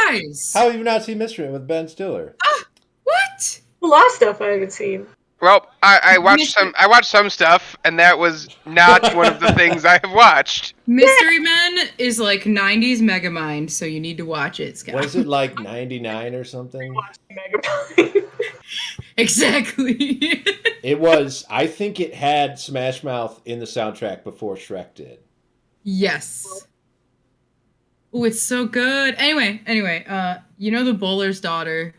guys? How have you not seen Mystery Men with Ben Stiller? What? A lot of stuff I haven't seen. Well, I watched some stuff, and that was not one of the things I have watched. Mystery Men is like 90s Megamind, so you need to watch it, Scott. Was it like 99 or something? Megamind. Exactly. It was. I think it had Smash Mouth in the soundtrack before Shrek did. Yes. Oh, it's so good. Anyway, you know the bowler's daughter.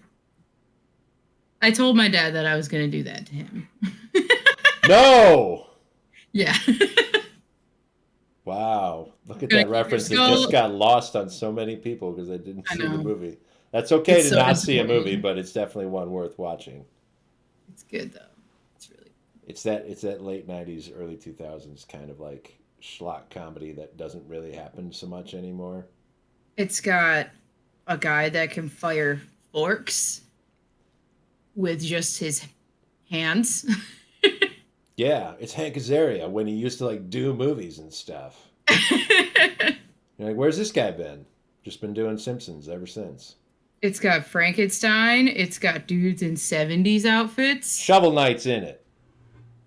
I told my dad that I was gonna do that to him. No! Yeah. Wow. Look at that reference. It just got lost on so many people because I didn't see the movie. That's okay to not see a movie, but it's definitely one worth watching. It's good though. It's really good. It's that late 90s, early 2000s kind of like schlock comedy that doesn't really happen so much anymore. It's got a guy that can fire forks with just his hands. Yeah, it's Hank Azaria when he used to like do movies and stuff. You're like, where's this guy been? Just been doing Simpsons ever since. It's got Frankenstein. It's got dudes in 70s outfits. Shovel Knight's in it.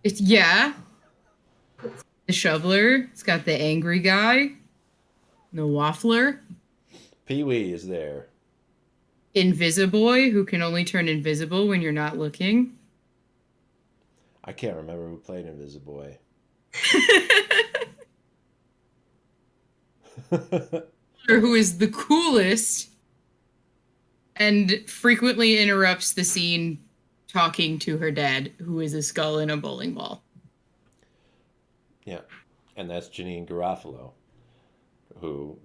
It's the shoveler. It's got the angry guy. The waffler. Pee-wee is there. Invisiboy, who can only turn invisible when you're not looking. I can't remember who played Invisiboy. Who is the coolest and frequently interrupts the scene talking to her dad, who is a skull in a bowling ball. Yeah, and that's Janine Garofalo, who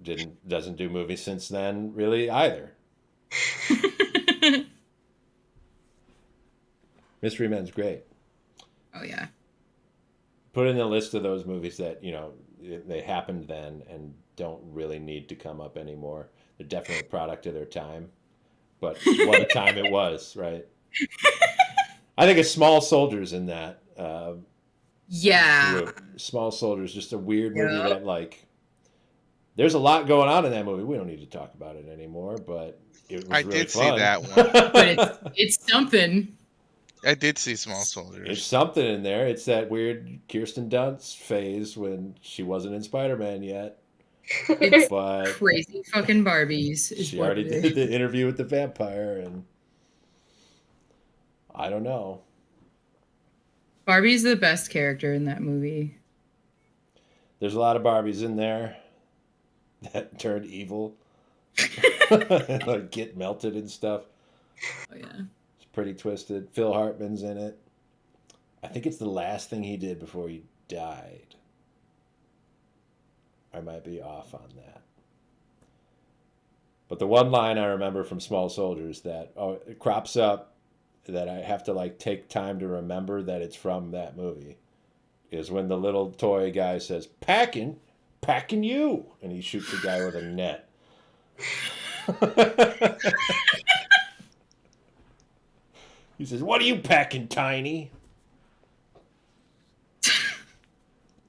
doesn't do movies since then really either. Mystery Men's great. Oh yeah. Put in the list of those movies that, you know, they happened then and don't really need to come up anymore. They're definitely a product of their time. But what a time it was, right? I think of Small Soldiers in that. Yeah. Group. Small Soldiers, just a weird movie that, like, there's a lot going on in that movie. We don't need to talk about it anymore, but it was really fun. I did see that one. But it's something. I did see Small Soldiers. It's something in there. It's that weird Kirsten Dunst phase when she wasn't in Spider-Man yet. It's crazy fucking Barbies. She already did the interview with the vampire, and I don't know. Barbie's the best character in that movie. There's a lot of Barbies in there that turned evil. Like get melted and stuff. Oh yeah. It's pretty twisted. Phil Hartman's in it. I think it's the last thing he did before he died. I might be off on that. But the one line I remember from Small Soldiers that it crops up that I have to like take time to remember that it's from that movie is when the little toy guy says, packing you, and he shoots the guy with a net. He says, what are you packing, Tiny?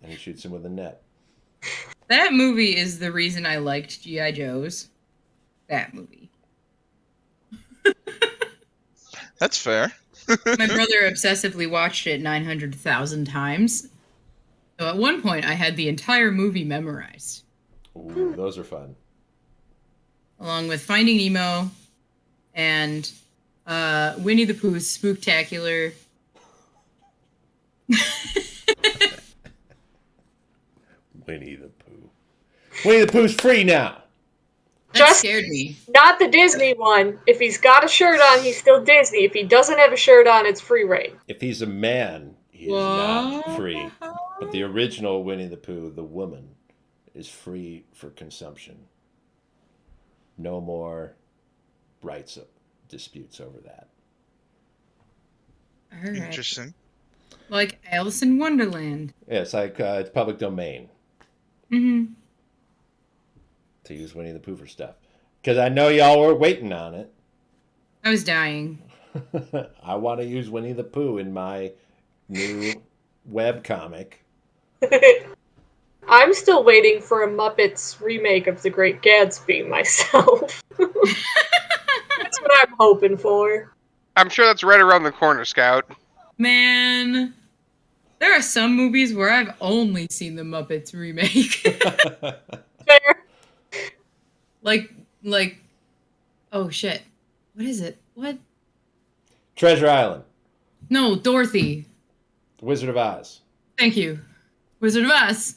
And he shoots him with a net. That movie is the reason I liked G.I. Joes. That movie. That's fair. My brother obsessively watched it 900,000 times. So at one point, I had the entire movie memorized. Ooh, those are fun. Along with Finding Nemo and Winnie the Pooh's Spooktacular. Winnie the Pooh. Winnie the Pooh's free now. That scared me. Not the Disney one. If he's got a shirt on, he's still Disney. If he doesn't have a shirt on, it's free reign. If he's a man, he is not free. But the original Winnie the Pooh, the woman, is free for consumption. No more rights disputes over that. All right. Interesting. Like Alice in Wonderland. Yeah, it's like it's public domain. Mm-hmm. To use Winnie the Pooh for stuff. Because I know y'all were waiting on it. I was dying. I want to use Winnie the Pooh in my new web comic. I I'm still waiting for a Muppets remake of The Great Gatsby myself. That's what I'm hoping for. I'm sure that's right around the corner, Scout. Man, there are some movies where I've only seen the Muppets remake. Fair. like, oh shit. What is it? What? Treasure Island. No, Dorothy. The Wizard of Oz. Thank you. Wizard of Oz.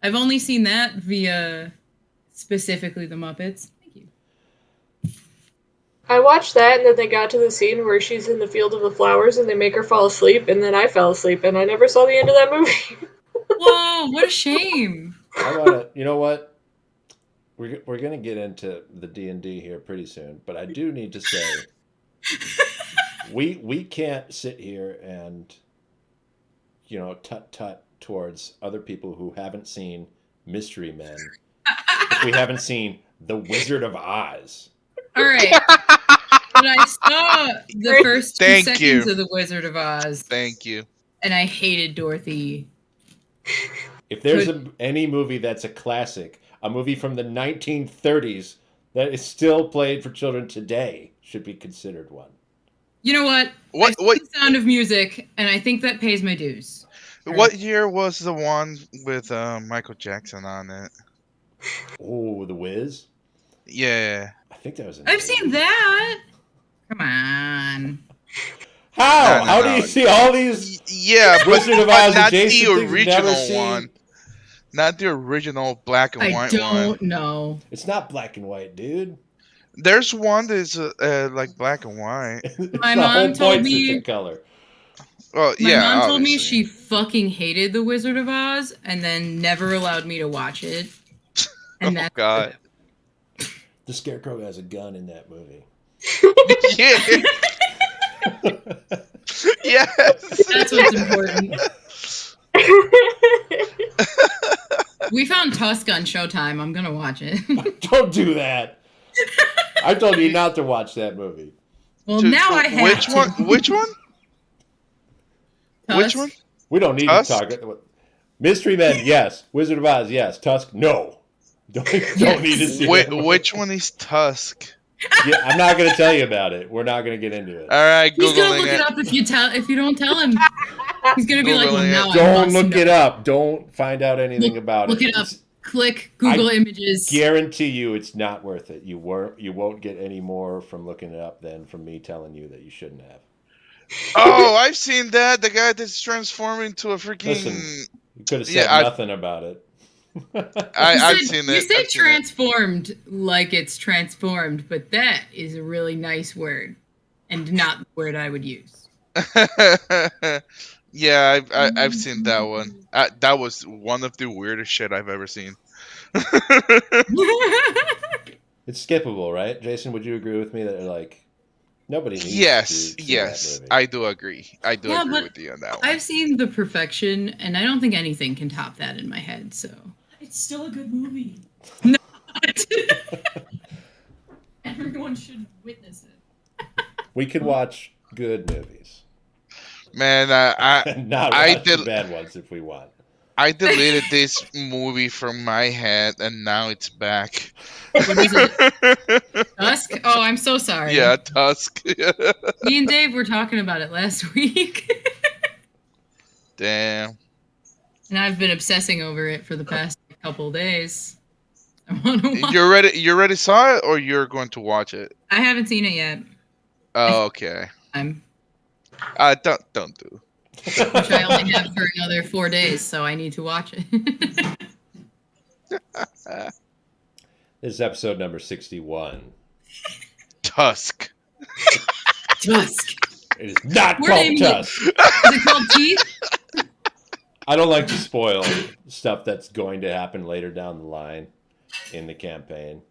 I've only seen that via specifically the Muppets. Thank you. I watched that, and then they got to the scene where she's in the field of the flowers, and they make her fall asleep, and then I fell asleep, and I never saw the end of that movie. Whoa, what a shame. I want to. You know what? We're gonna get into the D&D here pretty soon, but I do need to say we can't sit here and tut towards other people who haven't seen Mystery Men if we haven't seen The Wizard of Oz. All right. But I saw the first 2 seconds of The Wizard of Oz. Thank you. And I hated Dorothy. If there's any movie that's a classic, a movie from the 1930s that is still played for children today, should be considered one. You know what? What? The Sound of Music, and I think that pays my dues. What year was the one with Michael Jackson on it? Oh, The Wiz? Yeah. I think that was in I've seen that. Come on. How? No. How do you see all these? Yeah, Wizard of but Oz not the adjacent things you've never original seen? one. Not the original black and I white don't one. know. It's not black and white, dude. There's one that's like black and white. My the mom whole told point's me- it's a color. Well, My yeah, mom told me obviously. she fucking hated The Wizard of Oz and then never allowed me to watch it. And that's God. The Scarecrow has a gun in that movie. Yeah. Yes. That's what's important. We found Tusk on Showtime. I'm gonna watch it. Don't do that. I told you not to watch that movie. Well, now I have Which to. one? Which one? Tusk? Which one? We don't need Tusk? to talk. Mystery Men, yes. Wizard of Oz, yes. Tusk, no. Don't need to see that movie. Which one is Tusk? Yeah, I'm not going to tell you about it. We're not going to get into it. All right, He's gonna Googling look it up if you don't tell him. He's gonna be like, well, Googling now I Don't must look know. it up. Don't find out anything about Look it. it up. It's- Click Google Images. Guarantee you it's not worth it. You won't get any more from looking it up than from me telling you that you shouldn't have. Oh, I've seen that. The guy that's transformed into a freaking. Listen, you could have said Yeah, nothing about it. I've seen it. You say I've seen it. transformed like it's transformed, but that is a really nice word, and not the word I would use. Yeah, I've seen that one. That was one of the weirdest shit I've ever seen. It's skippable, right? Jason, would you agree with me that like nobody needs Yes, to see yes, that movie? I do agree. I do Yeah, agree but with you on that one. I've seen The Perfection, and I don't think anything can top that in my head. So it's still a good movie. No. Everyone should witness it. We can watch good movies. Man, I Not I watch did- the bad ones if we want. I deleted this movie from my head, and now it's back. What is it? Tusk? Oh, I'm so sorry. Yeah, Tusk. Me and Dave were talking about it last week. Damn. And I've been obsessing over it for the past couple days. I want to watch. You already saw it, or you're going to watch it? I haven't seen it yet. Oh, okay. I'm, Don't do. which I only have for another 4 days, so I need to watch it. This is episode number 61. Tusk. Tusk. It is not We're called naming Tusk. Is it called Teeth? I don't like to spoil stuff that's going to happen later down the line in the campaign.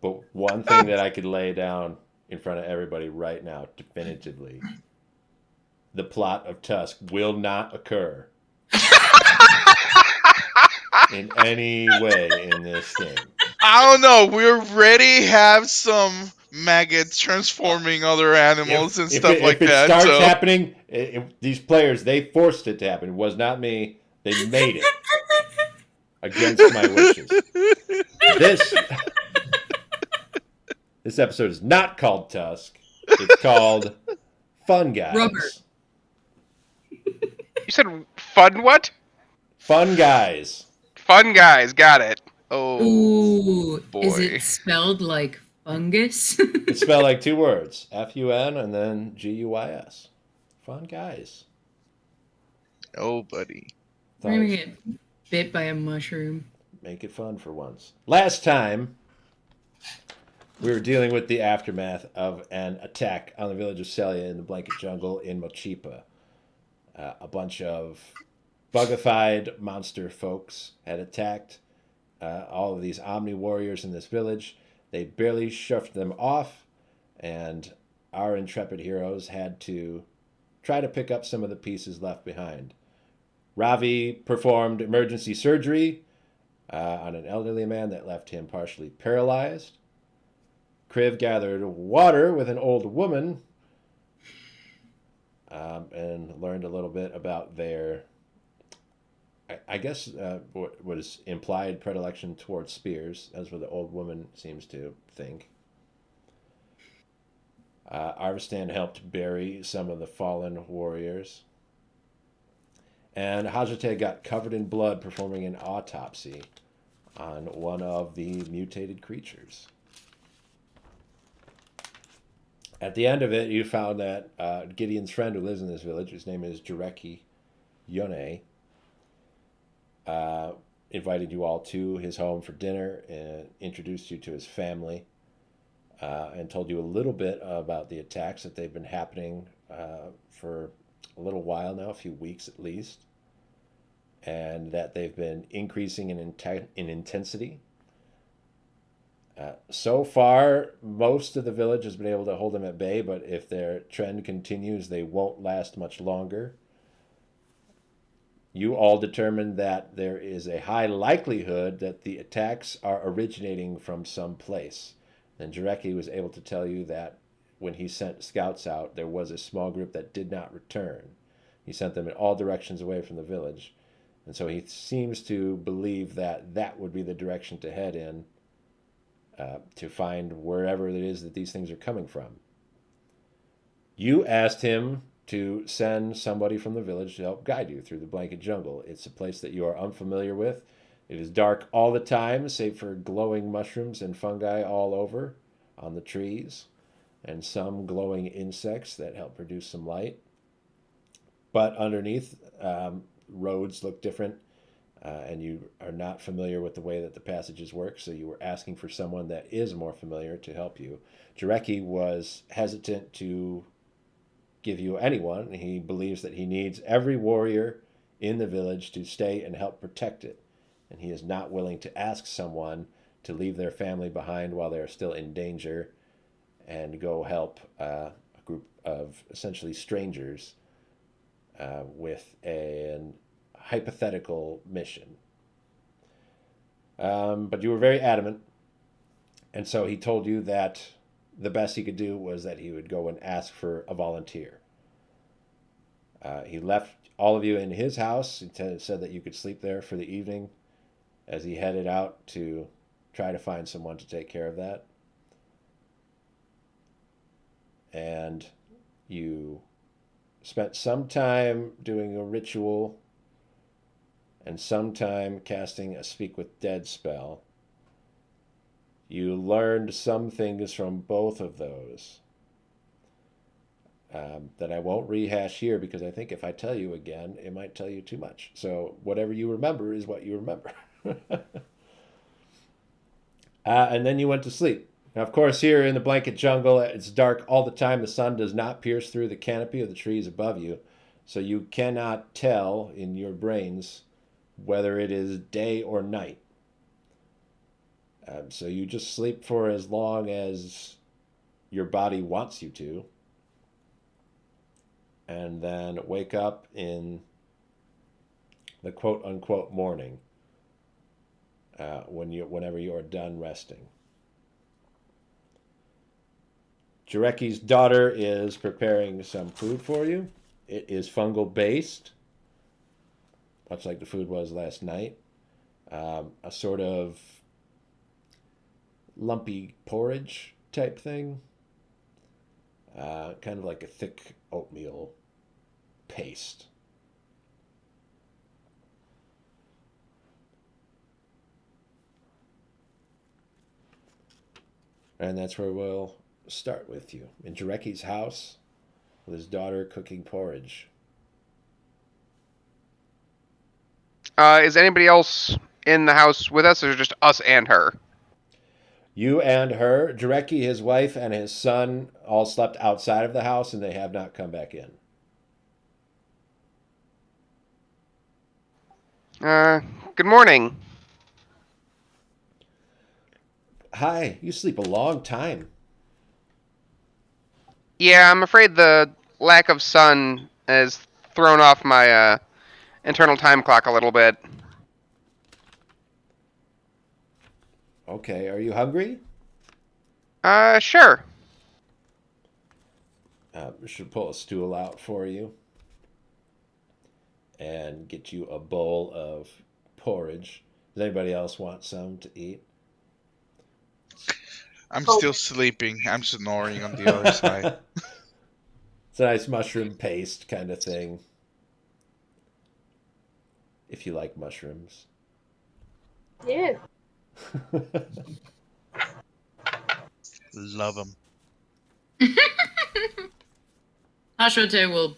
But one thing that I could lay down in front of everybody right now, definitively, the plot of Tusk will not occur in any way in this thing. I don't know. We already have some maggots transforming other animals and stuff like if it that. starts So happening, these players, they forced it to happen. It was not me. They made it against my wishes. This episode is not called Tusk. It's called Fun Guys. Rubber. You said fun what? Fun Guys. Fun guys, got it. Oh Ooh, is boy. it spelled like fungus? It's spelled like two words, F-U-N and then G-U-Y-S. Fun Guys. Oh, buddy. We're gonna get bit by a mushroom. Make it fun for once. Last time, we were dealing with the aftermath of an attack on the village of Celia in the Blanket Jungle in Mochipa. A bunch of bugified monster folks had attacked all of these Omni warriors in this village. They barely shoved them off, and our intrepid heroes had to try to pick up some of the pieces left behind. Ravi performed emergency surgery on an elderly man that left him partially paralyzed. Kriv gathered water with an old woman and learned a little bit about their, I guess, what was implied predilection towards spears. That's what the old woman seems to think. Arvastan helped bury some of the fallen warriors. And Hajate got covered in blood performing an autopsy on one of the mutated creatures. At the end of it, you found that Gideon's friend who lives in this village, whose name is Jareki Yone, invited you all to his home for dinner and introduced you to his family and told you a little bit about the attacks that they've been happening for a little while now, a few weeks at least, and that they've been increasing in intensity. So far, most of the village has been able to hold them at bay, but if their trend continues, they won't last much longer. You all determined that there is a high likelihood that the attacks are originating from some place. And Jareki was able to tell you that when he sent scouts out, there was a small group that did not return. He sent them in all directions away from the village. And so he seems to believe that that would be the direction to head in to find wherever it is that these things are coming from. You asked him to send somebody from the village to help guide you through the Blanket Jungle. It's a place that you are unfamiliar with. It is dark all the time, save for glowing mushrooms and fungi all over on the trees, and some glowing insects that help produce some light. But underneath, roads look different, and you are not familiar with the way that the passages work, so you were asking for someone that is more familiar to help you. Jareki was hesitant to give you anyone. He believes that he needs every warrior in the village to stay and help protect it, and he is not willing to ask someone to leave their family behind while they are still in danger and go help a group of essentially strangers with an hypothetical mission. But you were very adamant, and so he told you that the best he could do was that he would go and ask for a volunteer. He left all of you in his house. He said that you could sleep there for the evening as he headed out to try to find someone to take care of that. And you spent some time doing a ritual and some time casting a Speak with Dead spell. You learned some things from both of those that I won't rehash here, because I think if I tell you again, it might tell you too much. So whatever you remember is what you remember. And then you went to sleep. Now, of course, here in the Blanket Jungle, it's dark all the time. The sun does not pierce through the canopy of the trees above you, so you cannot tell in your brains whether it is day or night. So you just sleep for as long as your body wants you to, and then wake up in the quote-unquote morning whenever you are done resting. Jareki's daughter is preparing some food for you. It is fungal based. much like the food was last night. A sort of lumpy porridge type thing, kind of like a thick oatmeal paste. And that's where we'll start with you. In Jareki's house, with his daughter cooking porridge. Is anybody else in the house with us, or just us and her? You and her, Jareki, his wife, and his son all slept outside of the house and they have not come back in. Good morning. Hi, you sleep a long time. Yeah, I'm afraid the lack of sun has thrown off my internal time clock a little bit. Okay, are you hungry? Sure. We should pull a stool out for you and get you a bowl of porridge. Does anybody else want some to eat? I'm Oh. still sleeping. I'm snoring on the other side. It's a nice mushroom paste kind of thing. If you like mushrooms. Yeah. Love them. Ashote will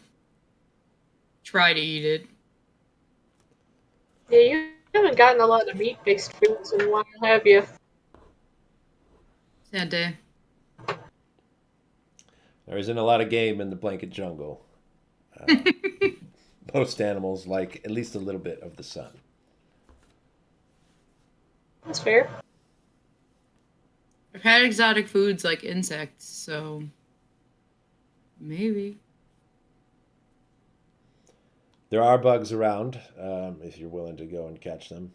try to eat it. Yeah, you haven't gotten a lot of meat-based foods in a while, have you? Sad day. There isn't a lot of game in the blanket jungle. Most animals like at least a little bit of the sun. That's fair. I've had exotic foods like insects, so maybe. There are bugs around if you're willing to go and catch them.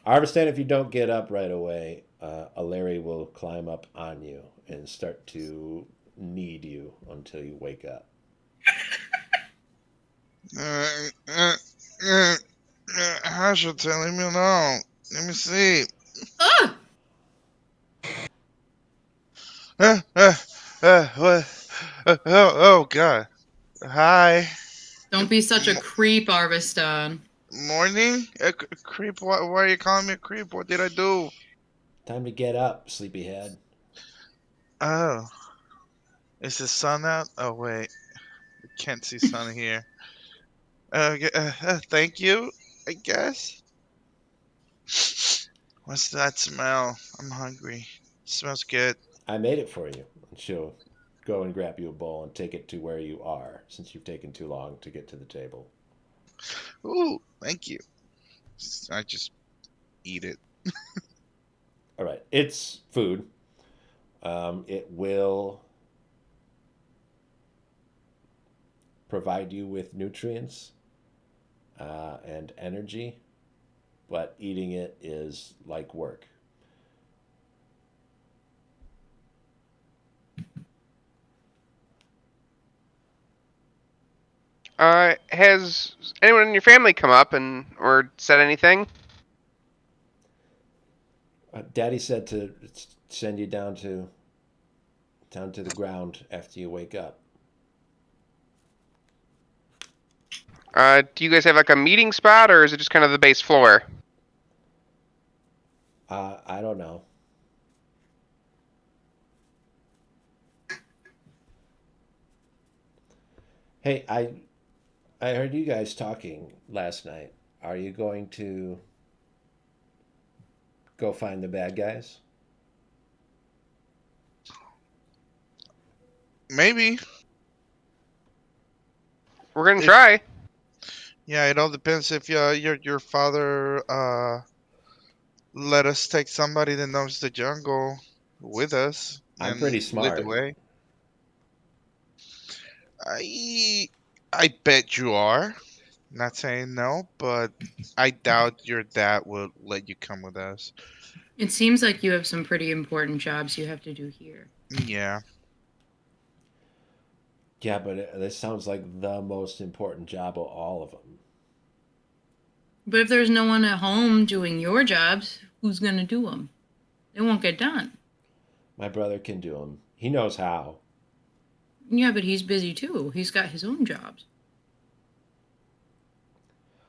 Arvastan, if you don't get up right away, a Larry will climb up on you and start to knead you until you wake up. Hasha, leave me alone. Let me sleep. Ah! What? Oh, God. Hi. Don't be such a creep, Arvastan. Morning? Creep? Why are you calling me a creep? What did I do? Time to get up, sleepyhead. Oh. Is the sun out? Oh, wait. I can't see sun here. Thank you, I guess. What's that smell? I'm hungry. Smells good. I made it for you. And she'll go and grab you a bowl and take it to where you are, since you've taken too long to get to the table. Ooh, thank you. I just eat it. All right, it's food. It will provide you with nutrients and energy, but eating it is like work. Has anyone in your family come up and or said anything? Daddy said to send you down to the ground after you wake up. Do you guys have like a meeting spot, or is it just kind of the base floor? I don't know. Hey, I heard you guys talking last night. Are you going to go find the bad guys? Maybe. We're gonna If try. Yeah, it all depends if your father let us take somebody that knows the jungle with us I'm and pretty lead the smart. way. I I bet you are. Not saying no, but I doubt your dad will let you come with us. It seems like you have some pretty important jobs you have to do here. Yeah. Yeah, but this sounds like the most important job of all of them. But if there's no one at home doing your jobs, who's going to do them? They won't get done. My brother can do them. He knows how. Yeah, but he's busy too. He's got his own jobs.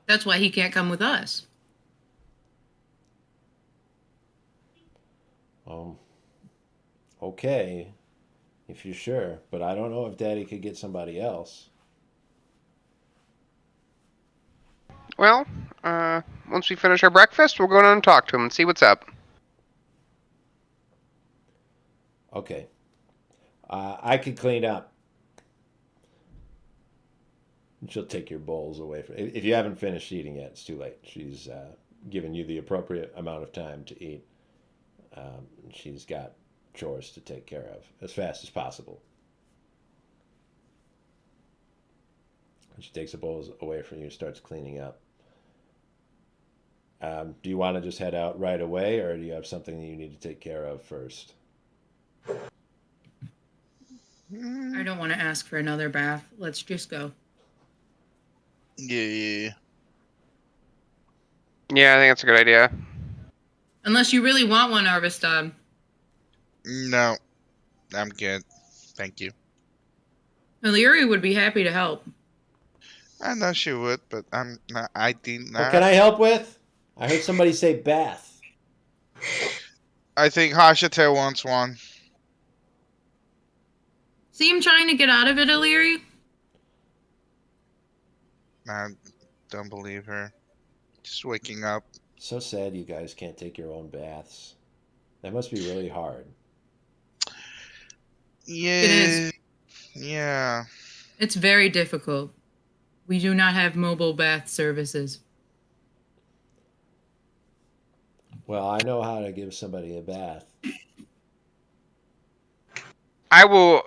That's why he can't come with us. Um, okay, if you're sure. But I don't know if Daddy could get somebody else. Well, once we finish our breakfast, we'll go down and talk to him and see what's up. Okay. I could clean up. She'll take your bowls away from. If you haven't finished eating yet, it's too late. She's given you the appropriate amount of time to eat. She's got chores to take care of as fast as possible. And she takes the bowls away from you and starts cleaning up. Do you want to just head out right away, or do you have something that you need to take care of first? I don't want to ask for another bath. Let's just go. Yeah. Yeah, I think that's a good idea. Unless you really want one, Arvastan. No, I'm good. Thank you. Illyri would be happy to help. I know she would, but I'm not. I did not. What can I help with? I heard somebody say bath. I think Hashite wants one. See him trying to get out of it, Illyri? I don't believe her. Just waking up. So sad you guys can't take your own baths. That must be really hard. Yeah. It is. Yeah. It's very difficult. We do not have mobile bath services. Well, I know how to give somebody a bath. I will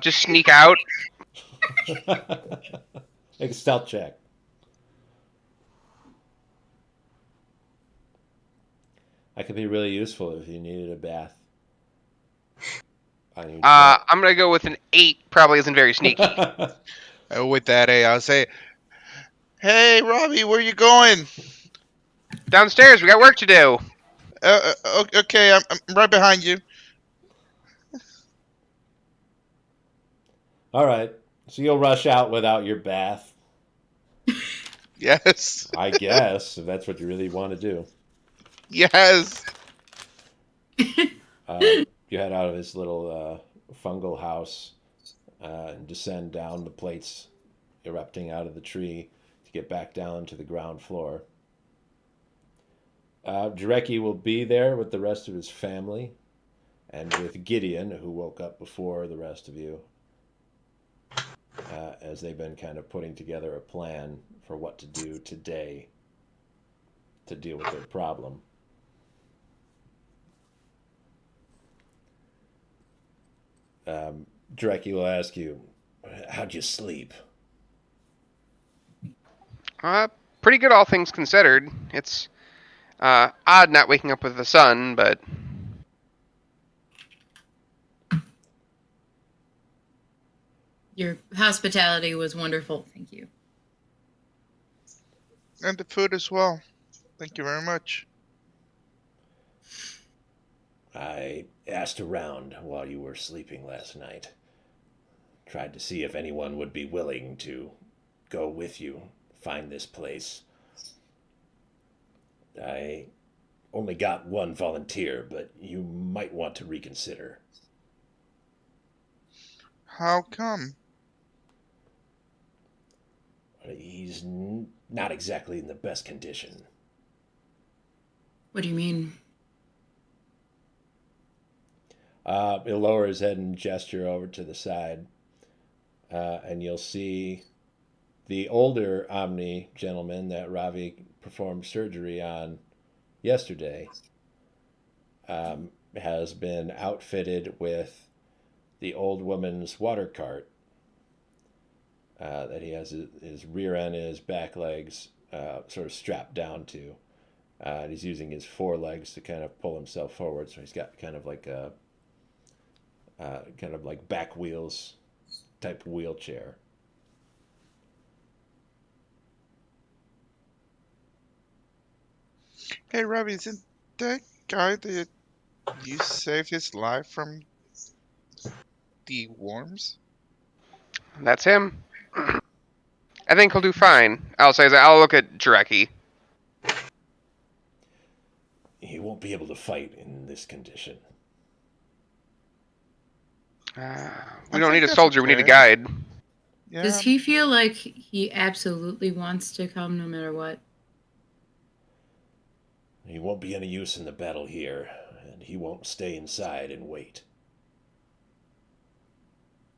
just sneak out. Make a stealth check. I could be really useful if you needed a bath. I'm gonna go with an 8. Probably isn't very sneaky. With that, I'll say, "Hey, Robbie, where you going?" Downstairs, we got work to do. Okay, I'm right behind you. All right. So you'll rush out without your bath, Yes. I guess, if that's what you really want to do. Yes. You head out of this little fungal house and descend down the plates erupting out of the tree to get back down to the ground floor. Jarecki will be there with the rest of his family and with Gideon, who woke up before the rest of you, as they've been kind of putting together a plan for what to do today to deal with their problem. Jarecki will ask you, how'd you sleep? Pretty good, all things considered. It's odd not waking up with the sun, but Your hospitality was wonderful. Thank you. And the food as well. Thank you very much. I asked around while you were sleeping last night. Tried to see if anyone would be willing to go with you, find this place. I only got one volunteer, but you might want to reconsider. How come? He's not exactly in the best condition. What do you mean? He'll lower his head and gesture over to the side, and you'll see the older Omni gentleman that Ravi performed surgery on yesterday has been outfitted with the old woman's water cart that he has his rear end and his back legs sort of strapped down to. And he's using his forelegs to kind of pull himself forward, so he's got kind of like back wheels type wheelchair. Hey, Robbie, isn't that guy that you saved his life from the worms? That's him. I think he'll do fine. I'll look at Dreki. He won't be able to fight in this condition. We I don't need think a that's soldier. We need a okay. guide. Does Yeah. he feel like he absolutely wants to come no matter what? He won't be any use in the battle here, and he won't stay inside and wait.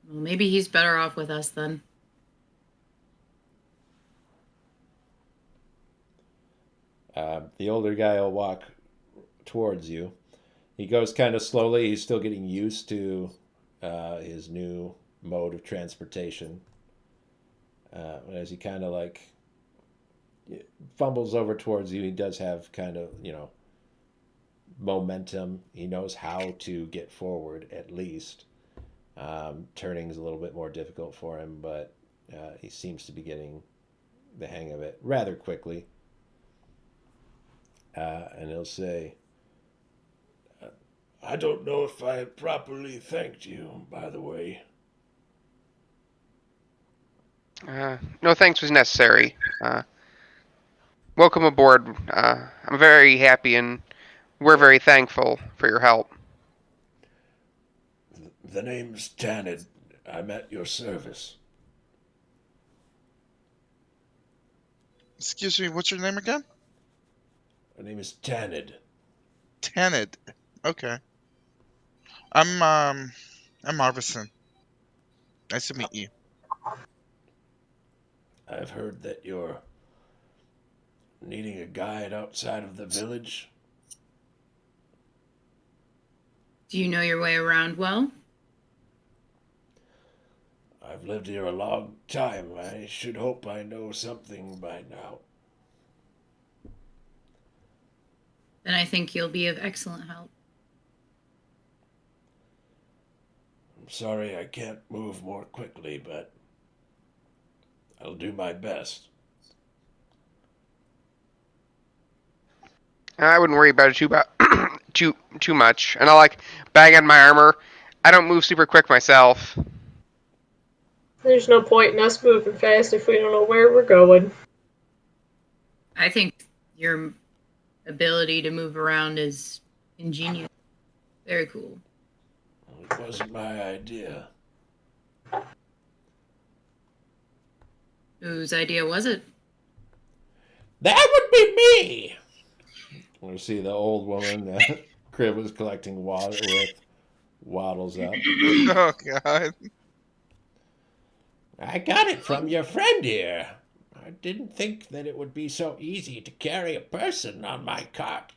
Well, maybe he's better off with us then. The older guy will walk towards you. He goes kind of slowly. He's still getting used to his new mode of transportation. As he kind of like fumbles over towards you, he does have kind of, momentum. He knows how to get forward at least. Turning is a little bit more difficult for him, but he seems to be getting the hang of it rather quickly. And he'll say, I don't know if I properly thanked you, by the way. No thanks was necessary. Welcome aboard. I'm very happy and we're very thankful for your help. The name's Tanid. I'm at your service. Excuse me, what's your name again? My name is Tanid. Tanid. Okay. I'm Arvastan. Nice to meet you. I've heard that you're needing a guide outside of the village. Do you know your way around well? I've lived here a long time. I should hope I know something by now. Then I think you'll be of excellent help. I'm sorry I can't move more quickly, but I'll do my best. I wouldn't worry about it too much. And I'll bag on my armor. I don't move super quick myself. There's no point in us moving fast if we don't know where we're going. I think your ability to move around is ingenious. Very cool. It wasn't my idea. Whose idea was it? That would be me! We see the old woman that Crib was collecting water with waddles up. Oh, God. I got it from your friend here. I didn't think that it would be so easy to carry a person on my cart.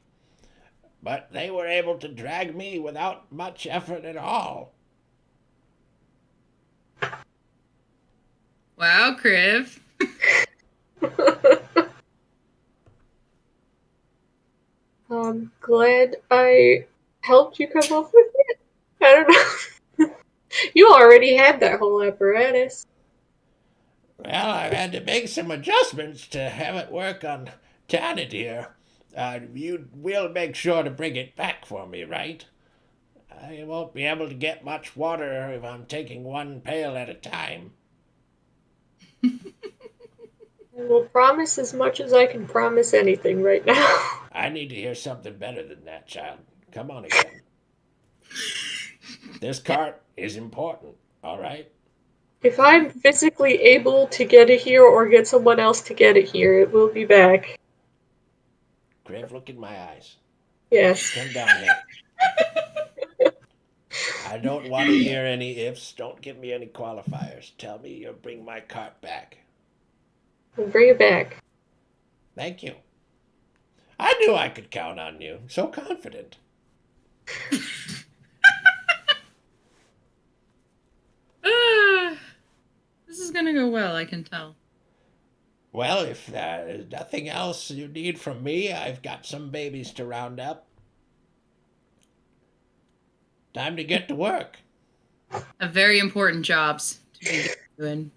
But they were able to drag me without much effort at all. Wow, Kriv. I'm glad I helped you come up with it. I don't know. You already had that whole apparatus. Well, I had to make some adjustments to have it work on Tanit here. You will make sure to bring it back for me, right? I won't be able to get much water if I'm taking one pail at a time. I will promise as much as I can promise anything right now. I need to hear something better than that, child. Come on again. This cart is important, all right? If I'm physically able to get it here or get someone else to get it here, it will be back. Griff, look in my eyes. Yes. Come down here. I don't want to hear any ifs. Don't give me any qualifiers. Tell me you'll bring my cart back. We'll bring it back. Thank you. I knew I could count on you. So confident. This is gonna go well, I can tell. Well, if there's nothing else you need from me, I've got some babies to round up. Time to get to work. Have very important jobs to be doing.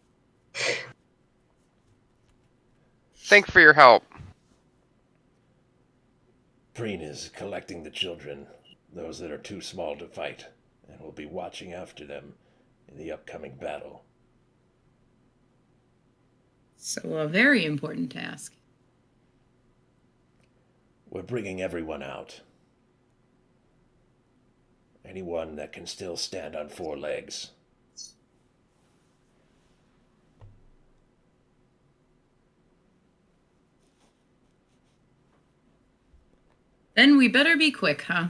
Thank you for your help. Preen is collecting the children, those that are too small to fight, and will be watching after them in the upcoming battle. So, a very important task. We're bringing everyone out. Anyone that can still stand on 4 legs. Then we better be quick, huh?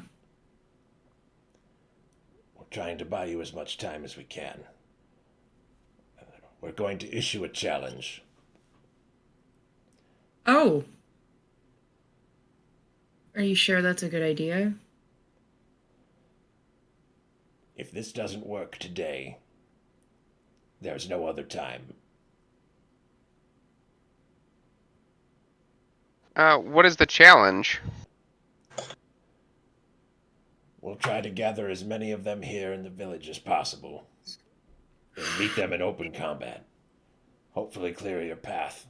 We're trying to buy you as much time as we can. We're going to issue a challenge. Oh. Are you sure that's a good idea? If this doesn't work today, there's no other time. What is the challenge? We'll try to gather as many of them here in the village as possible and meet them in open combat. Hopefully clear your path,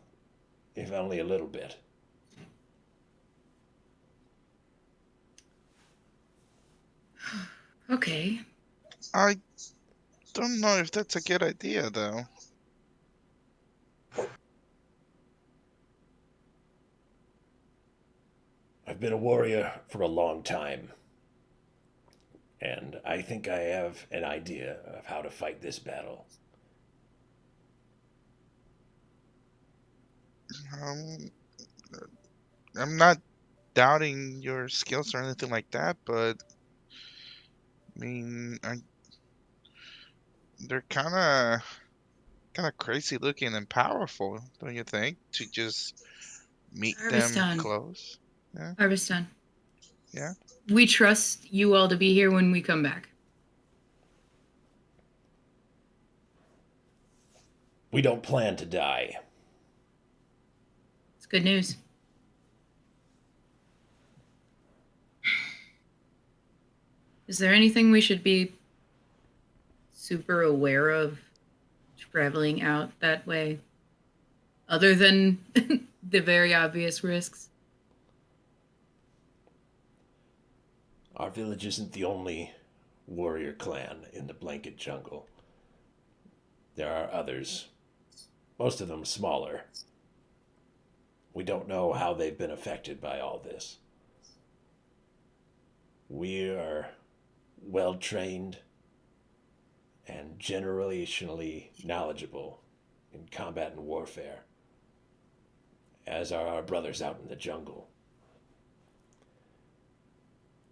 if only a little bit. Okay. I don't know if that's a good idea, though. I've been a warrior for a long time, and I think I have an idea of how to fight this battle. Um, I'm not doubting your skills or anything like that, but I mean, they're kind of crazy looking and powerful, don't you think? To just meet them Arvastan. close. Yeah. Arvastan. Yeah. We trust you all to be here when we come back. We don't plan to die. It's good news. Is there anything we should be super aware of traveling out that way? Other than the very obvious risks? Our village isn't the only warrior clan in the blanket jungle. There are others, most of them smaller. We don't know how they've been affected by all this. We are well trained and generationally knowledgeable in combat and warfare, as are our brothers out in the jungle.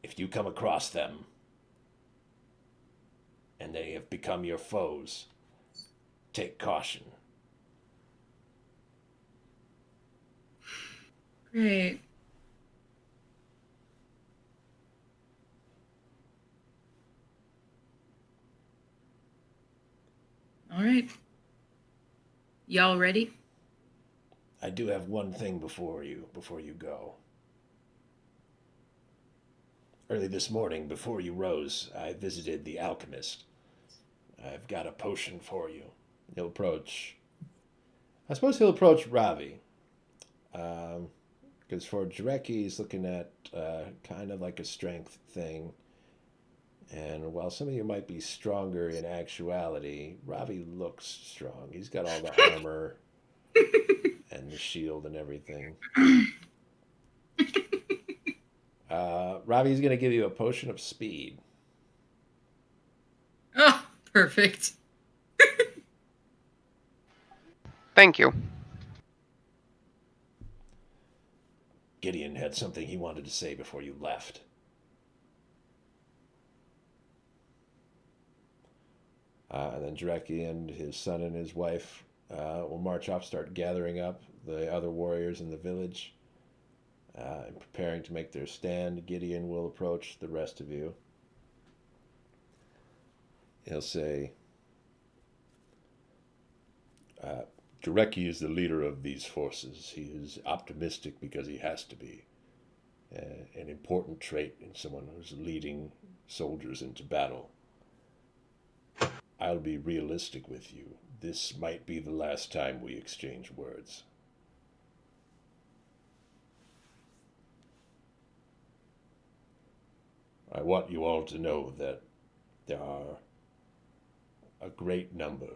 If you come across them and they have become your foes, take caution. Great. All right. Y'all ready? I do have one thing before you go. Early this morning, before you rose, I visited the alchemist. I've got a potion for you. He'll approach. I suppose he'll approach Ravi. Because for Jarecki, he's looking at kind of like a strength thing. And while some of you might be stronger in actuality, Ravi looks strong. He's got all the armor and the shield and everything. Ravi's going to give you a potion of speed. Oh, perfect. Thank you. Gideon had something he wanted to say before you left. And then Jarecki and his son and his wife will march off, start gathering up the other warriors in the village and preparing to make their stand. Gideon will approach the rest of you. He'll say, Jarecki is the leader of these forces. He is optimistic because he has to be. An important trait in someone who's leading soldiers into battle. I'll be realistic with you. This might be the last time we exchange words. I want you all to know that there are a great number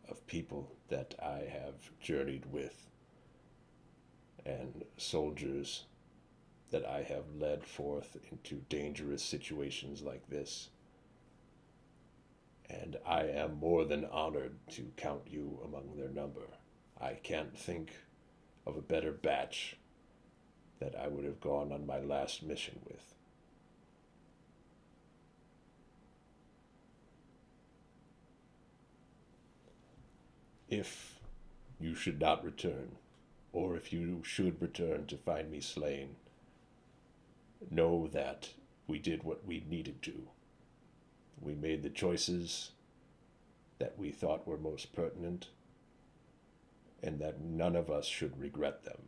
of people that I have journeyed with and soldiers that I have led forth into dangerous situations like this. And I am more than honored to count you among their number. I can't think of a better batch that I would have gone on my last mission with. If you should not return, or if you should return to find me slain, know that we did what we needed to. We made the choices that we thought were most pertinent, and that none of us should regret them.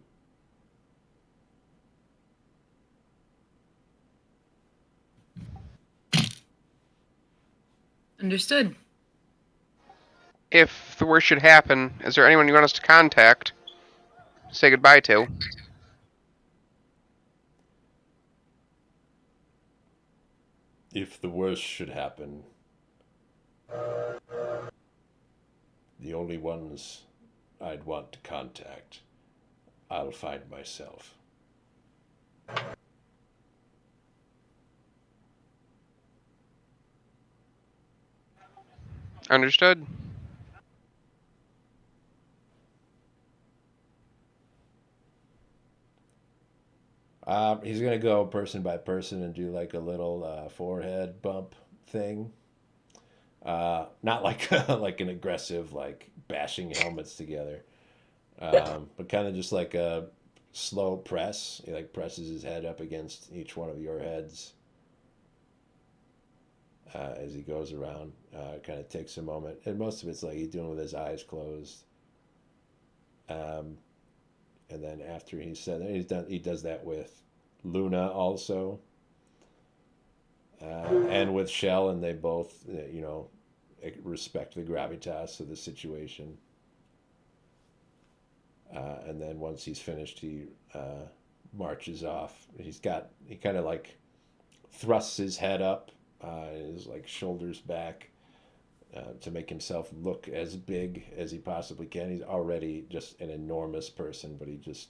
Understood. If the worst should happen, is there anyone you want us to contact? Say goodbye to? If the worst should happen, the only ones I'd want to contact, I'll find myself. Understood. He's gonna go person by person and do like a little forehead bump thing. Not like like an aggressive like bashing helmets together, but kind of just like a slow press. He like presses his head up against each one of your heads as he goes around. Kind of takes a moment, and most of it's like he's doing with his eyes closed. Um, and then after he's said that, he's done. He does that with Luna also, and with Shell, and they both, respect the gravitas of the situation. And then once he's finished, he marches off. He kind of like thrusts his head up, his like shoulders back, to make himself look as big as he possibly can. He's already just an enormous person, but he just,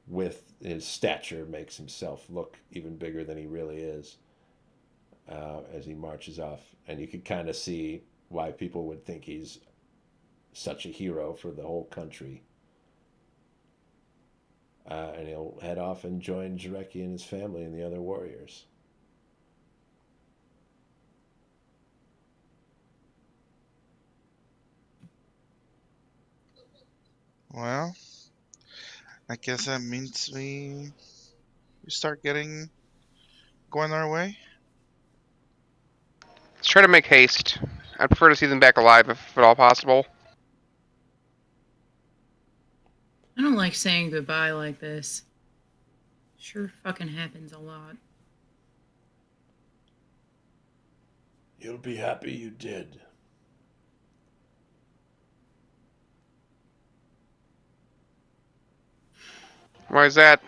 with his stature, makes himself look even bigger than he really is as he marches off. And you could kind of see why people would think he's such a hero for the whole country. And he'll head off and join Jarecki and his family and the other warriors. Well, I guess that means we start going our way. Let's try to make haste. I'd prefer to see them back alive if at all possible. I don't like saying goodbye like this. Sure fucking happens a lot. You'll be happy you did. Why is that?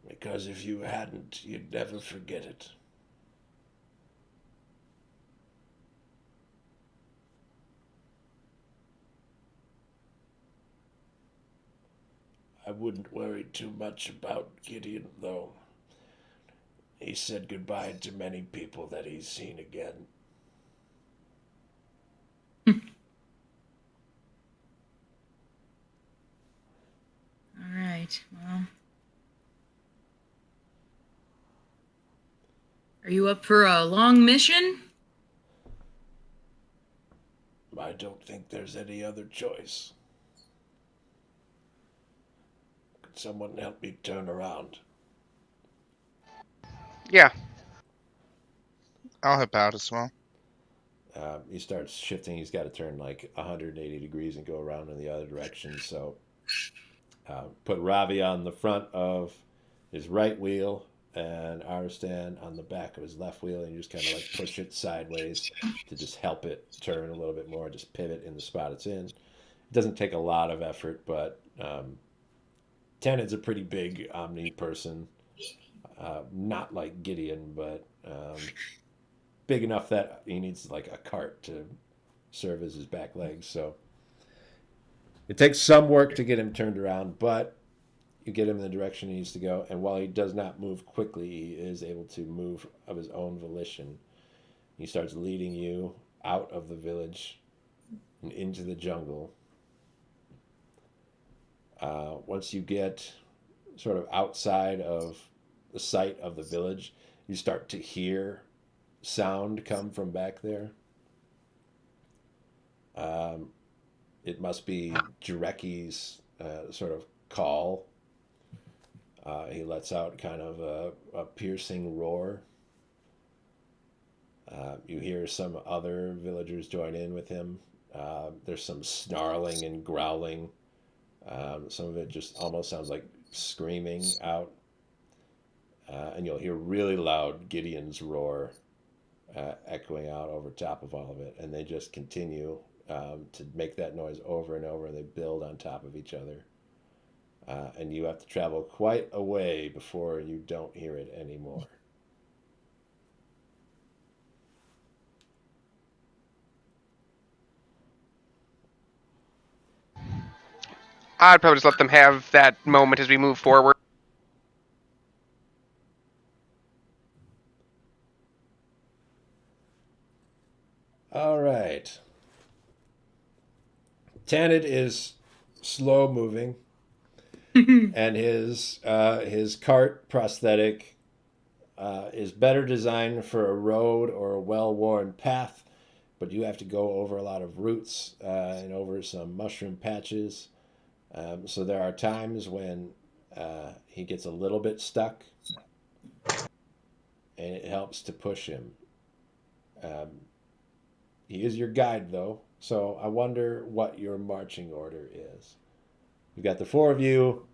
Because if you hadn't, you'd never forget it. I wouldn't worry too much about Gideon, though. He said goodbye to many people that he's seen again. Alright, well. Are you up for a long mission? I don't think there's any other choice. Could someone help me turn around? Yeah. I'll help out as well. He starts shifting. He's got to turn like 180 degrees and go around in the other direction. So put Ravi on the front of his right wheel and Arvastan on the back of his left wheel, and you just kind of like push it sideways to just help it turn a little bit more, just pivot in the spot it's in. It doesn't take a lot of effort, but Tened's a pretty big Omni person. Not like Gideon, but big enough that he needs like a cart to serve as his back legs. So it takes some work to get him turned around, but you get him in the direction he needs to go. And while he does not move quickly, he is able to move of his own volition. He starts leading you out of the village and into the jungle. Once you get sort of outside of the sight of the village, you start to hear sound come from back there. It must be Jareki's sort of call. He lets out kind of a piercing roar. You hear some other villagers join in with him. There's some snarling and growling. Some of it just almost sounds like screaming out. And you'll hear really loud Gideon's roar echoing out over top of all of it. And they just continue to make that noise over and over, and they build on top of each other. And you have to travel quite a way before you don't hear it anymore. I'd probably just let them have that moment as we move forward. All right. Tanit is slow moving, and his cart prosthetic is better designed for a road or a well-worn path, but you have to go over a lot of roots and over some mushroom patches. So there are times when he gets a little bit stuck, and it helps to push him. He is your guide, though, so I wonder what your marching order is. You've got the four of you,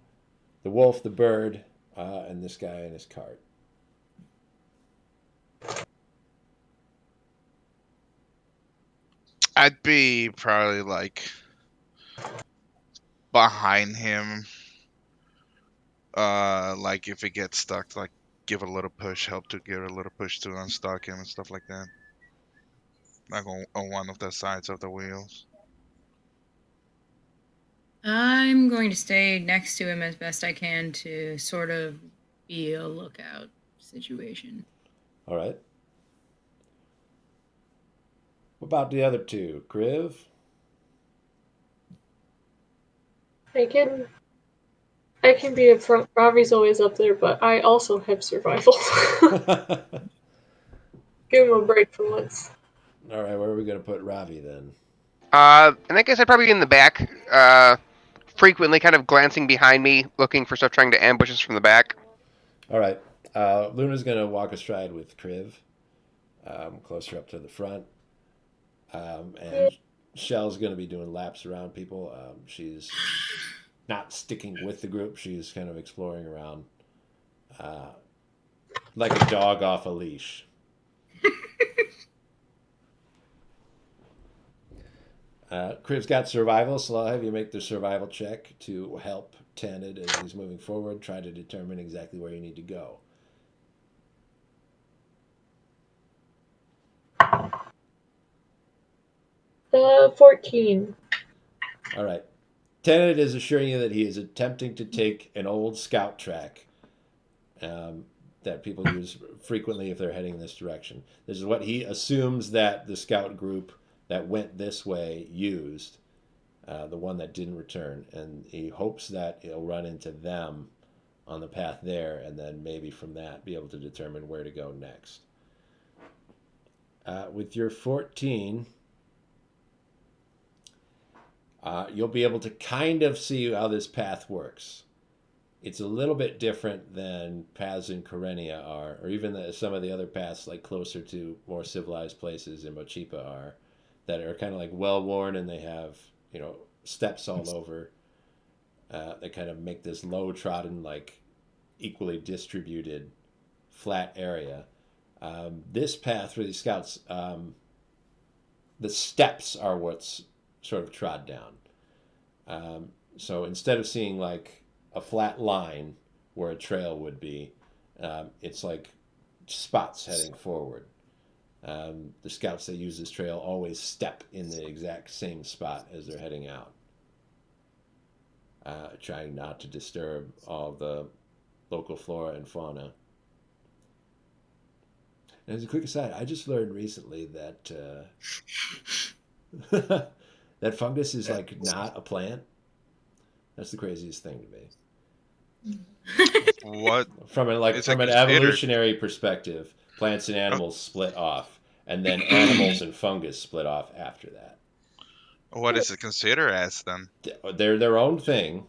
the wolf, the bird, and this guy in his cart. I'd be probably like behind him. Like if it gets stuck, like give it a little push, help to give it a little push to unstuck him and stuff like that. Like on one of the sides of the wheels. I'm going to stay next to him as best I can to sort of be a lookout situation. All right. What about the other two? Kriv? I can be up front. Ravi's always up there, but I also have survival. Give him a break for once. All right, where are we going to put Ravi then? And I guess I'd probably be in the back, frequently kind of glancing behind me, looking for stuff, trying to ambush us from the back. All right. Luna's going to walk astride with Kriv, closer up to the front. And Shell's going to be doing laps around people. She's not sticking with the group. She's kind of exploring around like a dog off a leash. Kriv's got survival, so I'll have you make the survival check to help Tanid as he's moving forward. Try to determine exactly where you need to go. 14. All right. Tanid is assuring you that he is attempting to take an old scout track that people use frequently if they're heading in this direction. This is what he assumes that the scout group that went this way used, the one that didn't return. And he hopes that he'll run into them on the path there and then maybe from that be able to determine where to go next. With your 14... you'll be able to kind of see how this path works. It's a little bit different than paths in Karenia are, or even some of the other paths like closer to more civilized places in Mochipa are, that are kind of like well-worn and they have, steps all over that kind of make this low-trodden, like equally distributed flat area. This path for these scouts, the steps are what's sort of trod down. So instead of seeing like a flat line where a trail would be, It's like spots heading forward. The scouts that use this trail always step in the exact same spot as they're heading out, trying not to disturb all the local flora and fauna. And as a quick aside, I just learned recently that that fungus is like not a plant. That's the craziest thing to me. What From an like is it from an considered? evolutionary perspective, plants and Uh, animals split off, and then animals and fungus split off after that. what is it considered as then? They're their own thing,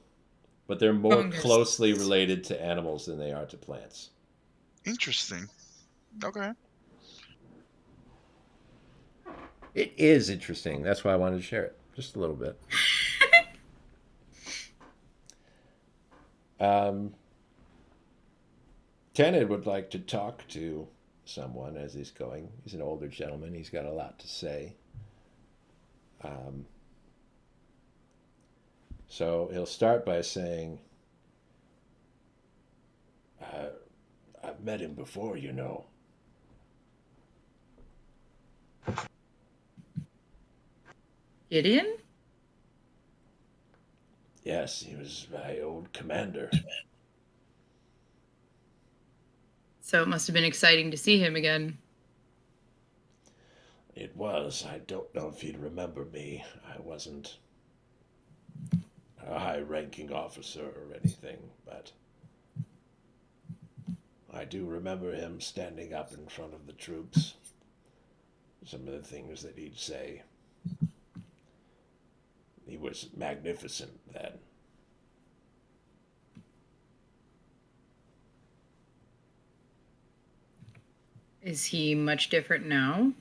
but they're more Fungus. closely related to animals than they are to plants. Interesting. Okay. It is interesting. That's why I wanted to share it just a little bit. Um, Tanid would like to talk to someone as he's going. He's an older gentleman. He's got a lot to say. Um, so he'll start by saying, I've met him before, you know. Gideon? Yes, he was my old commander. So it must have been exciting to see him again. It was. I don't know if he'd remember me. I wasn't a high ranking officer or anything, but I do remember him standing up in front of the troops. Some of the things that he'd say. He was magnificent then. Is he much different now?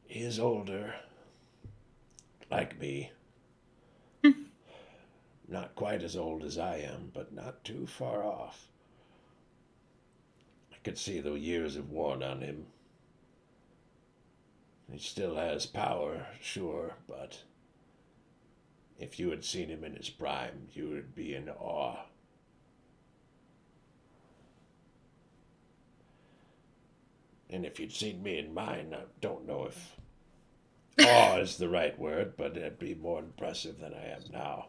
He is older, like me. Not quite as old as I am, but not too far off. I could see the years have worn on him. He still has power, sure, but if you had seen him in his prime, you would be in awe. And if you'd seen me in mine, I don't know if awe is the right word, but it'd be more impressive than I am now.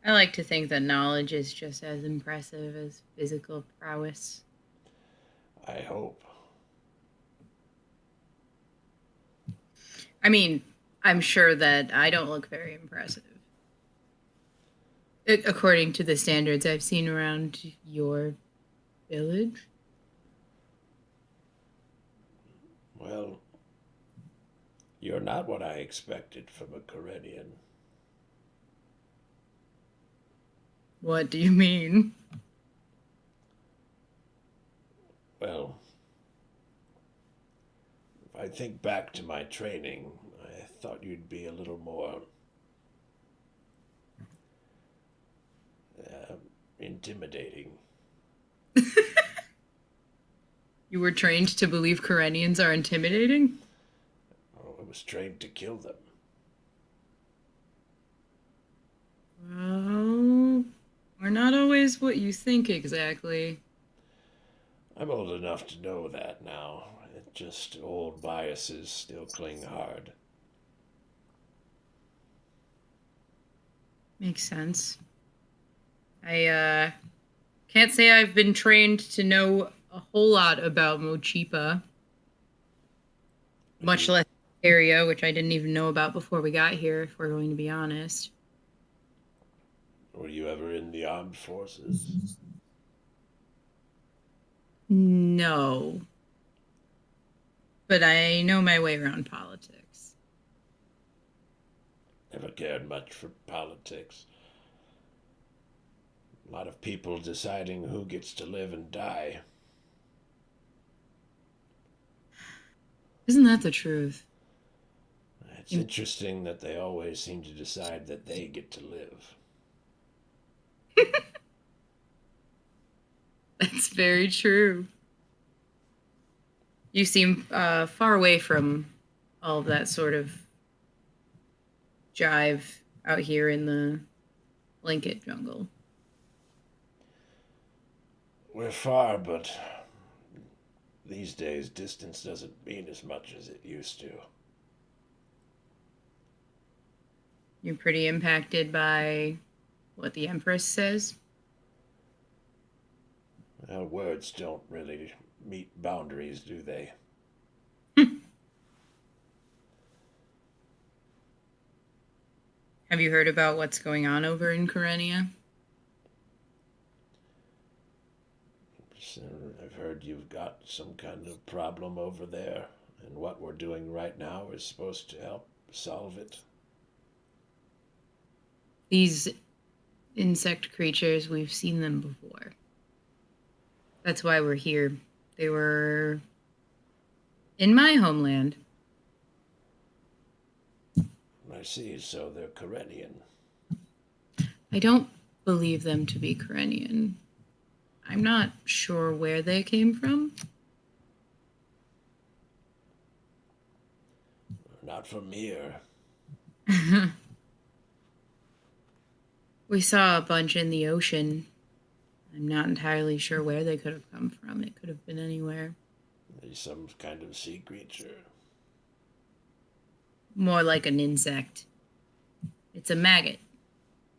I like to think that knowledge is just as impressive as physical prowess. I hope. I mean, I'm sure that I don't look very impressive. According to the standards I've seen around your village. Well, you're not what I expected from a Corinian. What do you mean? Well, if I think back to my training, I thought you'd be a little more intimidating. You were trained to believe Corenians are intimidating? Oh, I was trained to kill them. Well, we're not always what you think exactly. I'm old enough to know that now. It just old biases still cling hard. Makes sense. I can't say I've been trained to know a whole lot about Mochipa, much less area, which I didn't even know about before we got here, if we're going to be honest. Were you ever in the armed forces? No. But I know my way around politics. Never cared much for politics. A lot of people deciding who gets to live and die. Isn't that the truth? It's interesting that they always seem to decide that they get to live. That's very true. You seem far away from all of that sort of jive out here in the blanket jungle. We're far, but these days distance doesn't mean as much as it used to. You're pretty impacted by what the Empress says. Well, words don't really meet boundaries, do they? Have you heard about what's going on over in Karenia? So I've heard you've got some kind of problem over there, and what we're doing right now is supposed to help solve it. These insect creatures, we've seen them before. That's why we're here. They were in my homeland. I see, so they're Karenian. I don't believe them to be Karenian. I'm not sure where they came from. Not from here. We saw a bunch in the ocean. I'm not entirely sure where they could have come from. It could have been anywhere. They're some kind of sea creature. More like an insect. It's a maggot.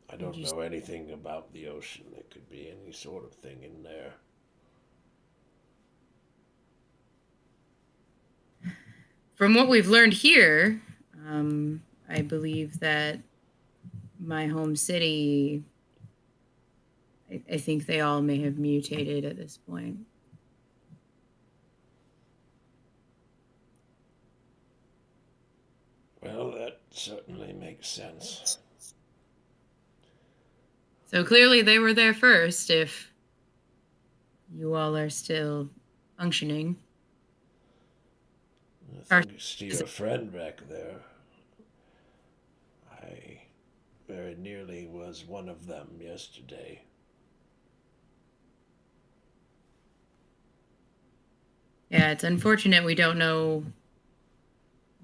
I don't know anything about the ocean. There could be any sort of thing in there. From what we've learned here, I believe that my home city, I think they all may have mutated at this point. Well, that certainly makes sense. So clearly they were there first if you all are still functioning. Thanks to your friend back there, I very nearly was one of them yesterday. Yeah, it's unfortunate we don't know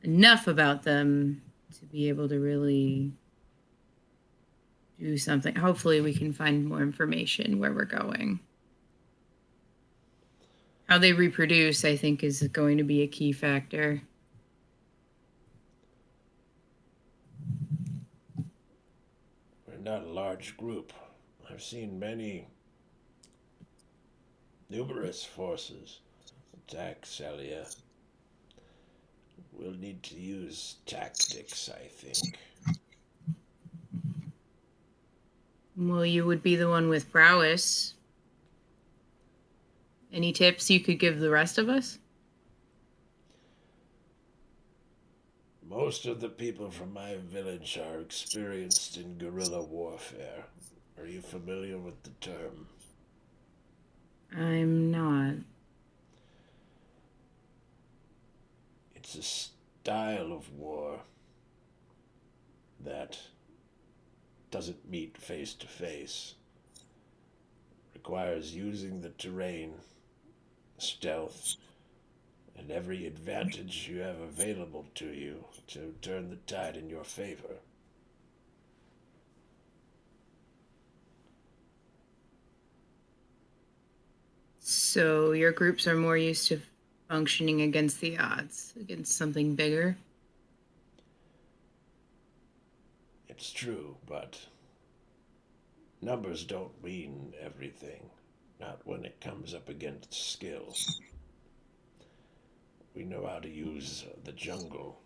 enough about them to be able to really do something. Hopefully we can find more information where we're going. How they reproduce, I think, is going to be a key factor. We're not a large group. I've seen numerous forces attack Celia. We'll need to use tactics, I think. Well, you would be the one with prowess. Any tips you could give the rest of us? Most of the people from my village are experienced in guerrilla warfare. Are you familiar with the term? I'm not. It's a style of war that doesn't meet face to face. Requires using the terrain, stealth, and every advantage you have available to you to turn the tide in your favor. So your groups are more used to functioning against the odds, against something bigger? It's true, but numbers don't mean everything, not when it comes up against skill. We know how to use the jungle,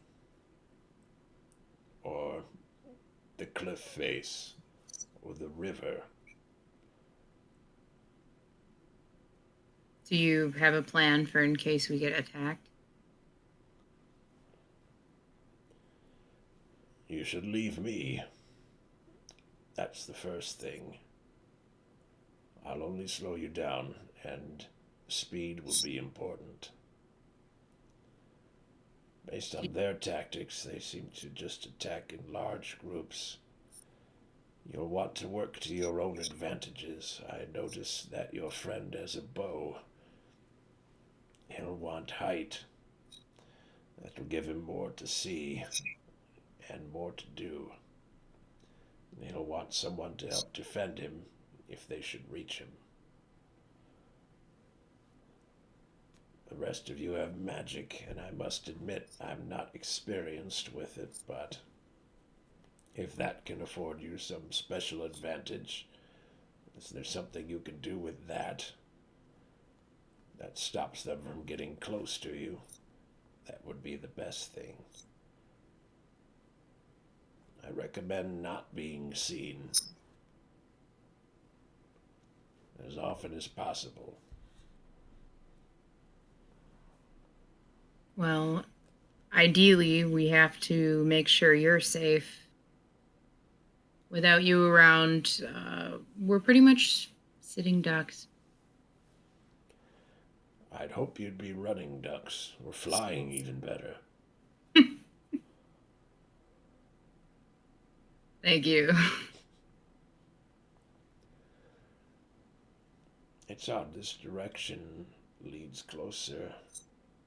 or the cliff face, or the river. Do you have a plan for in case we get attacked? You should leave me. That's the first thing. I'll only slow you down, and speed will be important. Based on their tactics, they seem to just attack in large groups. You'll want to work to your own advantages. I notice that your friend has a bow. He'll want height. That'll give him more to see and more to do. He'll want someone to help defend him if they should reach him. The rest of you have magic, and I must admit I'm not experienced with it, but if that can afford you some special advantage, is there something you can do with that stops them from getting close to you? That would be the best thing. I recommend not being seen as often as possible. Well, ideally, we have to make sure you're safe. Without you around, we're pretty much sitting ducks. I'd hope you'd be running ducks, or flying even better. Thank you. It's odd this direction leads closer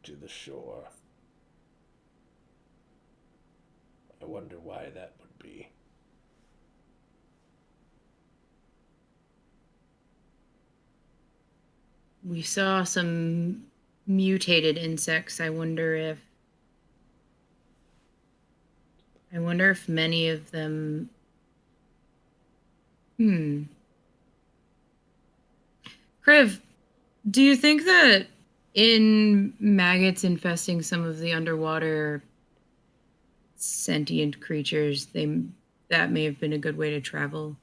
to the shore. I wonder why that would be. We saw some mutated insects. I wonder if many of them. Kriv, do you think that in maggots infesting some of the underwater sentient creatures, that may have been a good way to travel?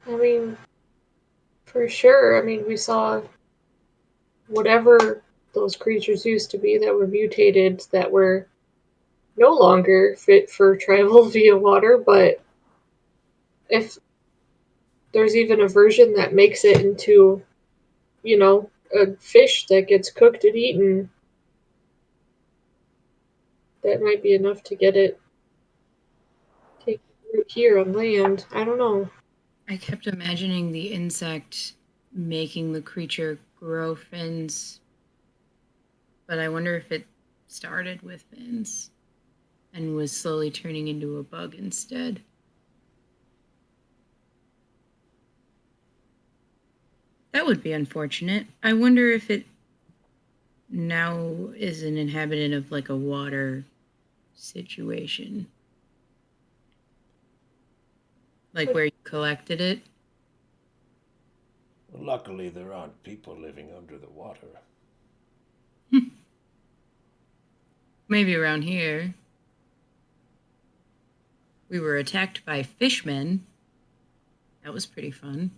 I mean, for sure. I mean, we saw whatever those creatures used to be that were mutated that were no longer fit for travel via water, but if there's even a version that makes it into, a fish that gets cooked and eaten, that might be enough to get it taken root here on land. I don't know. I kept imagining the insect making the creature grow fins, but I wonder if it started with fins and was slowly turning into a bug instead. That would be unfortunate. I wonder if it now is an inhabitant of like a water situation. Like where you collected it. Luckily, there aren't people living under the water. Maybe around here. We were attacked by fishmen. That was pretty fun.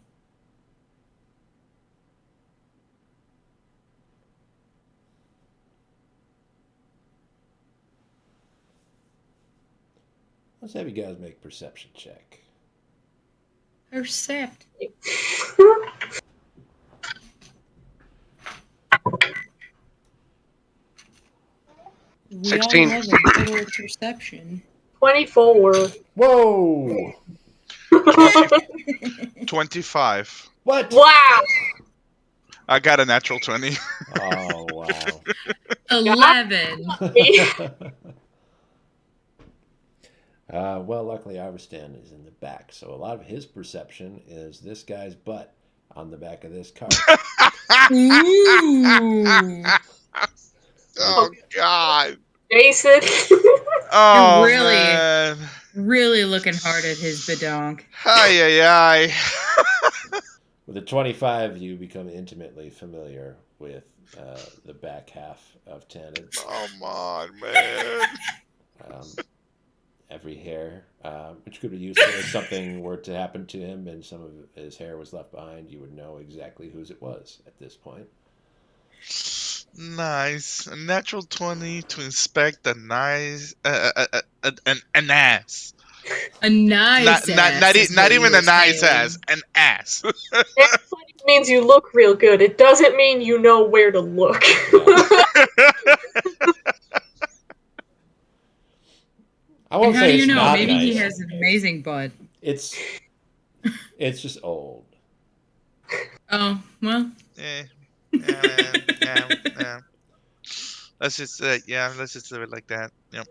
Let's have you guys make a perception check. Percept. We 16. all have a total perception. 24. Whoa! 25. What? Wow! I got a natural 20. Oh, wow. 11. Well, luckily, Arvastan is in the back, so a lot of his perception is this guy's butt on the back of this car. Ooh. Oh, God. Jason. Oh, really- man. Really looking hard at his badonk. Ay, ay, ay. With a 25, you become intimately familiar with the back half of 10. Come on, man. Every hair, which could be useful if something were to happen to him and some of his hair was left behind, you would know exactly whose it was at this point. Nice. A natural 20 to inspect a nice an ass. A nice ass. is Not what you even were a nice saying. ass, an ass. That means you look real good. It doesn't mean you know where to look. I won't And how say do you it's know? not Maybe nice. he has an amazing butt. It's just old. Oh, well. Yeah, man. Yeah. Let's just let's just leave it like that. Yep.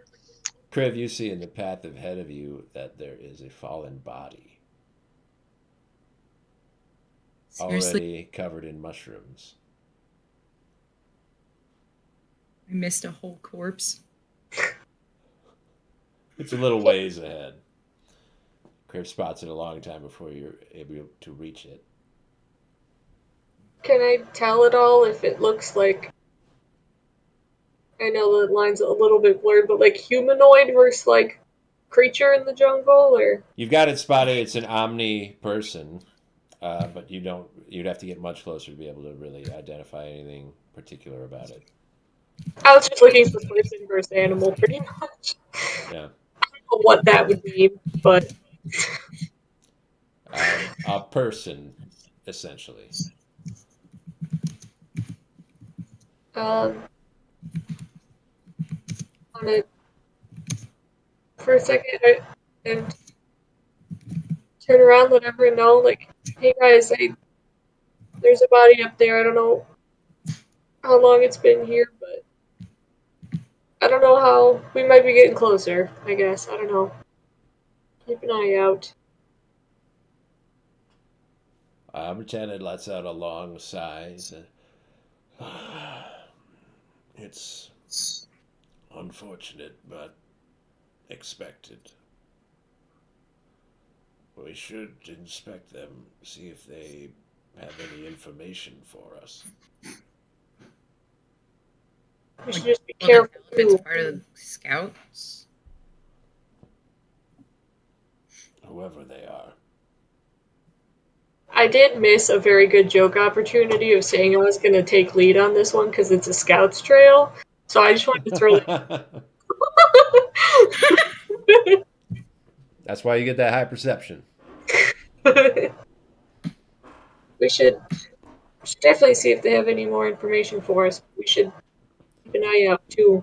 Kriv, you see in the path ahead of you that there is a fallen body Seriously, already covered in mushrooms. I missed a whole corpse. It's a little ways ahead. Kriv spots it a long time before you're able to reach it. Can I tell at all if it looks like? I know the line's a little bit blurred, but like humanoid versus like creature in the jungle, or You've got it spotted. It's an omni person, but you don't. You'd have to get much closer to be able to really identify anything particular about it. I was just looking for person versus animal, pretty much. Yeah. What that would mean, but A person, essentially. um, on it for a second and turn around, let everyone know, like, hey guys, there's a body up there. I don't know how long it's been here, but I don't know how we might be getting closer. I guess I don't know. Keep an eye out. Lieutenant lets out a long sigh. It's unfortunate, but expected. We should inspect them, see if they have any information for us. We should Like, just be will they careful tell if it's too. part of the scouts? Whoever they are. I did miss a very good joke opportunity of saying I was going to take lead on this one because it's a scouts trail. So I just wanted to throw That's why you get that high perception. that. we should definitely see if they have any more information for us. We should keep an eye out too.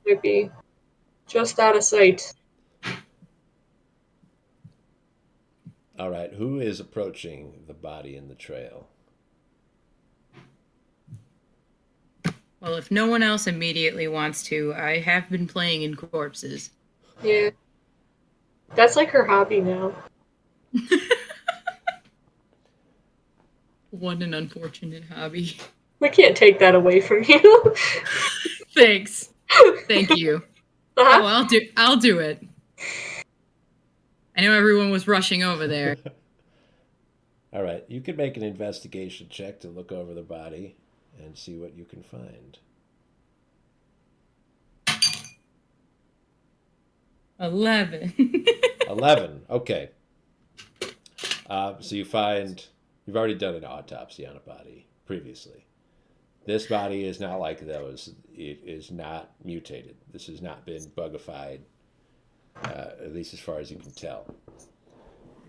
Might be just out of sight. All right, who is approaching the body in the trail? Well, if no one else immediately wants to, I have been playing in corpses. Yeah, that's like her hobby now. What an unfortunate hobby. We can't take that away from you. Thanks. Thank you. Uh-huh. Oh, I'll do it. I know everyone was rushing over there. All right, you can make an investigation check to look over the body and see what you can find. 11. 11. Okay. So you've already done an autopsy on a body previously. This body is not like those. It is not mutated. This has not been bugified, at least as far as you can tell.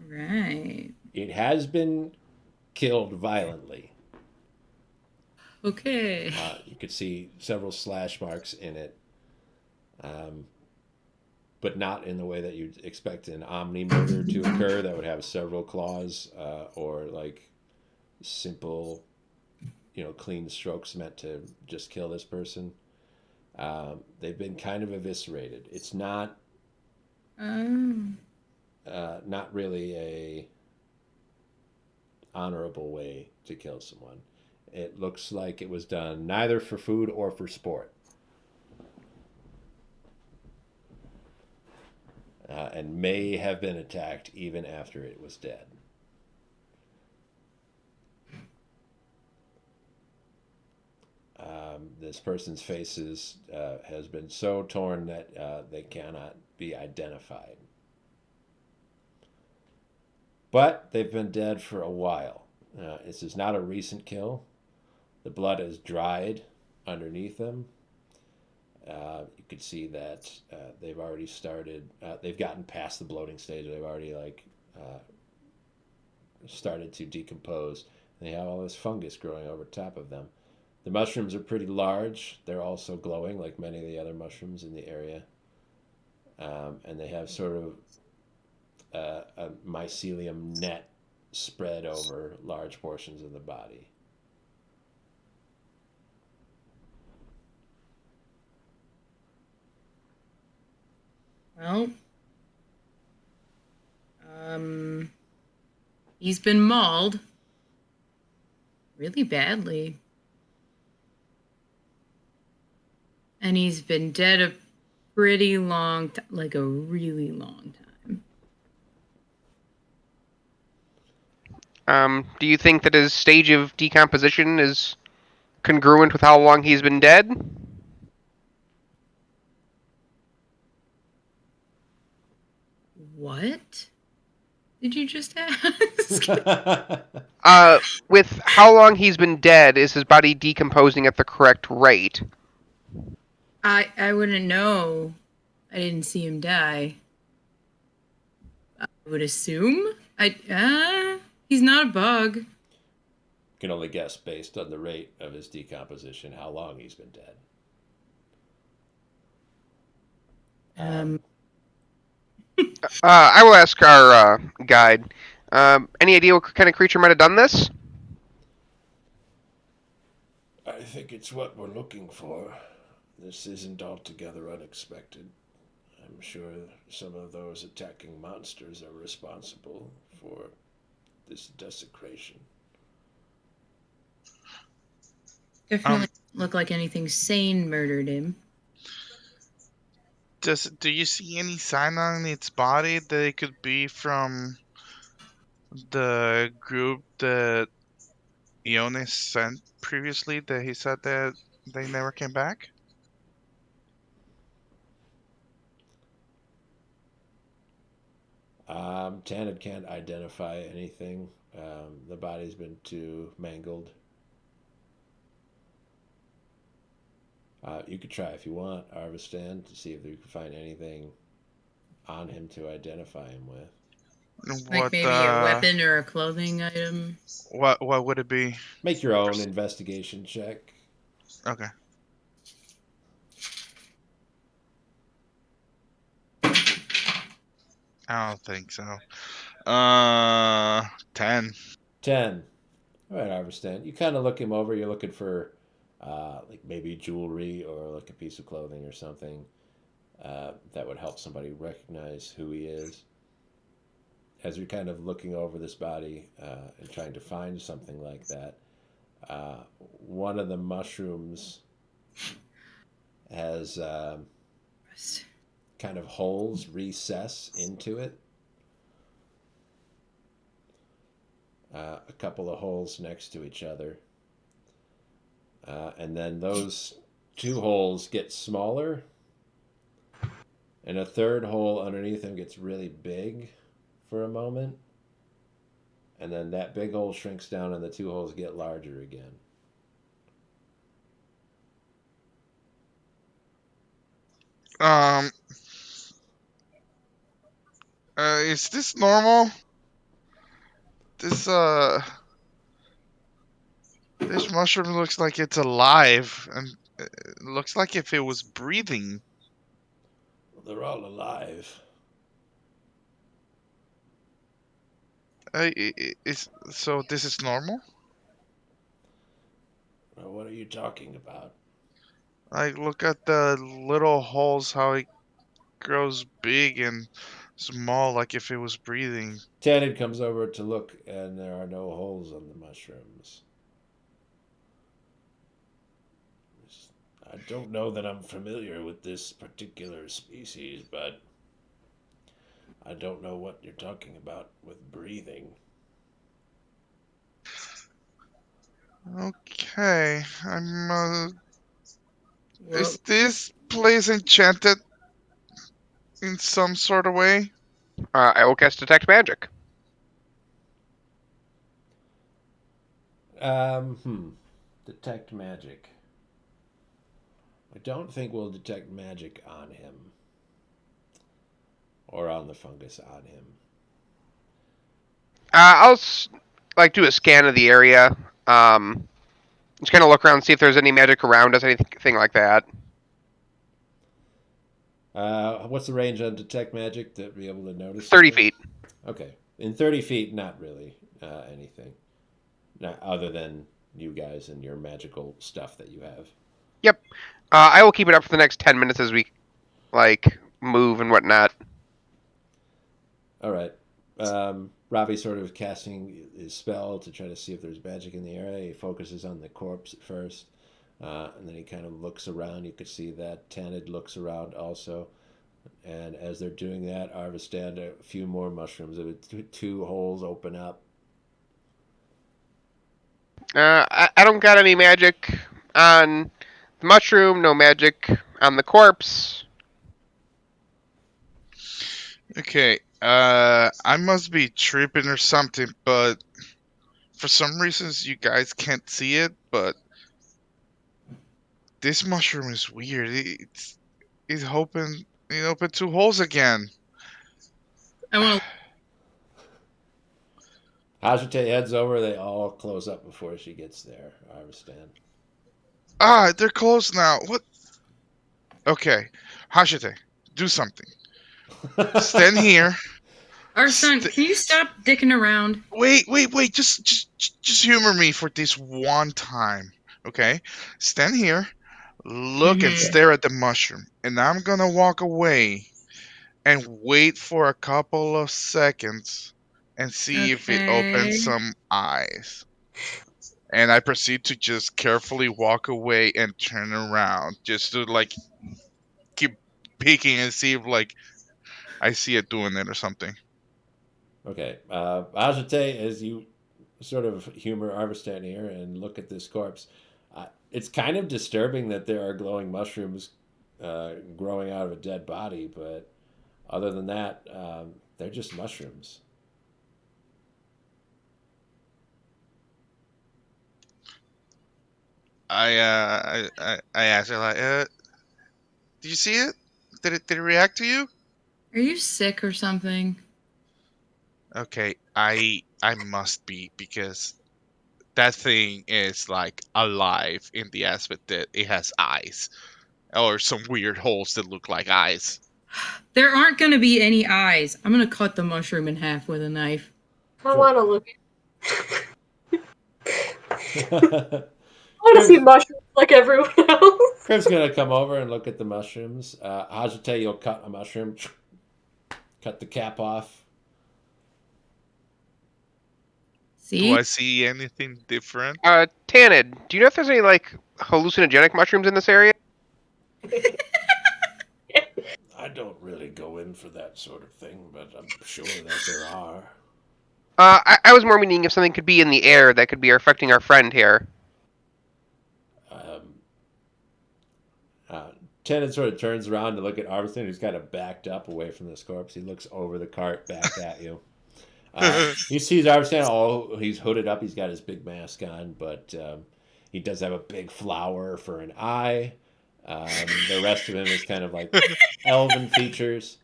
Right. It has been killed violently. Okay. You could see several slash marks in it, but not in the way that you'd expect an omni murder to occur that would have several claws or like simple, clean strokes meant to just kill this person. They've been kind of eviscerated. It's not not really a honorable way to kill someone. It looks like it was done neither for food or for sport. And may have been attacked even after it was dead. This person's faces has been so torn that they cannot be identified. But they've been dead for a while. This is not a recent kill. The blood is dried underneath them. You could see that they've already started. They've gotten past the bloating stage. They've already started to decompose. They have all this fungus growing over top of them. The mushrooms are pretty large. They're also glowing like many of the other mushrooms in the area. And they have sort of a mycelium net spread over large portions of the body. Well, he's been mauled really badly. And he's been dead a pretty long time, like a really long time. Do you think that his stage of decomposition is congruent with how long he's been dead? What did you just ask? With how long he's been dead, is his body decomposing at the correct rate? I wouldn't know. I didn't see him die. I would assume. He's not a bug. Can only guess based on the rate of his decomposition how long he's been dead. I will ask our guide. Any idea what kind of creature might have done this? I think it's what we're looking for. This isn't altogether unexpected. I'm sure some of those attacking monsters are responsible for this desecration. Definitely look like anything sane murdered him. Do you see any sign on its body that it could be from the group that Ionis sent previously that he said that they never came back? Tanid can't identify anything. The body's been too mangled. You could try if you want, Arvastan, to see if you can find anything on him to identify him with. Like maybe a weapon or a clothing item. What would it be? Make your own investigation check. Okay. I don't think so. 10. 10. All right, Arvastan. You kind of look him over. You're looking for like maybe jewelry or like a piece of clothing or something that would help somebody recognize who he is. As you're kind of looking over this body and trying to find something like that, one of the mushrooms has kind of holes recess into it. A couple of holes next to each other. And then those two holes get smaller, and a third hole underneath them gets really big for a moment, and then that big hole shrinks down and the two holes get larger again. Is this normal? This mushroom looks like it's alive, and it looks like if it was breathing. They're all alive. So this is normal? Well, what are you talking about? Like, look at the little holes, how it grows big and small, like if it was breathing. Tanid comes over to look, and there are no holes on the mushrooms. I don't know that I'm familiar with this particular species, but I don't know what you're talking about with breathing. Okay, is this place enchanted in some sort of way? I will cast Detect Magic. Detect magic. I don't think we'll detect magic on him. Or on the fungus on him. I'll do a scan of the area. Just kind of look around, see if there's any magic around us, anything like that. What's the range on detect magic to be able to notice? 30 something? feet. Okay. In 30 feet, not really anything. Not other than you guys and your magical stuff that you have. Yep. I will keep it up for the next 10 minutes as we move and whatnot. All right. Ravi's sort of casting his spell to try to see if there's magic in the area. He focuses on the corpse at first, and then he kind of looks around. You could see that Tanid looks around also. And as they're doing that, Arvastan, a few more mushrooms. Two holes open up. I don't got any magic on the mushroom, no magic on the corpse. Okay, I must be tripping or something, but for some reasons you guys can't see it, but this mushroom is weird. It's open. It opened two holes again. I want to. Hajite heads over. They all close up before she gets there. Arvastan. Ah, they're closed now. What? Okay, Hashite, do something. Stand here. Our son, St- can you stop dicking around? Wait. Just humor me for this one time, okay? Stand here, look and Mhm. stare at the mushroom, and I'm gonna walk away and wait for a couple of seconds and see if it opens Okay. some eyes. And I proceed to just carefully walk away and turn around, just to like keep peeking and see if like I see it doing it or something. Okay. Ajite, as you sort of humor Arvastan here and look at this corpse, it's kind of disturbing that there are glowing mushrooms growing out of a dead body, but other than that, they're just mushrooms. I asked her like, did you see it? Did it react to you? Are you sick or something? Okay, I must be, because that thing is like alive in the aspect that it has eyes or some weird holes that look like eyes. There aren't going to be any eyes. I'm going to cut the mushroom in half with a knife. I Sure. want to look. I want to see mushrooms like everyone else. Crib's gonna come over and look at the mushrooms. Hajite, you'll cut a mushroom, cut the cap off. Do See? I see anything different? Tanid, do you know if there's any like hallucinogenic mushrooms in this area? I don't really go in for that sort of thing, but I'm sure that there are. I was more meaning if something could be in the air that could be affecting our friend here. Um, Tennant sort of turns around to look at Arvastan, who's kind of backed up away from this corpse. He looks over the cart back at you. He sees Arvastan. Oh, he's hooded up. He's got his big mask on, but he does have a big flower for an eye. The rest of him is kind of like elven features.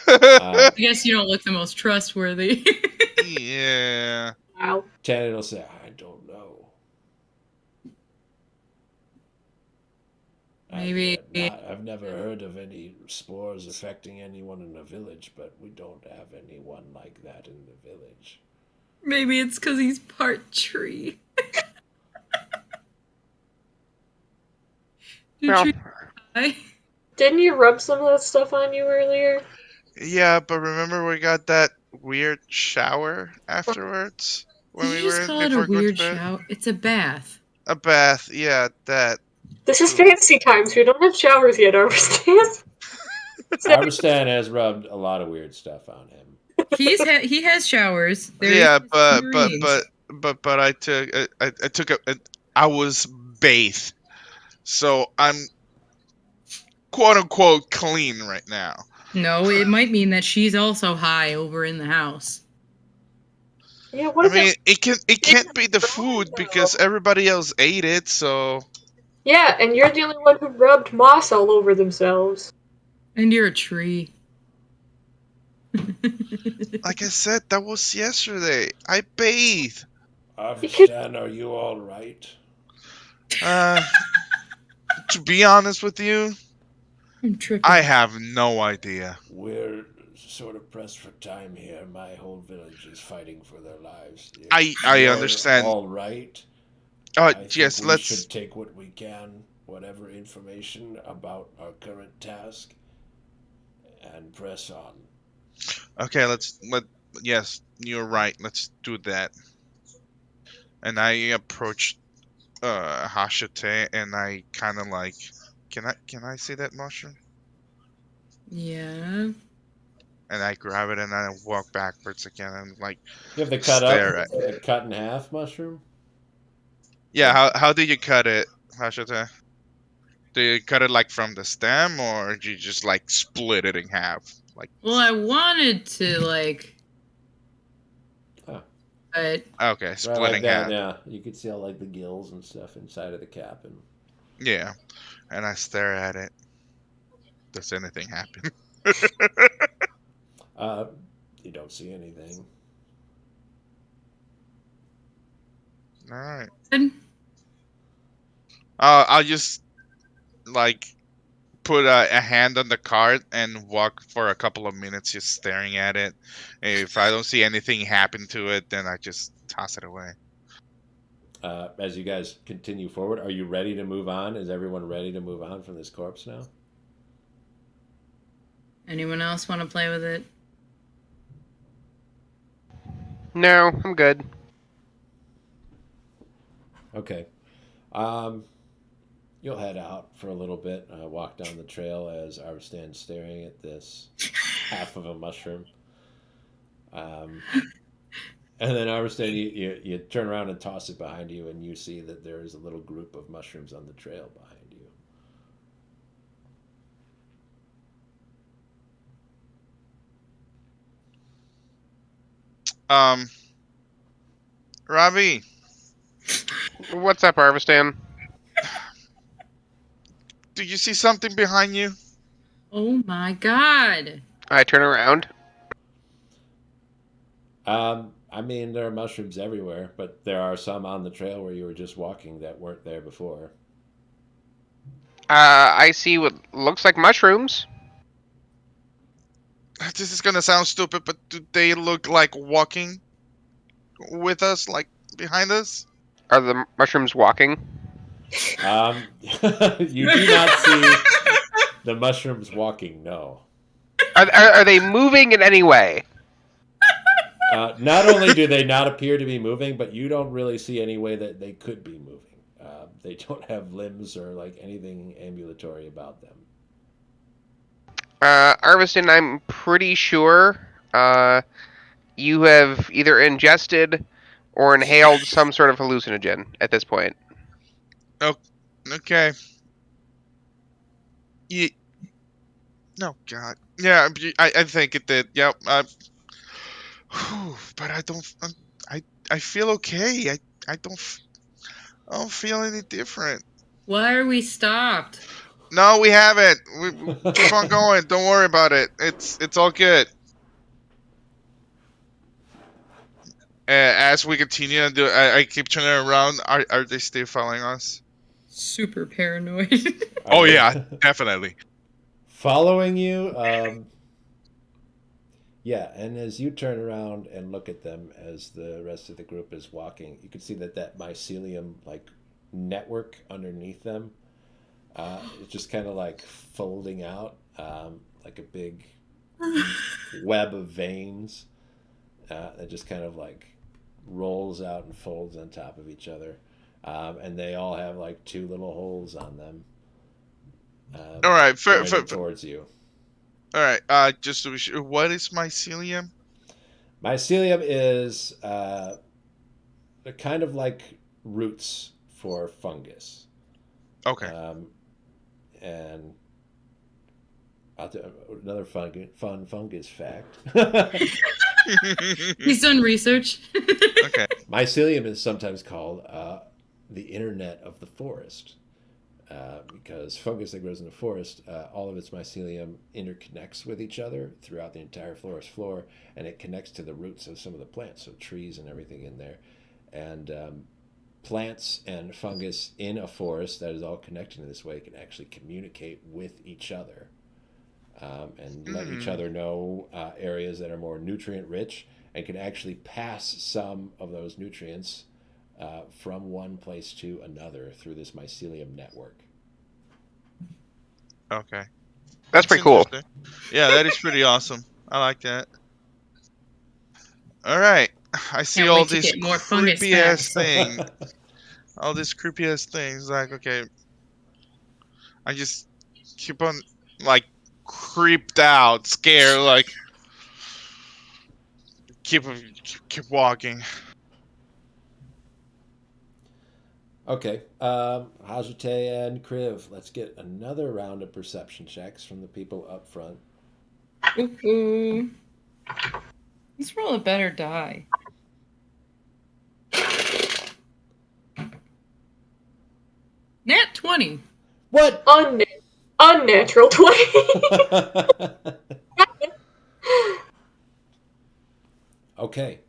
I guess you don't look the most trustworthy. Yeah. Wow. Tennant will say, I don't know. Maybe. I've never heard of any spores affecting anyone in the village, but we don't have anyone like that in the village. Maybe it's because he's part tree. Did Well, you die? Didn't you rub some of that stuff on you earlier? Yeah, but remember we got that weird shower afterwards when Did we you just were call it a before going to weird bed? shower? It's a bath. A bath, yeah, that. This is Ooh. fancy times. We don't have showers yet, Arvastan. Arvastan has rubbed a lot of weird stuff on him. He has showers. There Yeah, is but figurines. I was bathed, so I'm quote unquote clean right now. No, it might mean that she's also high over in the house. Yeah, what I is mean, it? it can't be the food because everybody else ate it, so Yeah, and you're the only one who rubbed moss all over themselves. And you're a tree. like I said, that was yesterday. I bathed. Arvastan, are you all right? To be honest with you, I'm tripping. I have no idea. We're sort of pressed for time here. My whole village is fighting for their lives. I You're understand. all right. I think Yes, we let's. should take what we can, whatever information about our current task, and press on. Okay, yes, you're right. Let's do that. And I approach Hashite and I kind of like, can I see that mushroom? Yeah. And I grab it and I walk backwards again and like You have the stare at. cut in half mushroom. Yeah, how did you cut it, Hashite? Do you cut it like from the stem, or do you just like split it in half? Like, Well, I wanted to like, Oh, but okay, right like splitting that. half. Yeah, you could see all like the gills and stuff inside of the cap, and Yeah, and I stare at it. Does anything happen? uh, you don't see anything. All right. good. I'll just like put a hand on the cart and walk for a couple of minutes, just staring at it. If I don't see anything happen to it, then I just toss it away. As you guys continue forward, are you ready to move on? Is everyone ready to move on from this corpse now? Anyone else want to play with it? No, I'm good. Okay. You'll head out for a little bit, walk down the trail as Arvastan staring at this half of a mushroom. Um, and then Arvastan, you turn around and toss it behind you, and you see that there is a little group of mushrooms on the trail behind you. Um, Robbie, What's up, Arvastan? do you see something behind you? Oh my god. I turn around. I mean, there are mushrooms everywhere, but there are some on the trail where you were just walking that weren't there before. I see what looks like mushrooms. This is gonna sound stupid, but do they look like walking with us, like behind us? Are the mushrooms walking? You do not see the mushrooms walking, no. Are they moving in any way? Not only do they not appear to be moving, but you don't really see any way that they could be moving. They don't have limbs or like anything ambulatory about them. Arvastan, I'm pretty sure you have either ingested or inhaled some sort of hallucinogen at this point. Oh, okay. Yeah. No, God. Yeah, I think it did. Yep. But I don't. I feel okay. I don't feel any different. Why are we stopped? No, we haven't. We keep on going. Don't worry about it. It's all good. As we continue to do, I keep turning around. Are they still following us? Super paranoid. Oh Are they yeah, definitely. following you? Yeah, and as you turn around and look at them as the rest of the group is walking, you can see that mycelium like network underneath them is just kind of like folding out like a big web of veins that just kind of like rolls out and folds on top of each other. And they all have like two little holes on them. All right, Pointed towards you. all right. Just to be sure, what is mycelium? Mycelium is kind of like roots for fungus. Okay. And I'll do another fun fungus fact. He's done research. Okay. Mycelium is sometimes called the internet of the forest. Because fungus that grows in the forest, all of its mycelium interconnects with each other throughout the entire forest floor, and it connects to the roots of some of the plants, so trees and everything in there. And plants and fungus in a forest that is all connected in this way can actually communicate with each other and let each other know areas that are more nutrient rich and can actually pass some of those nutrients from one place to another through this mycelium network. Okay. That's pretty cool. interesting. Yeah, that is pretty awesome. I like that. All right, I see Can't all wait to these get more fungus creepy ass facts. things. All these creepy ass things. Like, okay, I just keep on like creeped out, scared. Like, keep keep walking. Okay. Hajite and Kriv, let's get another round of perception checks from the people up front. Ooh. Let's roll a better die. Nat 20. What? Unnatural 20. Okay.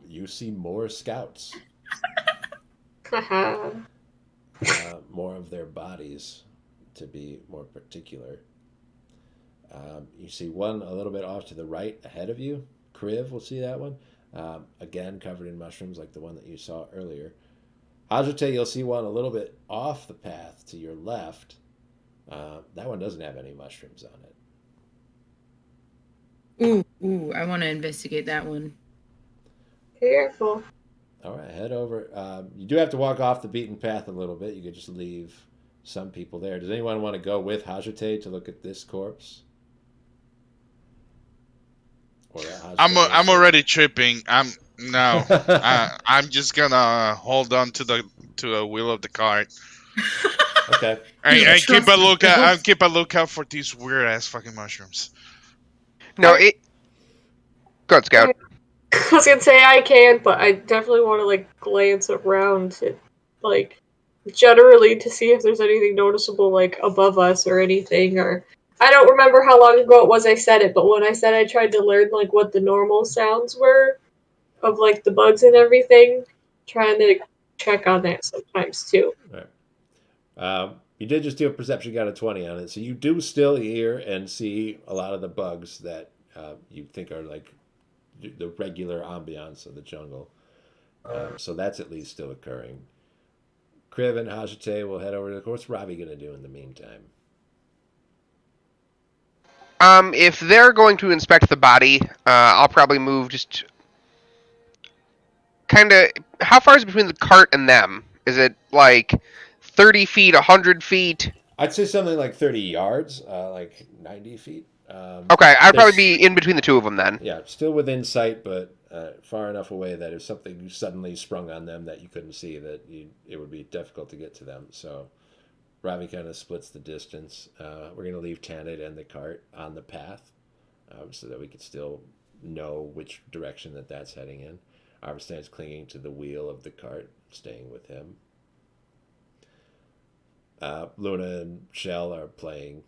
You see more scouts. Haha. More of their bodies, to be more particular. You see one a little bit off to the right ahead of you. Kriv will see that one. Again, covered in mushrooms like the one that you saw earlier. Hajite, you'll see one a little bit off the path to your left. That one doesn't have any mushrooms on it. Ooh, I want to investigate that one. Careful. All right, head over. You do have to walk off the beaten path a little bit. You could just leave some people there. Does anyone want to go with Hajite to look at this corpse? Or I'm already tripping. I'm just gonna hold on to the wheel of the cart. Okay. I keep a Trust lookout. I yourself. keep a lookout for these weird ass fucking mushrooms. No, I- Go ahead, Scout. I was gonna say I can, but I definitely want to like glance around it, like generally to see if there's anything noticeable like above us or anything. Or I don't remember how long ago it was I said it, but when I said I tried to learn like what the normal sounds were of like the bugs and everything, trying to check on that sometimes too. All right. You did just do a perception, got a 20 on it. So you do still hear and see a lot of the bugs that you think are like the regular ambiance of the jungle. So that's at least still occurring. Kriv and Hajite will head over to. What's Ravi going to do in the meantime? If they're going to inspect the body, I'll probably move just kind of. How far is it between the cart and them? Is it like 30 feet, 100 feet? I'd say something like 30 yards, like 90 feet. Okay, I'd probably There's, be in between the two of them then. yeah, still within sight, but far enough away that if something suddenly sprung on them that you couldn't see, it would be difficult to get to them. So Ravi kind of splits the distance. We're going to leave Tanit and the cart on the path so that we could still know which direction that's heading in. Arvastan's clinging to the wheel of the cart, staying with him. Luna and Shell are playing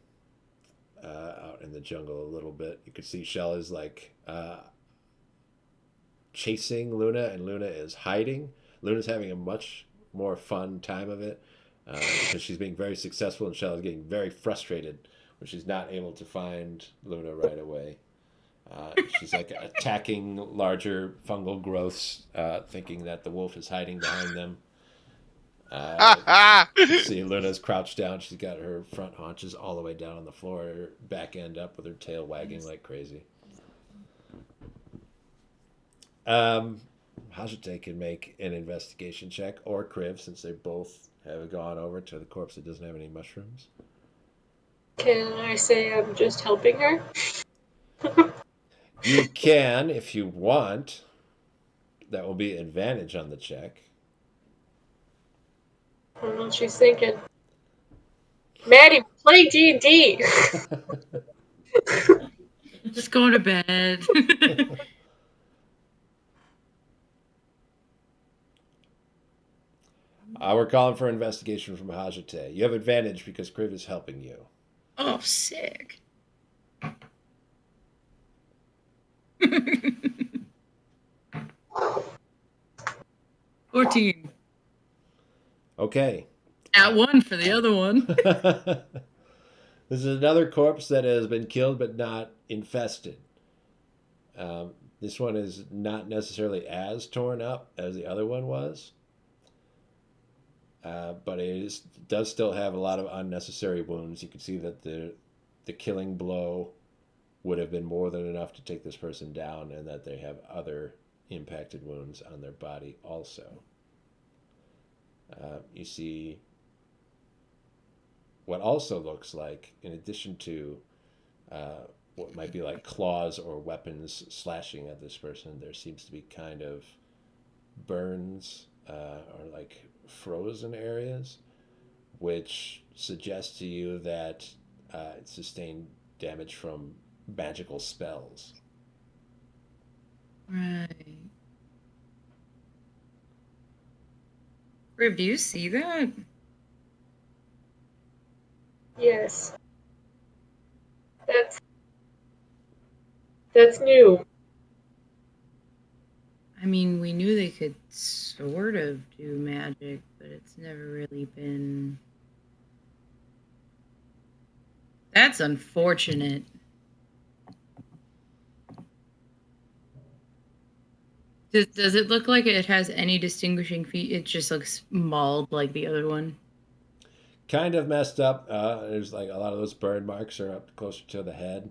out in the jungle a little bit. You can see Shell is like chasing Luna, and Luna is hiding. Luna's having a much more fun time of it because she's being very successful, and Shell is getting very frustrated when she's not able to find Luna right away. She's like attacking larger fungal growths, thinking that the wolf is hiding behind them. See, Luna's crouched down. She's got her front haunches all the way down on the floor, her back end up with her tail wagging like crazy. Hajite can make an investigation check, or Kriv, since they both have gone over to the corpse that doesn't have any mushrooms. Can I say I'm just helping her? You can, if you want. That will be advantage on the check. I don't know what she's thinking. Maddie, play D&D! Just going to bed. We're calling for investigation from Hajite. You have advantage because Kriv is helping you. Oh, sick. 14. Okay. At one for the other one. This is another corpse that has been killed but not infested. This one is not necessarily as torn up as the other one was. But does still have a lot of unnecessary wounds. You can see that the killing blow would have been more than enough to take this person down, and that they have other impacted wounds on their body also. You see what also looks like, in addition to what might be like claws or weapons slashing at this person, there seems to be kind of burns or like frozen areas, which suggests to you that it sustained damage from magical spells. Right. Rib, do you see that? Yes. That's new. I mean, we knew they could sort of do magic, but it's never really been. That's unfortunate. Does it look like it has any distinguishing feat? It just looks mauled like the other one. Kind of messed up. There's like a lot of those burn marks are up closer to the head.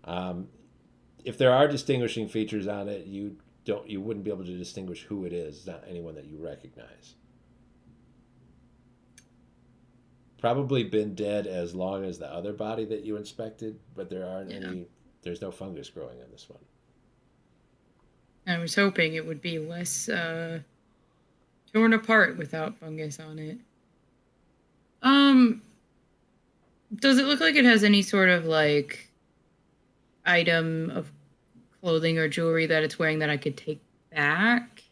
Um, if there are distinguishing features on it, you wouldn't be able to distinguish who it is. Not anyone that you recognize. Probably been dead as long as the other body that you inspected, but there aren't any. There's no fungus growing on this one. I was hoping it would be less torn apart without fungus on it. Does it look like it has any sort of like item of clothing or jewelry that it's wearing that I could take back?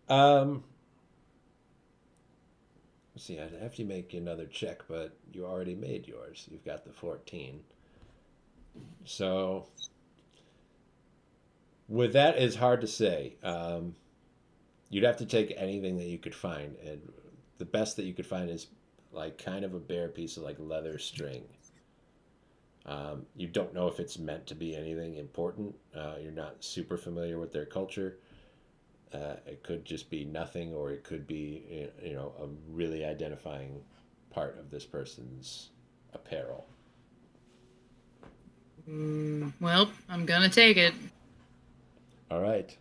Let's see, I'd have to make another check, but you already made yours. You've got the 14. So, with that, it's hard to say. You'd have to take anything that you could find, and the best that you could find is like kind of a bare piece of like leather string. You don't know if it's meant to be anything important. You're not super familiar with their culture. It could just be nothing, or it could be a really identifying part of this person's apparel. Well, I'm gonna take it. All right.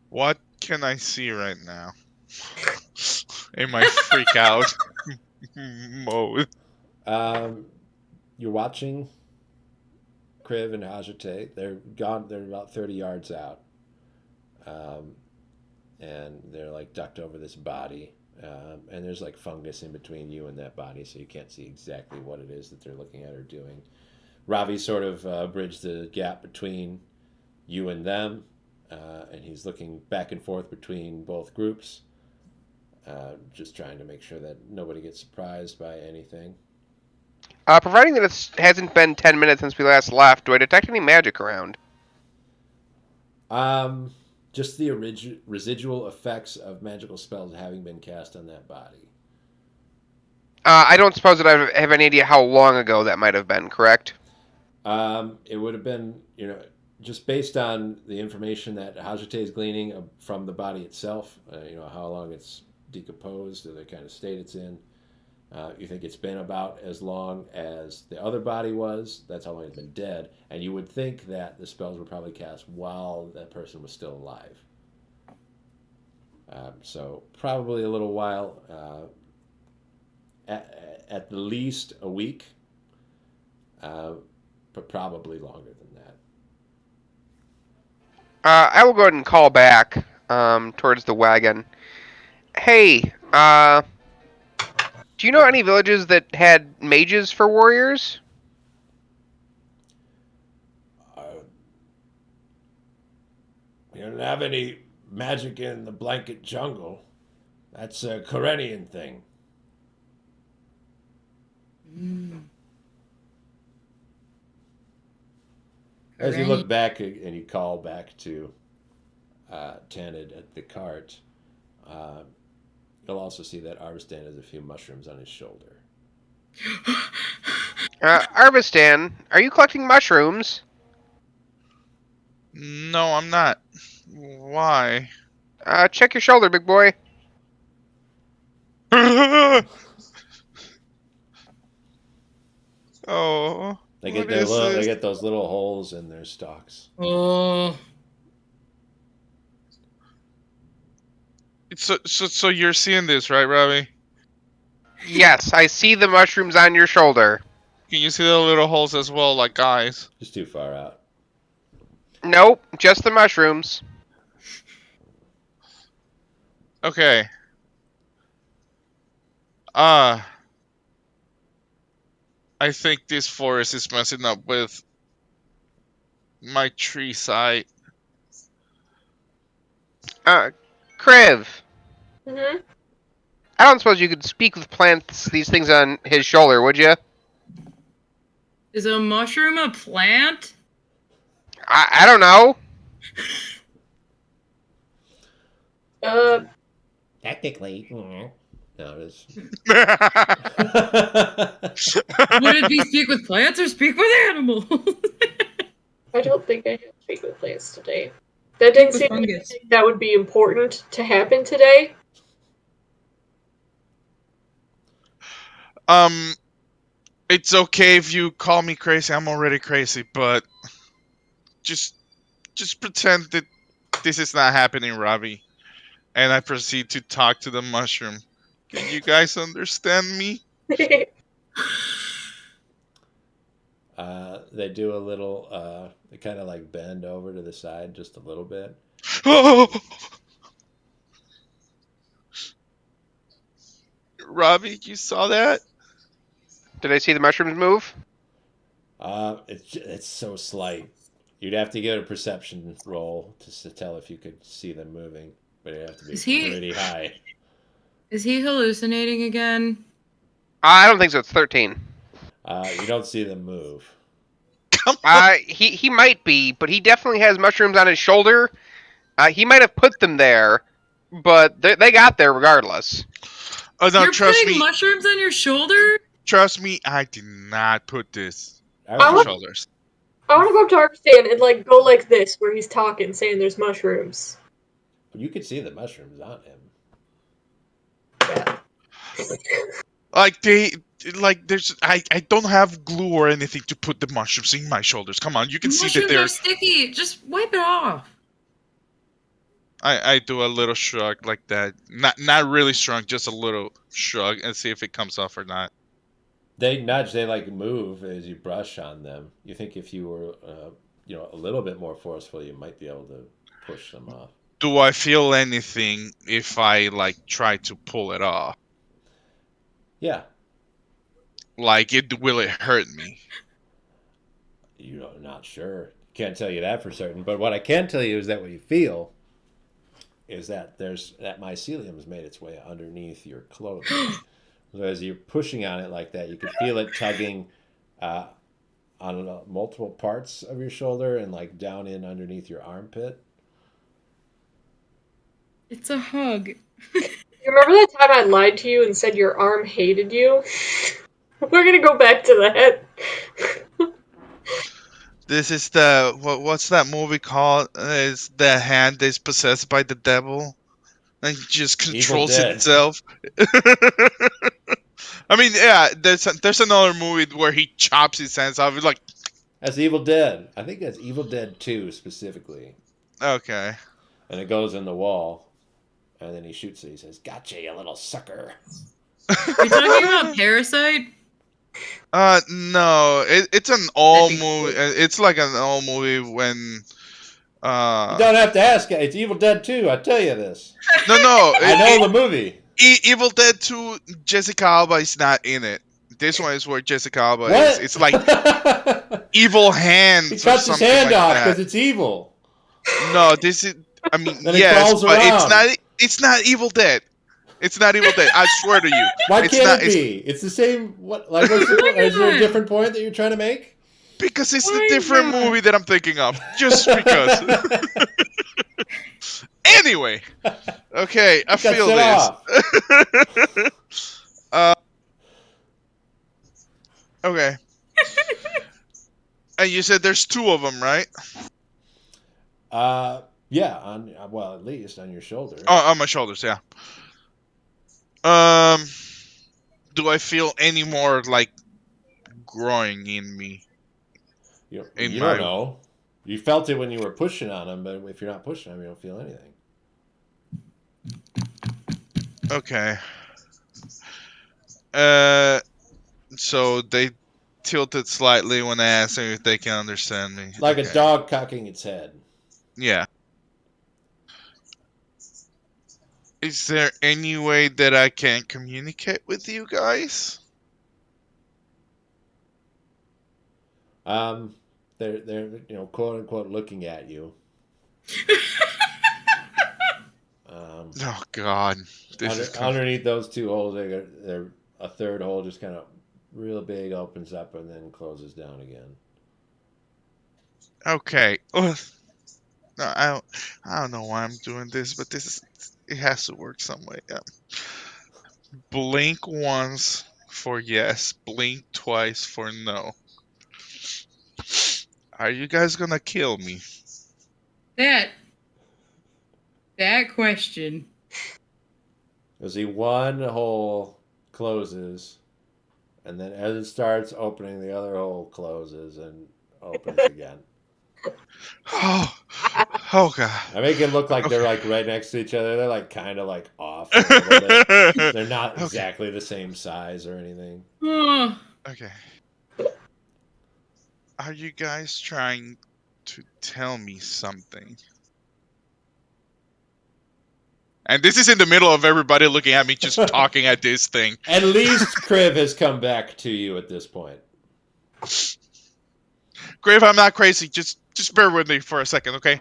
What can I see right now? In my freak out mode. You're watching Kriv and Hajate. They're gone. They're about 30 yards out, and they're like ducked over this body. And there's like fungus in between you and that body, so you can't see exactly what it is that they're looking at or doing. Ravi sort of bridged the gap between you and them, and he's looking back and forth between both groups, just trying to make sure that nobody gets surprised by anything. Providing that it hasn't been 10 minutes since we last left, do I detect any magic around? Just the residual effects of magical spells having been cast on that body. I don't suppose that I have any idea how long ago that might have been, correct? It would have been, just based on the information that Hajate is gleaning from the body itself, how long it's decomposed or the kind of state it's in. You think it's been about as long as the other body was. That's how long it's been dead. And you would think that the spells were probably cast while that person was still alive. So probably a little while, at the least a week, but probably longer than that. I will go ahead and call back towards the wagon. Hey, do you know any villages that had mages for warriors? We don't have any magic in the blanket jungle. That's a Karenian thing. As you look back and you call back to Tanid at the cart, you'll also see that Arvastan has a few mushrooms on his shoulder. Arvastan, are you collecting mushrooms? No, I'm not. Why? Check your shoulder, big boy. Oh, They what get their is little. They this? get those little holes in their stalks. Oh, So you're seeing this, right, Robbie? Yes, I see the mushrooms on your shoulder. Can you see the little holes as well, like eyes? Just too far out. Nope, just the mushrooms. Okay. I think this forest is messing up with my tree sight. Kriv, Hmm. I don't suppose you could speak with plants these things on his shoulder, would you? is a mushroom a plant? I don't know. Technically. No, it is. Would it be speak with plants or speak with animals? I don't think I have speak with plants today. That Speak didn't with seem like fungus. anything that would be important to happen today. It's okay if you call me crazy. I'm already crazy, but just pretend that this is not happening, Robbie. And I proceed to talk to the mushroom. Can you guys understand me? They do a little. They kind of like bend over to the side just a little bit. Robbie, you saw that? Did I see the mushrooms move? It's so slight. You'd have to get a perception roll to tell if you could see them moving, but it'd have to be Is he- pretty high. Is he hallucinating again? I don't think so. It's 13. You don't see them move. Come on. He might be, but he definitely has mushrooms on his shoulder. He might have put them there, but they got there regardless. Oh no, You're trust putting me. mushrooms on your shoulder? Trust me, I did not put this I on I my was, would- shoulders. I want to go up to Arvastan and like go like this, where he's talking, saying there's mushrooms. you could see the mushrooms on him. Yeah. I don't have glue or anything to put the mushrooms in my shoulders. Come on, you can see that Mushrooms they're. are sticky. Just wipe it off. I do a little shrug like that. Not really strong, just a little shrug, and see if it comes off or not. They nudge. They like move as you brush on them. You think if you were, a little bit more forceful, you might be able to push them off. Do I feel anything if I like try to pull it off? Yeah, Like will it hurt me? not sure. Can't tell you that for certain. But what I can tell you is that what you feel is that that mycelium has made its way underneath your clothing. So as you're pushing on it like that, you can feel it tugging on multiple parts of your shoulder and like down in underneath your armpit. It's a hug. You remember that time I lied to you and said your arm hated you? We're gonna go back to that. This is the what's that movie called? Is the hand that's possessed by the devil and just controls Dead. itself? I mean, yeah, there's another movie where he chops his hands off. It's like, That's Evil Dead. I think that's Evil Dead 2 specifically. okay. And it goes in the wall, and then he shoots it. He says, "Gotcha, you little sucker." Are you talking about Parasite? No, it's an all That'd be movie. cool. It's like an all movie when You don't have to ask. It's Evil Dead 2. I tell you this. no I know the movie. Evil Dead 2, Jessica Alba is not in it. This one is where Jessica Alba is. What? It's like evil hands. He or cuts his something hand like off that. because it's evil. No, this is. I mean, Then it yes, crawls but it's around. not. It's not Evil Dead. It's not Evil Dead. I swear to you. Why It's can't not. it be? It's the same. What? Like, is there a not? different point that you're trying to make? Because it's Why a different not? movie that I'm thinking of. Just because. Anyway, okay, I He cuts feel it this. off. Okay. And you said there's two of them, right? Yeah. At least on your shoulder. Oh, on my shoulders, yeah. Do I feel any more like growing in me? In You don't my know. You felt it when you were pushing on them, but if you're not pushing them, you don't feel anything. okay. Uh, so they tilted slightly when I asked them if they can understand me. Like a Okay. dog cocking its head. Yeah. Is there any way that I can communicate with you guys? Um, they're quote unquote looking at you. Oh God, this is Underneath those two holes, they're a third hole just kind of real big opens up and then closes down again. okay. Ugh. No, I don't know why I'm doing this, but it has to work some way. Yeah. Blink once for yes, blink twice for no. Are you guys gonna kill me? That question. You see, one hole closes, and then as it starts opening, the other hole closes and opens again. Oh, oh God. I make it look like they're Okay. like right next to each other. They're like kind of like off a little bit. They're not Okay. exactly the same size or anything. Oh, Okay. Are you guys trying to tell me something? And this is in the middle of everybody looking at me just talking at this thing. At least Kriv has come back to you at this point. Grave, I'm not crazy. Just bear with me for a second, okay?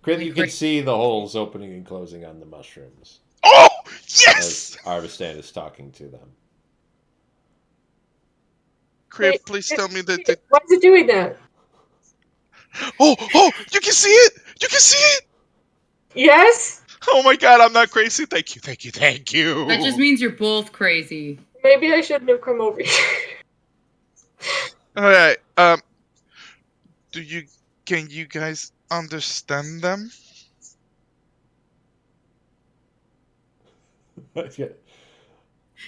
Kriv, you can see the holes opening and closing on the mushrooms Oh, as yes! Arvastan is talking to them. Crib, please tell me that. Why is it doing that? Oh, you can see it! You can see it! Yes? Oh my God, I'm not crazy. Thank you, thank you, thank you. that just means you're both crazy. Maybe I shouldn't have come over here. Alright, can you guys understand them?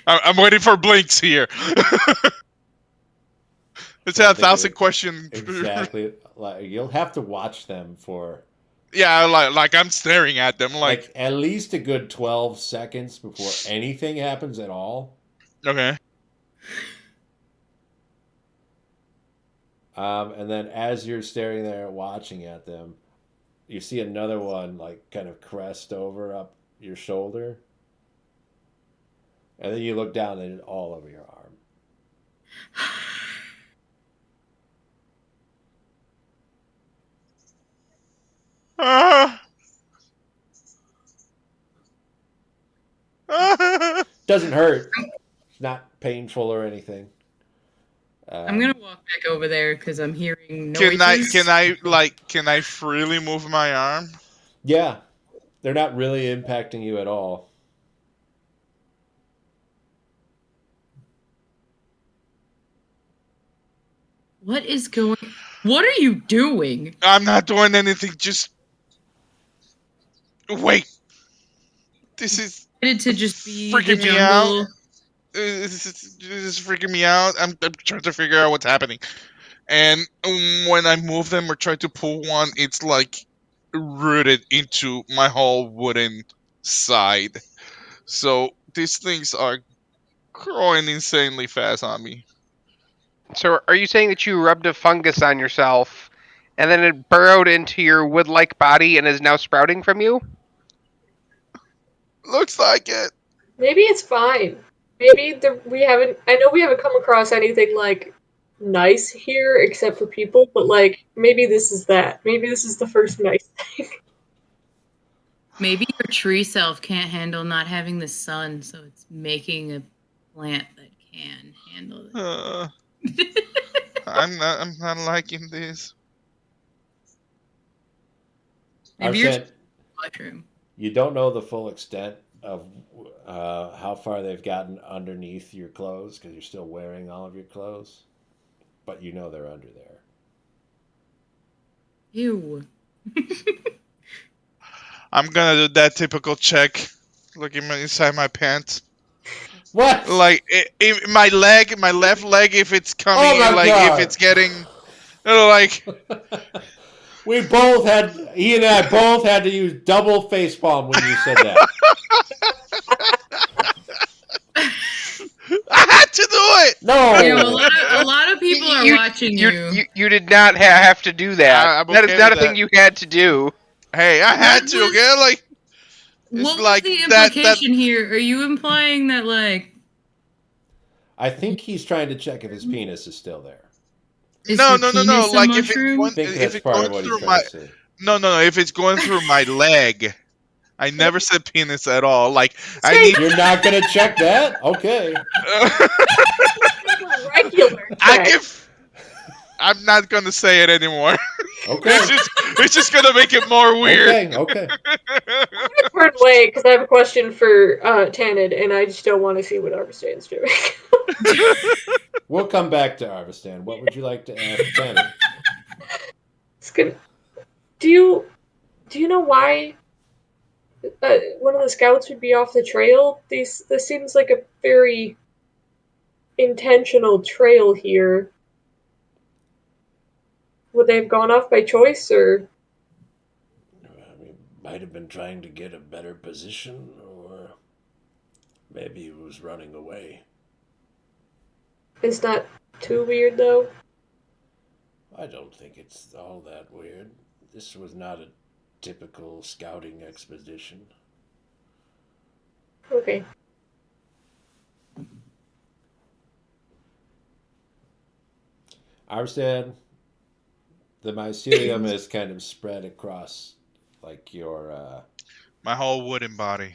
I'm waiting for blinks here. It's a 1,000 question. Exactly. Like, you'll have to watch them for Yeah, like I'm staring at them like at least a good 12 seconds before anything happens at all. okay. And then as you're staring there watching at them, you see another one like kind of crest over up your shoulder. And then you look down and it's all over your arm. Doesn't hurt. It's not painful or anything. I'm gonna walk back over there because I'm hearing noises. Can I freely move my arm? Yeah, they're not really impacting you at all. What is going? What are you doing? I'm not doing anything. Just wait. This is To just be the freaking me out. jungle. This is freaking me out. I'm trying to figure out what's happening. And when I move them or try to pull one, it's like rooted into my whole wooden side. So these things are growing insanely fast on me. So, are you saying that you rubbed a fungus on yourself, and then it burrowed into your wood-like body and is now sprouting from you? Looks like it. Maybe it's fine. Maybe we haven't. I know we haven't come across anything like nice here except for people, but like maybe this is that. Maybe this is the first nice thing. Maybe your tree self can't handle not having the sun, so it's making a plant that can handle it. I'm not liking this. Maybe you're Arvastan, mushroom. you don't know the full extent of how far they've gotten underneath your clothes because you're still wearing all of your clothes, but you know they're under there. Ew. I'm gonna do that typical check Look inside my pants. What? Like my leg, my left leg, if it's coming, Oh my like if it's God. getting, like He and I both had to use double facepalm when you said that. I had to do it. No. A lot of people are watching you. You did not have to do that. I'm That is okay not with a thing that. you had to do. Hey, I had What to. was Okay, like it's what was like the that. implication here? Are you implying that like I think he's trying to check if his penis is still there. is No, your no, no, no. penis a Like if I mushroom? think that's it's part going of what he's through trying my to see. no, if it's going through my leg. I never said penis at all. Like I Say need. You're not going to check that? Okay. regular I check. can. I'm not gonna say it anymore. Okay. It's just gonna make it more weird. Okay. Okay. I'm gonna turn away because I have a question for Tanid, and I just don't want to see what Arvastan's doing. We'll come back to Arvastan. What would you like to ask Tanner? It's good. Do you know why one of the scouts would be off the trail? This seems like a very intentional trail here. Would they have gone off by choice, or We might have been trying to get a better position, or maybe he was running away. it's not too weird though? I don't think it's all that weird. This was not a typical scouting expedition. Okay. Arvastan, the mycelium is kind of spread across like your My whole wooden body.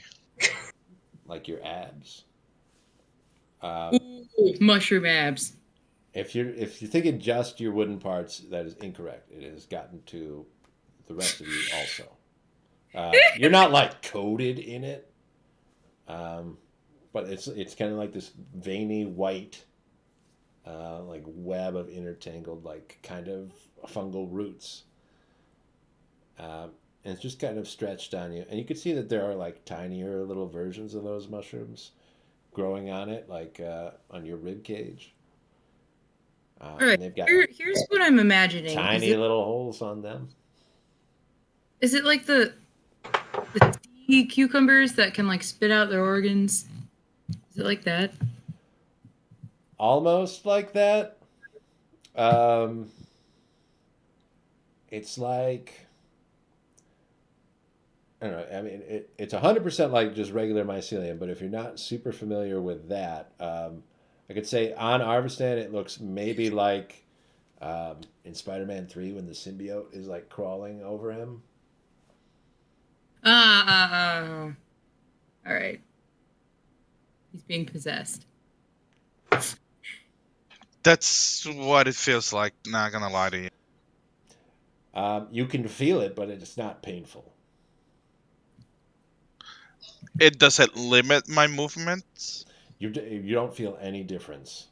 abs. Mushroom abs. If you're thinking just your wooden parts, that is incorrect. It has gotten to the rest of you also. You're not like coated in it, but it's kind of like this veiny white, like web of intertangled, like kind of fungal roots, and it's just kind of stretched on you. And you can see that there are like tinier little versions of those mushrooms growing on it, like on your rib cage. All right. And they've got Here's what I'm imagining. tiny little holes on them. Is it like the sea cucumbers that can like spit out their organs? Is it like that? Almost like that. It's like, I don't know. I mean, it's 100% like just regular mycelium. But if you're not super familiar with that, I could say on Arvastan it looks maybe like in Spider-Man 3 when the symbiote is like crawling over him. All right. He's being possessed. That's what it feels like. Not gonna lie to you. You can feel it, but it's not painful. It doesn't limit my movements. You don't feel any difference.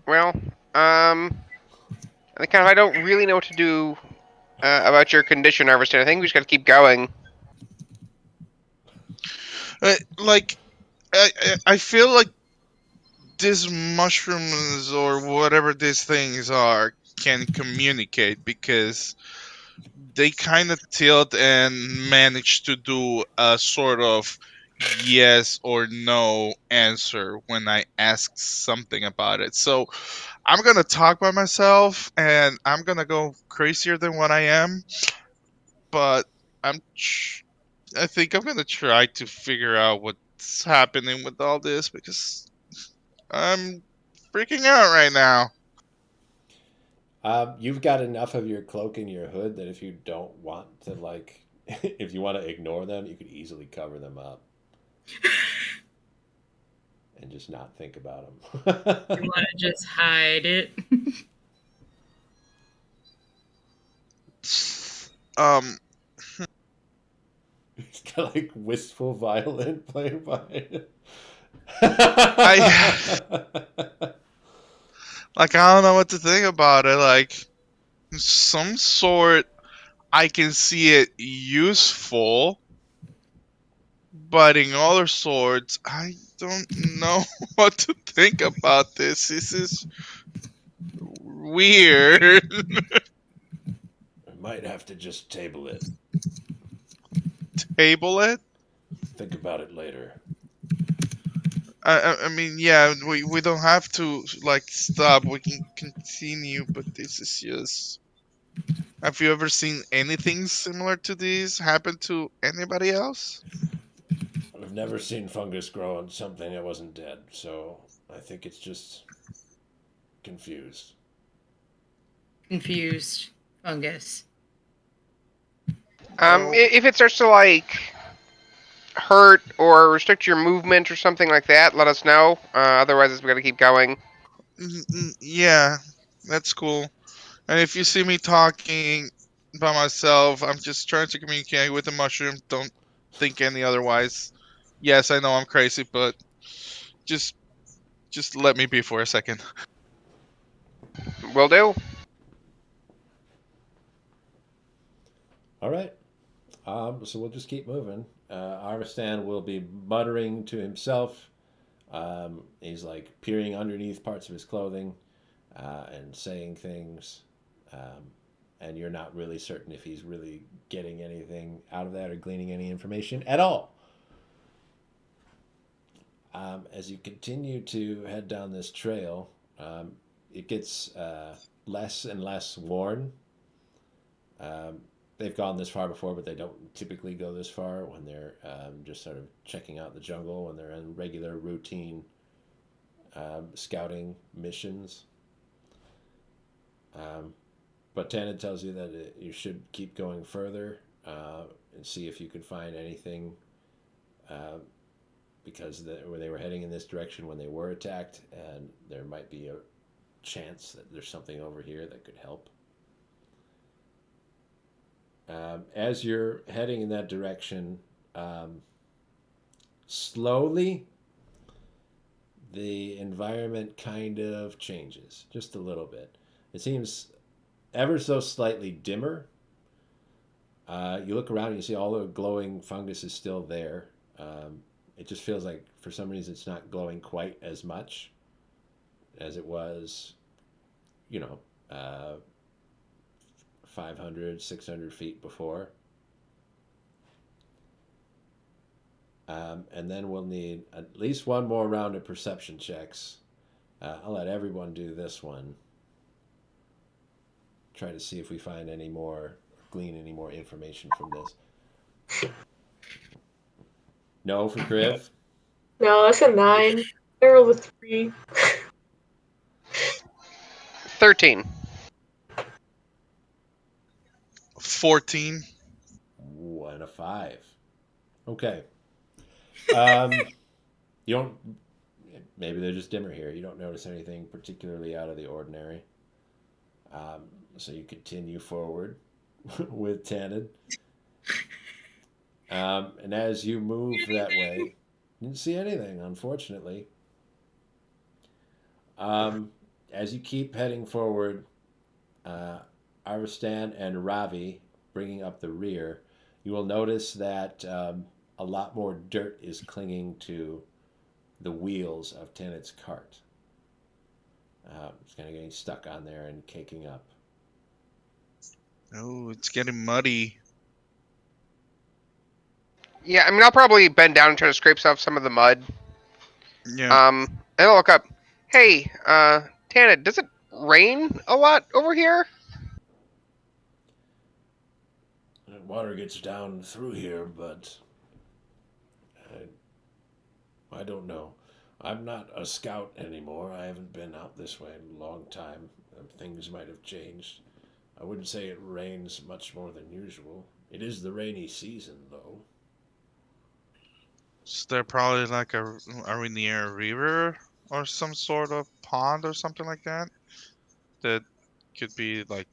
Well, I don't really know what to do about your condition, Arvastan. I think we just got to keep going. Like, I feel like these mushrooms or whatever these things are can communicate because they kind of tilt and manage to do a sort of yes or no answer when I ask something about it. So I'm gonna talk by myself and I'm gonna go crazier than what I am, but I think I'm gonna try to figure out what's happening with all this because I'm freaking out right now. You've got enough of your cloak and your hood that if you don't want to, like, if you want to ignore them, you could easily cover them up and just not think about them. You want to just hide it? Um, It's got like wistful violin playing by. like I don't know what to think about it. Like some sort, I can see it useful, but in other sorts, I don't know what to think about this. This is weird. I might have to just table it. Table it. Think about it later. I mean, yeah, we don't have to like stop. We can continue, but this is just. Have you ever seen anything similar to this happen to anybody else? I've never seen fungus grow on something that wasn't dead, so I think it's just confused. Confused fungus. Oh, If it starts to like hurt or restrict your movement or something like that, let us know. Otherwise, it's gonna keep going. yeah, that's cool. And if you see me talking by myself, I'm just trying to communicate with the mushroom. Don't think any otherwise. Yes, I know I'm crazy, but just just let me be for a second. Will do. All right. So we'll just keep moving. Arvastan will be muttering to himself. He's like peering underneath parts of his clothing and saying things. Um, and you're not really certain if he's really getting anything out of that or gleaning any information at all. As you continue to head down this trail, it gets less and less worn. Um, they've gone this far before, but they don't typically go this far when they're just sort of checking out the jungle, when they're in regular routine scouting missions. Um, but Tannen tells you that you should keep going further and see if you can find anything uh, because they were heading in this direction when they were attacked, and there might be a chance that there's something over here that could help. As you're heading in that direction, um, slowly the environment kind of changes just a little bit. It seems ever so slightly dimmer. You look around and you see all the glowing fungus is still there. It just feels like for some reason it's not glowing quite as much as it was, you know, uh, 500, 600 feet before. And then we'll need at least one more round of perception checks. I'll let everyone do this one. Try to see if we find any more, glean any more information from this. No for Kriv? No, that's a 9. I rolled a 3. 13. 14. Ooh, and a 5. Okay. Um, you don't. Maybe they're just dimmer here. You don't notice anything particularly out of the ordinary. So you continue forward with Tannen. And as you move that way, you didn't see anything, unfortunately. Um, as you keep heading forward, uh, Arvastan and Ravi bringing up the rear, you will notice that a lot more dirt is clinging to the wheels of Tannen's cart. It's kind of getting stuck on there and caking up. Oh, it's getting muddy. Yeah, I mean, I'll probably bend down and try to scrape off some of the mud. Yeah. And I'll look up. Hey, Tana, does it rain a lot over here? Water gets down through here, but I don't know. I'm not a scout anymore. I haven't been out this way in a long time. Things might have changed. I wouldn't say it rains much more than usual. It is the rainy season, though. Is there probably like are we near a river or some sort of pond or something like that? That could be like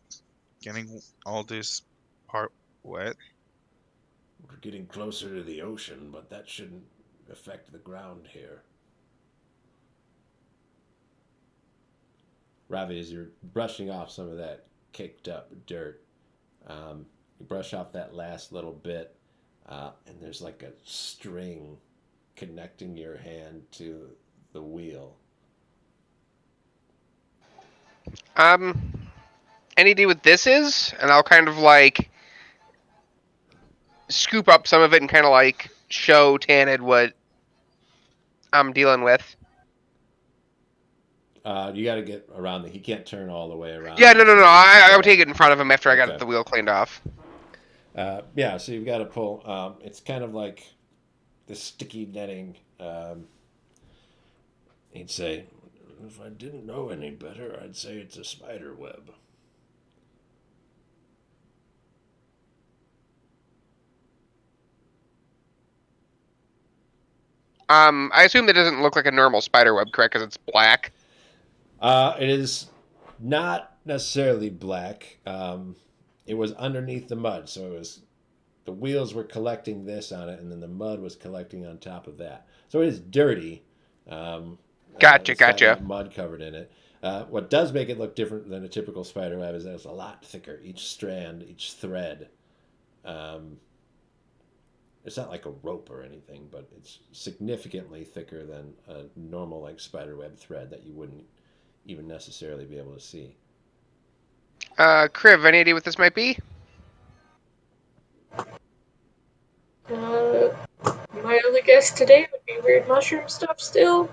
getting all this part wet. We're getting closer to the ocean, but that shouldn't affect the ground here. Ravi, as you're brushing off some of that kicked up dirt. You brush off that last little bit, and there's like a string connecting your hand to the wheel. Any idea what this is? And I'll kind of like scoop up some of it and kind of like show Tanid what I'm dealing with. You got to get around. He can't turn all the way around. Yeah, no. So I would take it in front of him after I got Okay. the wheel cleaned off. Yeah, so you've got to pull. It's kind of like the sticky netting. He'd say, if I didn't know any better, I'd say it's a spider web. I assume that doesn't look like a normal spider web, correct? Because it's black. It is not necessarily black. It was underneath the mud, so it was the wheels were collecting this on it, and then the mud was collecting on top of that. So it is dirty. Gotcha. It's got that mud covered in it. What does make it look different than a typical spider web is that it's a lot thicker. Each strand, each thread. It's not like a rope or anything, but it's significantly thicker than a normal like spider web thread that you wouldn't even necessarily be able to see. Kriv, any idea what this might be? My only guess today would be weird mushroom stuff still.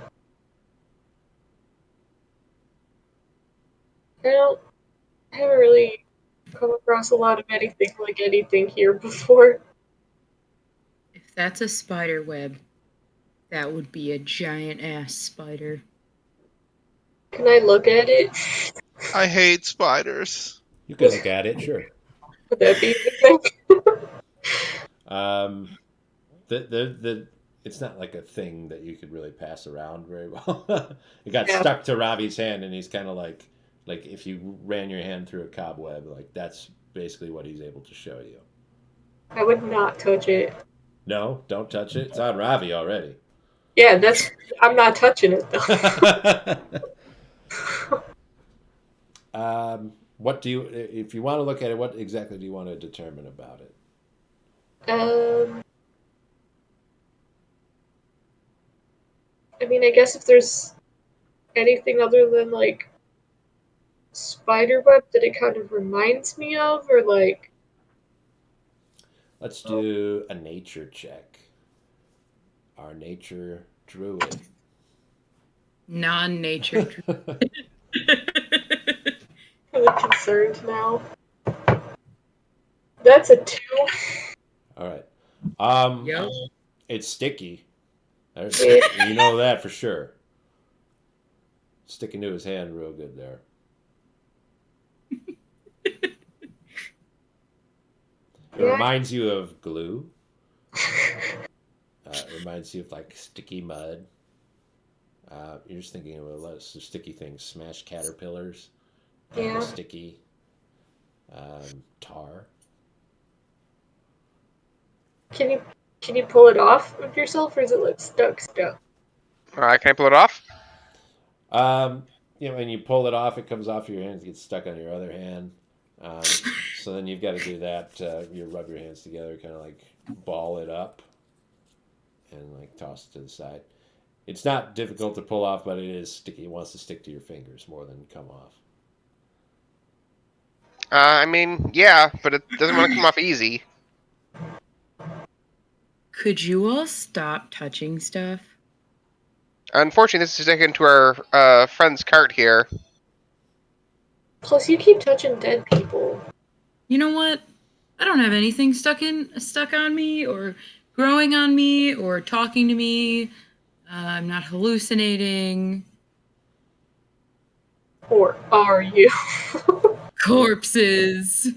I haven't really come across a lot of anything like anything here before. If that's a spider web, that would be a giant ass spider. Can I look at it? I hate spiders. You can look at it, sure. Would that be anything? It's not like a thing that you could really pass around very well. It got Yeah. stuck to Ravi's hand, and he's kind of like if you ran your hand through a cobweb, like that's basically what he's able to show you. I would not touch it. No, don't touch it. It's on Ravi already. Yeah, I'm not touching it though. What do you, if you want to look at it, what exactly do you want to determine about it? I mean, I guess if there's anything other than like spiderweb that it kind of reminds me of, or like. Let's do a nature check. Our nature druid. Non-nature. Really concerned now. That's a 2. All right. Yep. It's sticky. Yeah. You know that for sure. Sticking to his hand real good there. It reminds you of glue. It reminds you of like sticky mud. You're just thinking of a lot of sticky things. Smashed caterpillars. Yeah. Sticky. Tar. Can you pull it off of yourself, or is it like stuck? Can I pull it off? When you pull it off, it comes off your hands, gets stuck on your other hand. So then you've got to do that. You rub your hands together, kind of like ball it up, and like toss it to the side. It's not difficult to pull off, but it is sticky. It wants to stick to your fingers more than come off. I mean, yeah, but it doesn't want to come off easy. Could you all stop touching stuff? Unfortunately, this is taken to our friend's cart here. Plus, you keep touching dead people. You know what? I don't have anything stuck on me, or growing on me, or talking to me. I'm not hallucinating. Or are you? Corpses.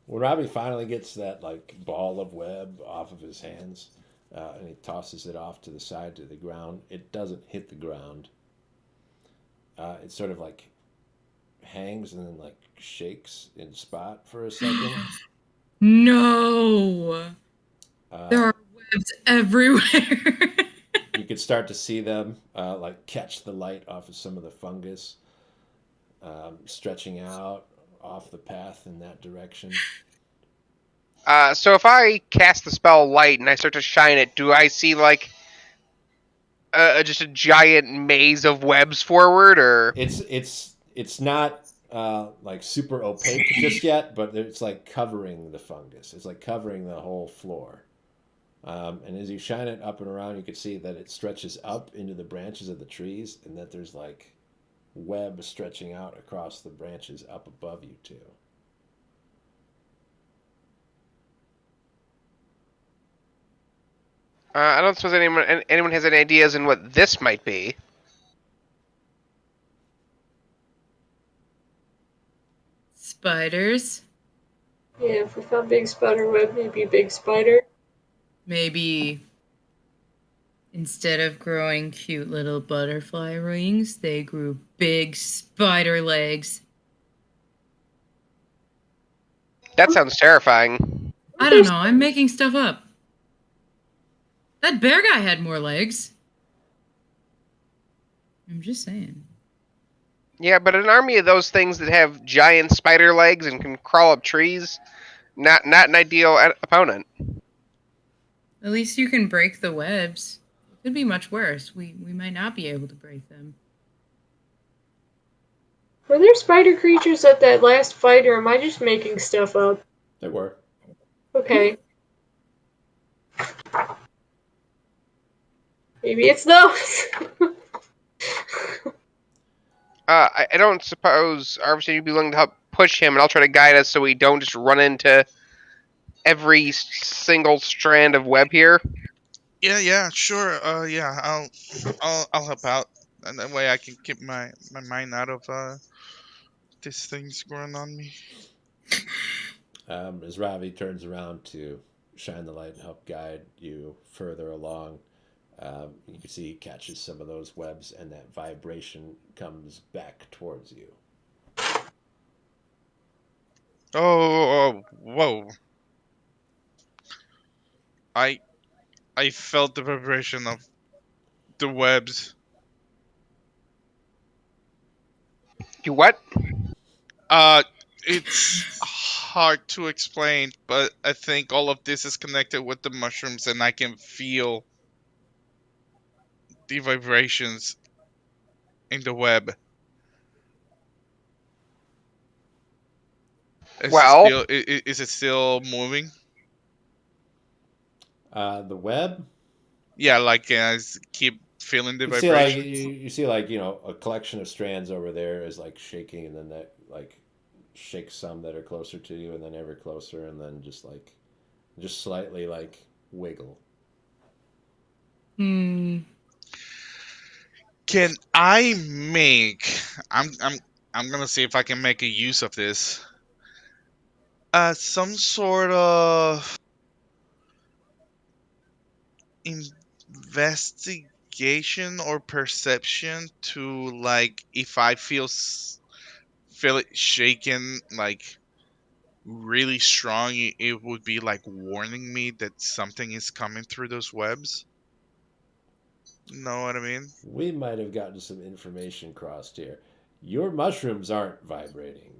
When Robbie finally gets that like ball of web off of his hands, and he tosses it off to the side to the ground, it doesn't hit the ground. It sort of like hangs and then like shakes in spot for a second. No. There are webs everywhere. You could start to see them like catch the light off of some of the fungus, stretching out off the path in that direction. So if I cast the spell light and I start to shine it, do I see like just a giant maze of webs forward, or It's not like super opaque just yet, but it's like covering the fungus. It's like covering the whole floor. And as you shine it up and around, you can see that it stretches up into the branches of the trees, and that there's like web stretching out across the branches up above you too. I don't suppose anyone has any ideas in what this might be. Spiders. Yeah, if we found big spider web, maybe big spider. Maybe instead of growing cute little butterfly wings, they grew big spider legs. That sounds terrifying. I don't know. I'm making stuff up. That bear guy had more legs. I'm just saying. Yeah, but an army of those things that have giant spider legs and can crawl up trees, not an ideal opponent. At least you can break the webs. It could be much worse. We might not be able to break them. Were there spider creatures at that last fight, or am I just making stuff up? There were. Okay. Maybe it's those. I don't suppose Arvastan you'd be willing to help push him, and I'll try to guide us so we don't just run into every single strand of web here. Yeah, sure. Yeah, I'll help out, and that way I can keep my mind out of these things going on me. As Ravi turns around to shine the light and help guide you further along, you can see he catches some of those webs, and that vibration comes back towards you. Oh, whoa! I felt the vibration of the webs. You what? Uh, it's hard to explain, but I think all of this is connected with the mushrooms, and I can feel the vibrations in the web. Well, Is it still moving? The web. Yeah, like I keep feeling the You see, like vibrations. you see, like a collection of strands over there is like shaking, and then that like shakes some that are closer to you, and then ever closer, and then just slightly like wiggle. Hmm. Can I make? I'm gonna see if I can make a use of this. Some sort of investigation or perception to like if I feel it shaking like really strong, it would be like warning me that something is coming through those webs. Know what I mean? We might have gotten some information crossed here. Your mushrooms aren't vibrating.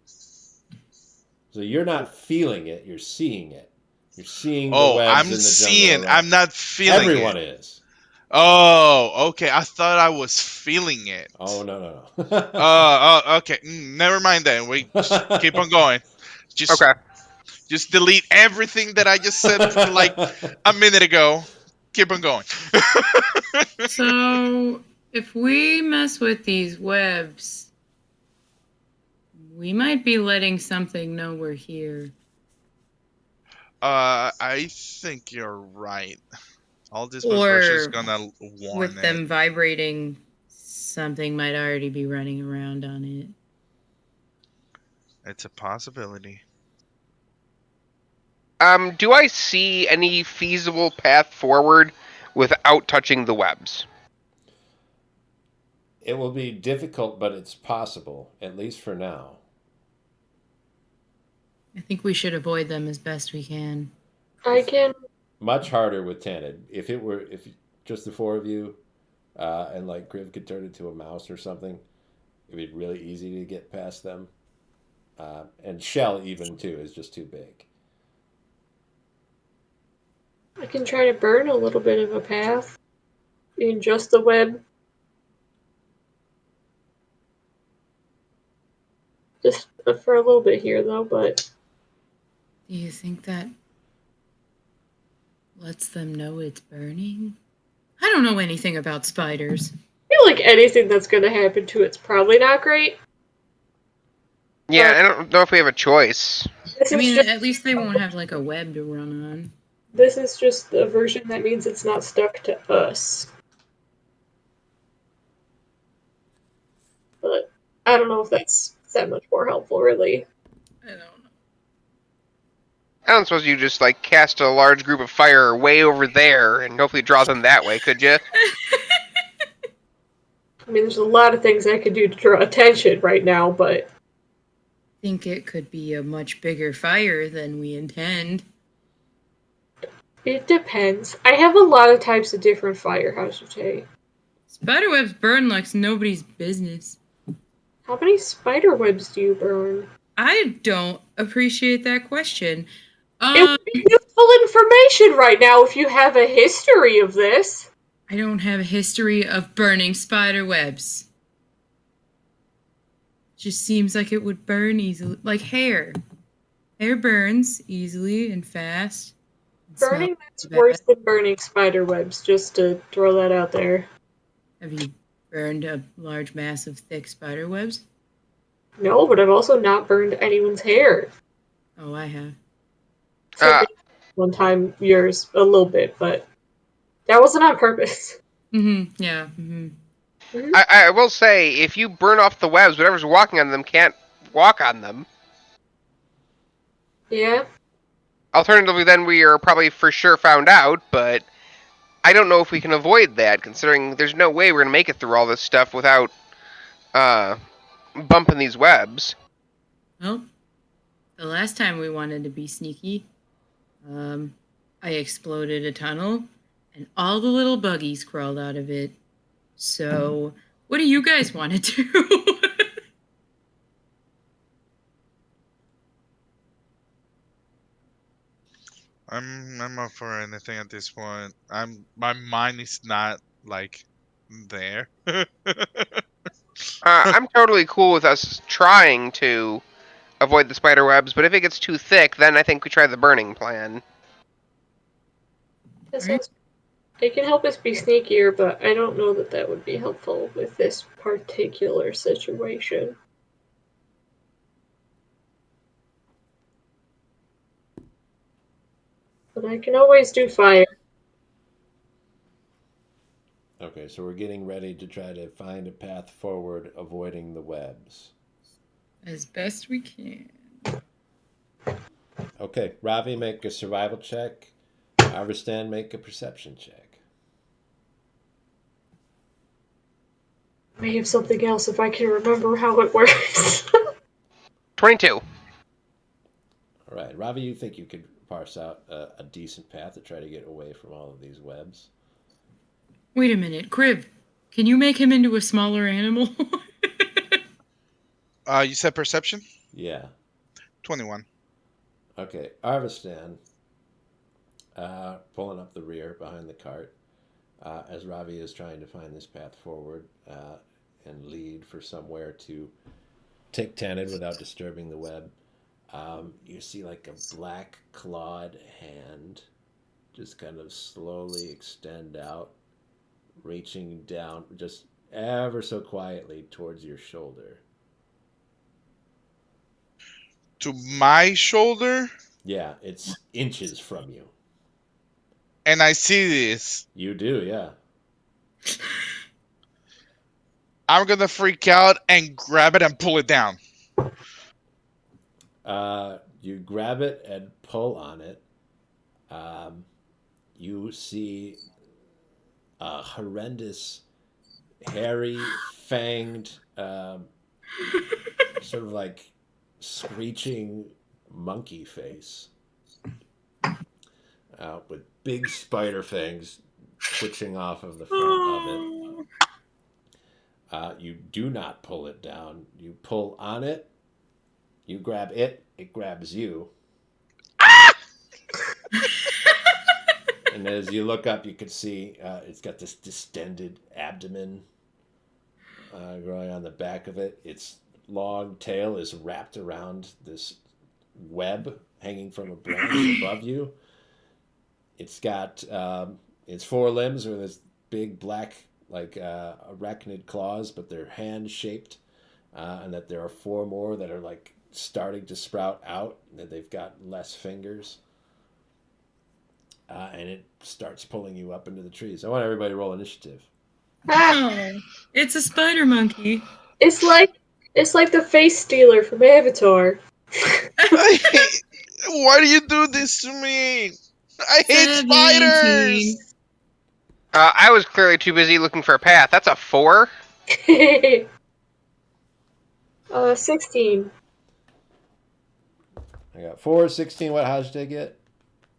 So you're not feeling it, you're seeing it. You're seeing the Oh, webs I'm in the jungle seeing. around. I'm not feeling it. Everyone is. Oh, okay. I thought I was feeling it. Oh, no. Okay. Never mind then. We just keep on going. Just okay. just delete everything that I just said like a minute ago. Keep on going. So, if we mess with these webs, we might be letting something know we're here. I think you're right. All this vibration is Or gonna warn with it. them vibrating, something might already be running around on it. It's a possibility. Do I see any feasible path forward without touching the webs? It will be difficult, but it's possible, at least for now. I think we should avoid them as best we can. I can. Much harder with Tanid. If just the four of you, and like Griv could turn into a mouse or something, It'd be really easy to get past them. And Shell even too is just too big. I can try to burn a little bit of a path in just the web. Just for a little bit here, though, but Do you think that lets them know it's burning? I don't know anything about spiders. I feel like anything that's going to happen to it's probably not great. Yeah, I don't know if we have a choice. This I is mean, just at least they won't have like a web to run on. this is just the version that means it's not stuck to us. But I don't know if that's that much more helpful, really. I don't know. I don't suppose you just like cast a large group of fire way over there and hopefully draw them that way, could you? I mean, there's a lot of things I could do to draw attention right now, but Think it could be a much bigger fire than we intend. it depends. I have a lot of types of different fire, how should I say. Spiderwebs burn like nobody's business. How many spider webs do you burn? I don't appreciate that question. It would be useful information right now if you have a history of this. I don't have a history of burning spider webs. Just seems like it would burn easily, like hair. Hair burns easily and fast. It Burning smells that's bad. worse than burning spider webs, just to throw that out there. Have you burned a large mass of thick spider webs? No, but I've also not burned anyone's hair. Oh, I have. Except one time yours a little bit, but that wasn't on purpose. Mm-hmm. Yeah. Mm-hmm. I will say, if you burn off the webs, whatever's walking on them can't walk on them. Yeah. Alternatively, then we are probably for sure found out, but I don't know if we can avoid that, considering there's no way we're going to make it through all this stuff without bumping these webs. Well, the last time we wanted to be sneaky, I exploded a tunnel, and all the little buggies crawled out of it. So, what do you guys want to do? I'm up for anything at this point. My mind is not like there. I'm totally cool with us trying to avoid the spider webs, but if it gets too thick, then I think we try the burning plan. That sounds. It can help us be sneakier, but I don't know that that would be helpful with this particular situation. But I can always do fire. Okay, so we're getting ready to try to find a path forward, avoiding the webs. As best we can. Okay, Ravi, make a survival check. Arvastan, make a perception check. I may have something else if I can remember how it works. 22. All right, Ravi, you think you could parse out a decent path to try to get away from all of these webs? Wait a minute, Crib. Can you make him into a smaller animal? You said perception? Yeah. 21. Okay, Arvastan, pulling up the rear behind the cart, as Ravi is trying to find this path forward and lead for somewhere to take Tanid without disturbing the web. You see like a black clawed hand just kind of slowly extend out, reaching down just ever so quietly towards your shoulder. To my shoulder? Yeah, it's inches from you. And I see this. You do, yeah. I'm gonna freak out and grab it and pull it down. You grab it and pull on it. You see a horrendous, hairy, fanged, sort of like screeching monkey face with big spider fangs twitching off of the front of it. You do not pull it down. You pull on it. You grab it. It grabs you. And as you look up, you can see it's got this distended abdomen growing on the back of it. Its long tail is wrapped around this web hanging from a branch above you. It's got its forelimbs are this big black, like arachnid claws, but they're hand shaped, and that there are four more that are like starting to sprout out. That they've got less fingers. And it starts pulling you up into the trees. I want everybody to roll initiative. Ah, Oh, it's a spider monkey. it's like the face stealer from Avatar. Why do you do this to me? I hate 17. spiders. I was clearly too busy looking for a path. That's a 4. 16. I got 4, 16. What? How did they get?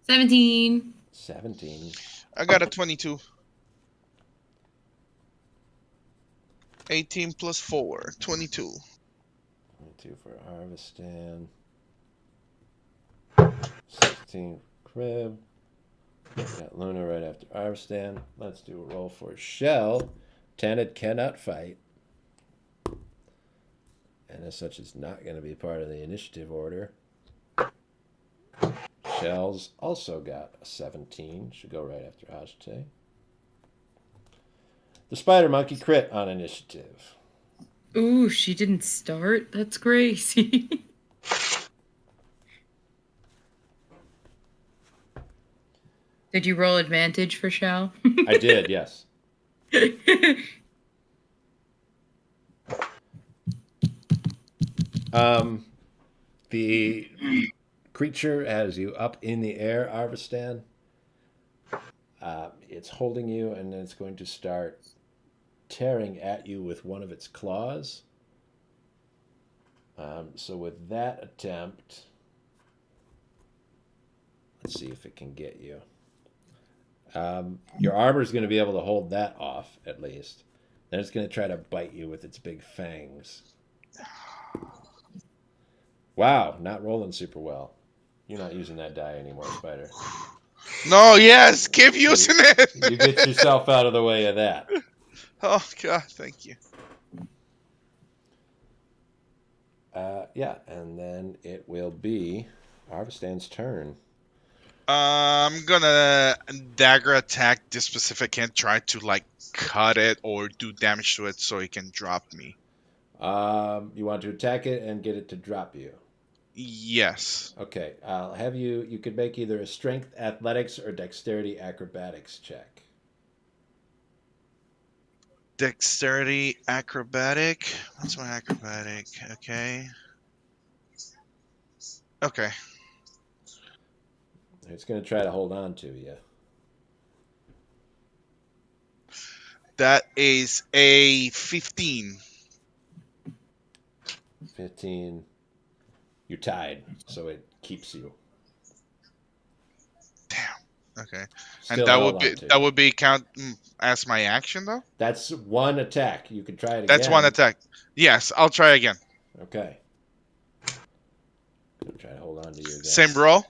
17. 17. I got a 22. 18 plus 4, 22. 22 for Arvastan. 16 for Crib. Got Luna right after Arvastan. Let's do a roll for Shell. Tanid cannot fight. And as such, is not going to be part of the initiative order. Shell's also got a 17. Should go right after Ajite. The spider monkey crit on initiative. Ooh, she didn't start? That's crazy. Did you roll advantage for Shell? I did, yes. The creature has you up in the air, Arvastan. It's holding you, and then it's going to start tearing at you with one of its claws. So with that attempt, let's see if it can get you. Your armor is going to be able to hold that off, at least. Then it's going to try to bite you with its big fangs. Wow, not rolling super well. You're not using that die anymore, Spider. No, yes, keep using it. You get yourself out of the way of that. Oh God, thank you. Yeah, and then it will be Arvastan's turn. I'm gonna dagger attack this specific and try to like cut it or do damage to it so it can drop me. You want to attack it and get it to drop you. Yes. Okay, I'll have you. You could make either a strength, athletics, or dexterity acrobatics check. Dexterity, acrobatic. What's my acrobatic? Okay. Okay. It's going to try to hold on to you. That is a 15. 15. You're tied, so it keeps you. Damn. Okay. Still And that held would be on to that you. would be count as my action though? That's one attack. You could try it again. That's one attack. Yes, I'll try again. Okay. Gonna try to hold on to you again. Same roll?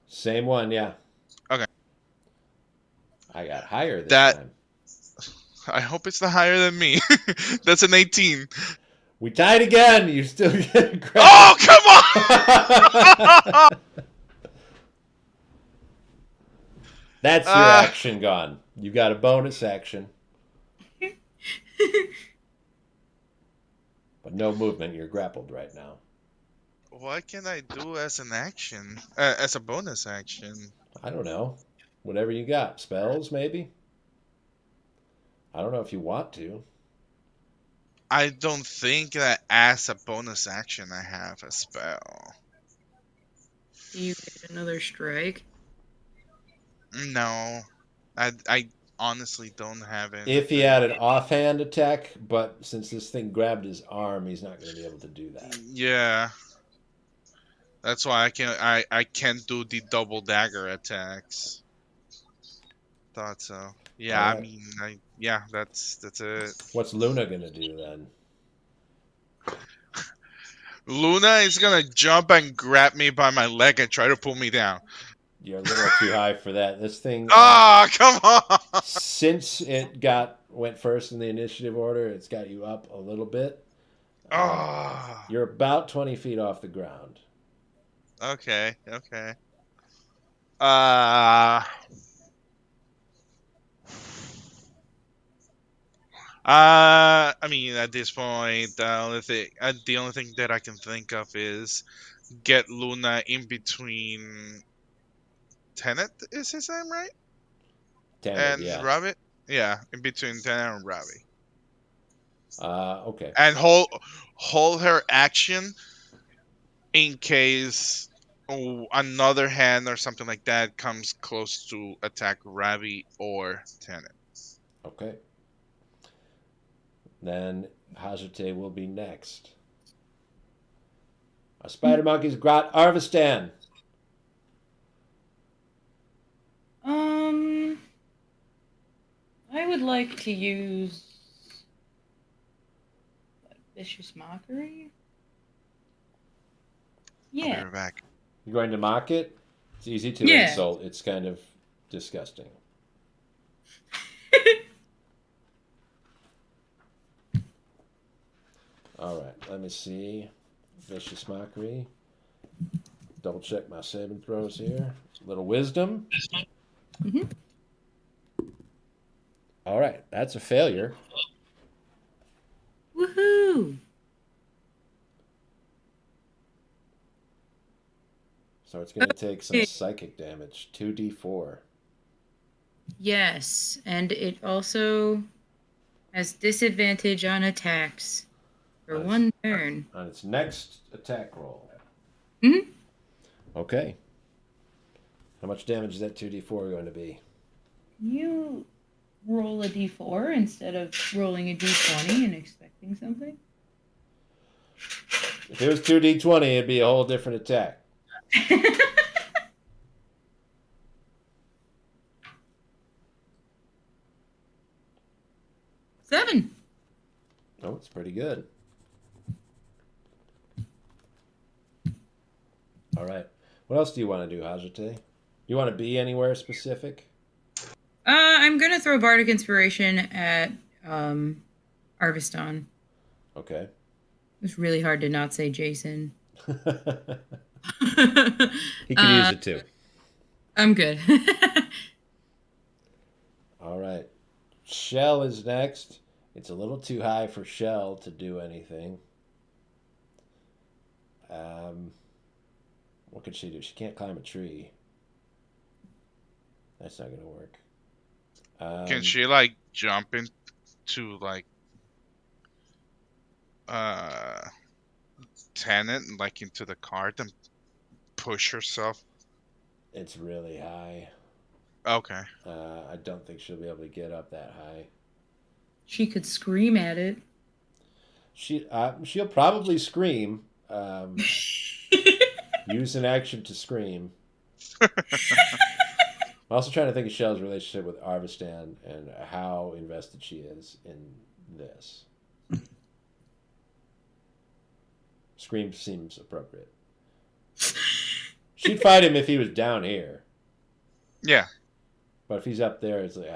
Same one, yeah. Okay. I got higher this That- time. I hope it's not higher than me. That's an 18. We tied again. You still get grabbed. Oh, come on! That's your action gone. You got a bonus action. But no movement. You're grappled right now. What can I do as an action? As a bonus action? I don't know. Whatever you got. Spells, maybe? I don't know if you want to. I don't think that as a bonus action I have a spell. Do you get another strike? No. I honestly don't have it. If he had an offhand attack, but since this thing grabbed his arm, he's not going to be able to do that. Yeah. That's why I can't do the double dagger attacks. Thought so. Yeah, All I right. mean, yeah, that's it. What's Luna gonna do then? Luna is gonna jump and grab me by my leg and try to pull me down. You're a little too high for that. This thing, Ah, come on! since it went first in the initiative order, it's got you up a little bit. Ah, You're about 20 feet off the ground. okay, okay. Uh, I mean, at this point, the only thing that I can think of is get Luna in between Tenet, is his name, right? Tanid, And yeah. Rabbit? Yeah, in between Tenet and Rabbit. Okay. And hold her action in case another hand or something like that comes close to attack Ravi or Tenet. Okay. Then Hajate will be next. A spider monkey's got Arvastan. Um, I would like to use vicious mockery. I'll be Yeah. right back. You're going to mock it? It's easy to Yeah. insult. It's kind of disgusting. All right, let me see. Vicious mockery. Double check my saving throws here. A little wisdom. Mhm. All right, that's a failure. Woohoo! So it's going to take some psychic damage. 2d4. Yes, and it also has disadvantage on attacks for Nice. 1 turn. On its next attack roll. Mhm. Okay. How much damage is that 2d4 going to be? You roll a d4 instead of rolling a d20 and expecting something. If it was 2d20, it'd be a whole different attack. Seven. Oh, it's pretty good. All right. What else do you want to do, Hajate? You want to be anywhere specific? I'm gonna throw Bardic Inspiration at Arvastan. Okay. It was really hard to not say Jason. He could use it too. I'm good. All right. Shell is next. It's a little too high for Shell to do anything. What could she do? She can't climb a tree. That's not going to work. Can she like jump into like Tenet, like into the cart and push herself? It's really high. Okay. I don't think she'll be able to get up that high. She could scream at it. She'll probably scream. Use an action to scream. I'm also trying to think of Shell's relationship with Arvastan and how invested she is in this. Scream seems appropriate. She'd fight him if he was down here. Yeah. But if he's up there, it's like,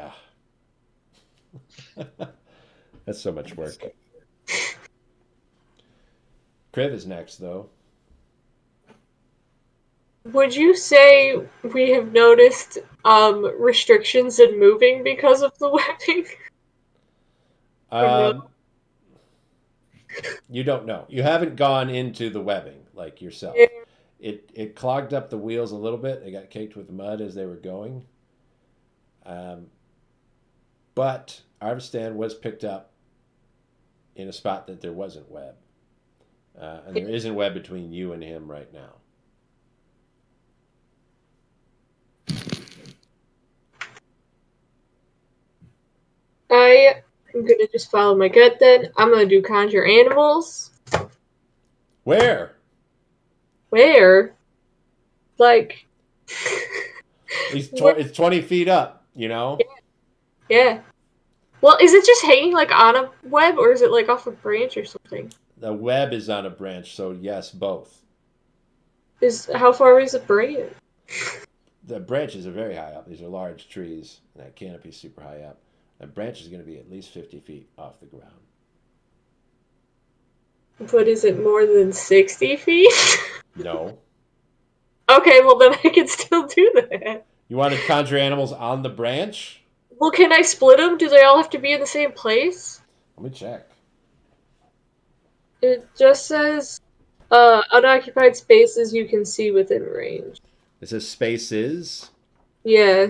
That's so much work. Kriv is next, though. Would you say we have noticed restrictions in moving because of the webbing? You don't know. You haven't gone into the webbing like yourself. Yeah. It clogged up the wheels a little bit. They got caked with mud as they were going. But Arvastan was picked up in a spot that there wasn't web. And there isn't web between you and him right now. I'm gonna just follow my gut then. I'm gonna do conjure animals. Where? Where? Like It's 20 feet up, you know? Yeah. Well, is it just hanging like on a web, or is it like off a branch or something? The web is on a branch, so yes, both. How far is the branch? The branches are very high up. These are large trees, and that canopy is super high up. The branch is going to be at least 50 feet off the ground. But is it more than 60 feet? No. Okay, well then I can still do that. You want to conjure animals on the branch? Well, can I split them? Do they all have to be in the same place? Let me check. It just says unoccupied spaces you can see within range. It says spaces. Yeah.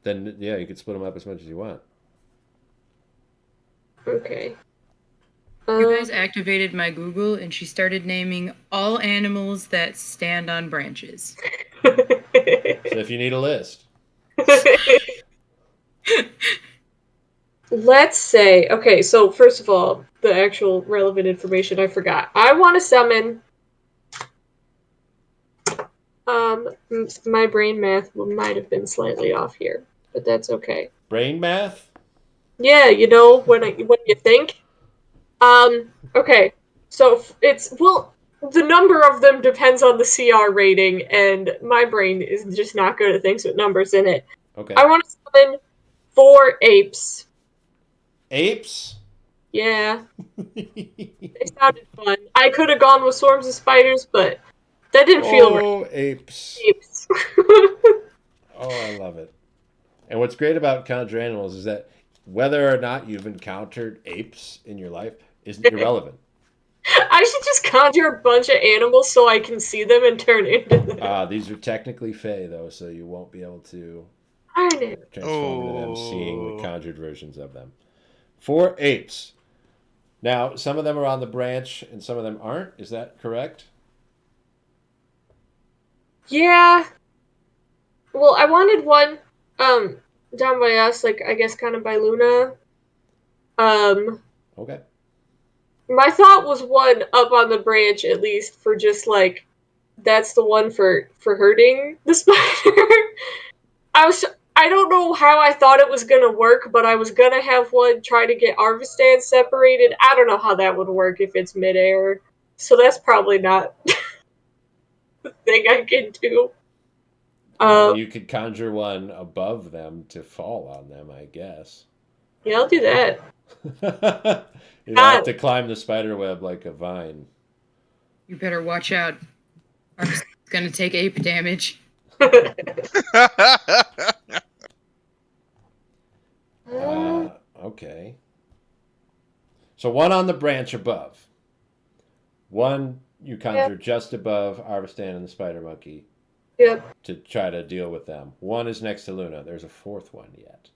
Then, yeah, you can split them up as much as you want. Okay. You guys activated my Google, and she started naming all animals that stand on branches. So if you need a list. Let's say, okay, so first of all, the actual relevant information I forgot. I want to summon. My brain math might have been slightly off here, but that's okay. Brain math? Yeah, when you think. Okay, so the number of them depends on the CR rating, and my brain is just not good at things with numbers in it. Okay. I want to summon 4 apes. Apes? Yeah, they sounded fun. I could have gone with swarms of spiders, but that didn't feel right. Oh, apes. Apes. Oh, I love it. And what's great about conjure animals is that whether or not you've encountered apes in your life is irrelevant. I should just conjure a bunch of animals so I can see them and turn into them. These are technically fey, though, so you won't be able to Darn it. transform into them, seeing the conjured versions of them. 4 apes. Now, some of them are on the branch and some of them aren't. Is that correct? Yeah. Well, I wanted one down by us, like I guess kind of by Luna. Okay. My thought was one up on the branch at least for just like that's the one for hurting the spider. I don't know how I thought it was gonna work, but I was gonna have one try to get Arvastan separated. I don't know how that would work if it's midair, so that's probably not the thing I can do. You could conjure one above them to fall on them, I guess. Yeah, I'll do that. You'd have to climb the spider web like a vine. You better watch out. It's gonna take ape damage. Okay. So one on the branch above. One you conjure just above Arvastan and the spider monkey. Yep. To try to deal with them. One is next to Luna. There's a 4th one yet.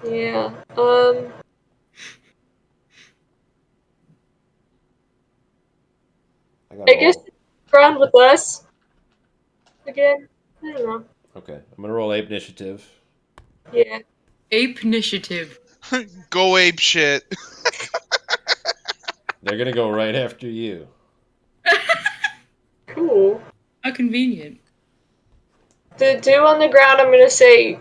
Yeah. I guess ground with us. Again. I don't know. Okay. I'm gonna roll ape initiative. Yeah. Ape initiative. Go ape shit. They're gonna go right after you. Cool. How convenient. The two on the ground, I'm gonna say.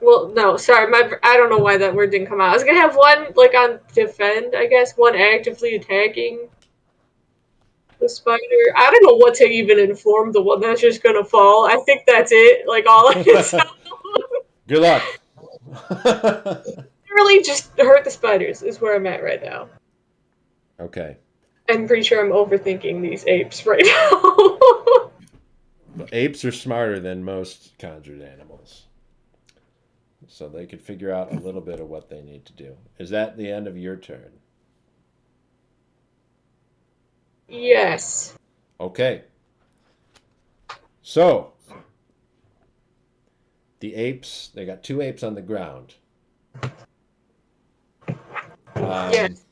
Well, no, sorry, I don't know why that word didn't come out. I was gonna have one like on defend, I guess, one actively attacking the spider. I don't know what to even inform the one that's just gonna fall. I think that's it. Like all I can tell. Good luck. Really, just hurt the spiders is where I'm at right now. Okay. I'm pretty sure I'm overthinking these apes right now. Apes are smarter than most conjured animals. So they could figure out a little bit of what they need to do. Is that the end of your turn? Yes. Okay. So, the apes, they got 2 apes on the ground. Yes.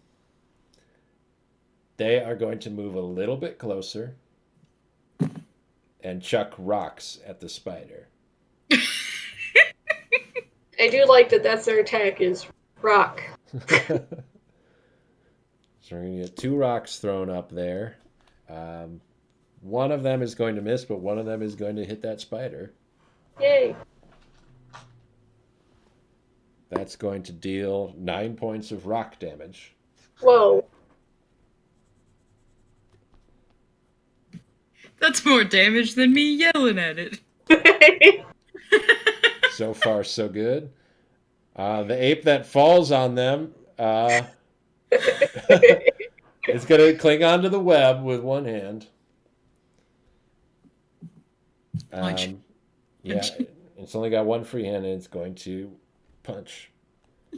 They are going to move a little bit closer and chuck rocks at the spider. I do like that that's their attack is rock. So we're going to get 2 rocks thrown up there. One of them is going to miss, but one of them is going to hit that spider. Yay. That's going to deal 9 points of rock damage. Whoa. That's more damage than me yelling at it. So far, so good. The ape that falls on them is going to cling onto the web with one hand. Punch. Yeah, it's only got one free hand, and it's going to punch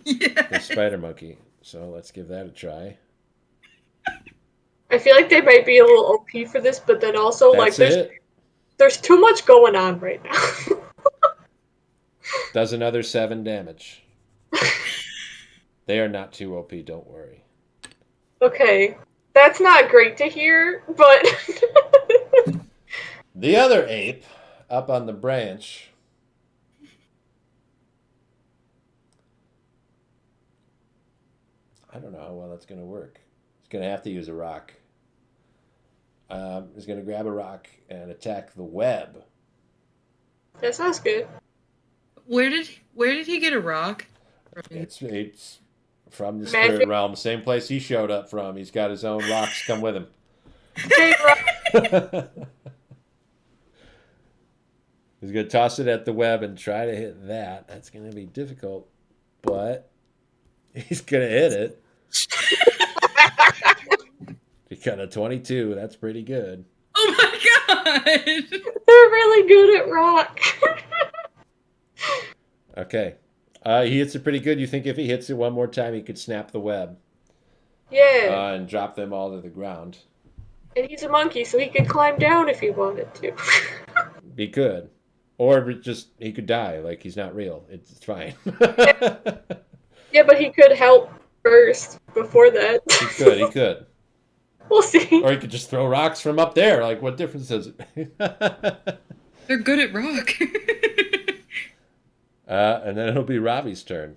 Yeah. the spider monkey. So let's give that a try. I feel like they might be a little OP for this, but then also That's like it. there's too much going on right now. Does another 7 damage. They are not too OP, don't worry. Okay. That's not great to hear, but The other ape up on the branch I don't know how well that's going to work. It's going to have to use a rock. He's going to grab a rock and attack the web. that sounds good. Where did he get a rock? It's from the Magic. spirit realm, same place he showed up from. He's got his own rocks come with him. Jade rock. He's going to toss it at the web and try to hit that. That's going to be difficult, but he's going to hit it. He got a 22. That's pretty good. Oh my god! They're really good at rock. Okay. He hits it pretty good. You think if he hits it one more time, he could snap the web Yeah. and drop them all to the ground. And he's a monkey, so he could climb down if he wanted to. He could. Or just, he could die. Like, he's not real. It's fine. Yeah, but he could help first before that. He could. We'll see. Or he could just throw rocks from up there. Like, what difference does it? They're good at rock. And then it'll be Ravi's turn.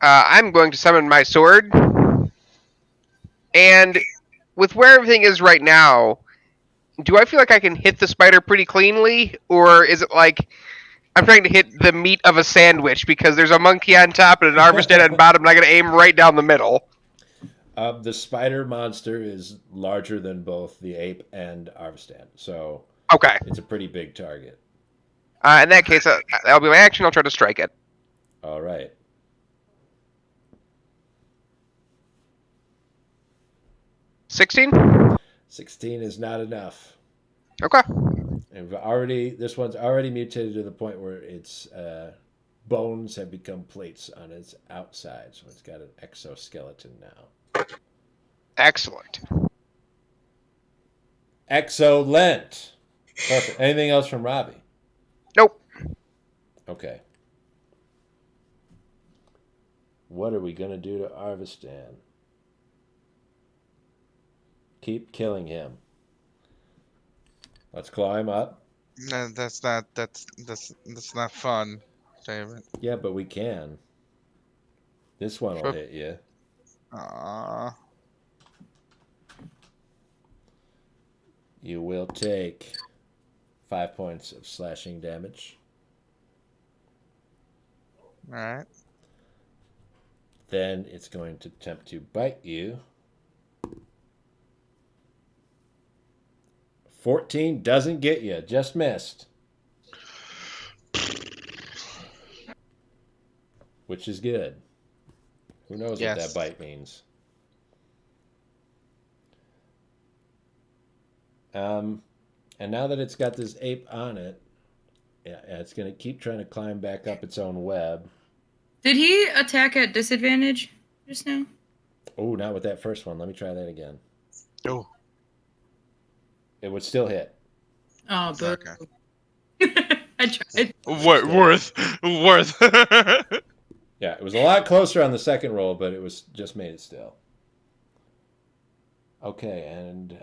I'm going to summon my sword. And with where everything is right now, do I feel like I can hit the spider pretty cleanly? Or is it like I'm trying to hit the meat of a sandwich because there's a monkey on top and an Arvastan on bottom and I gotta aim right down the middle? The spider monster is larger than both the ape and Arvastan. So Okay. it's a pretty big target. In that case, that'll be my action. I'll try to strike it. All right. $16? 16 is not enough. Okay. And this one's already mutated to the point where its bones have become plates on its outside, so it's got an exoskeleton now. Excellent. Excellent. Perfect. Anything else from Robbie? Nope. Okay. What are we gonna do to Arvastan? Keep killing him. Let's claw him up. No, that's not fun, David. Yeah, but we can. This one will Sure. hit you. Aww. You will take 5 points of slashing damage. Alright. Then it's going to attempt to bite you. 14 doesn't get you, just missed. Which is good. Who knows what that bite means? And now that it's got this ape on it, it's going to keep trying to climb back up its own web. Did he attack at disadvantage just now? Oh, not with that first one. Let me try that again. Oh. It would still hit. Oh, boo. Okay. I tried. Worth. Yeah, it was a lot closer on the second roll, but it was just made it still. Okay, and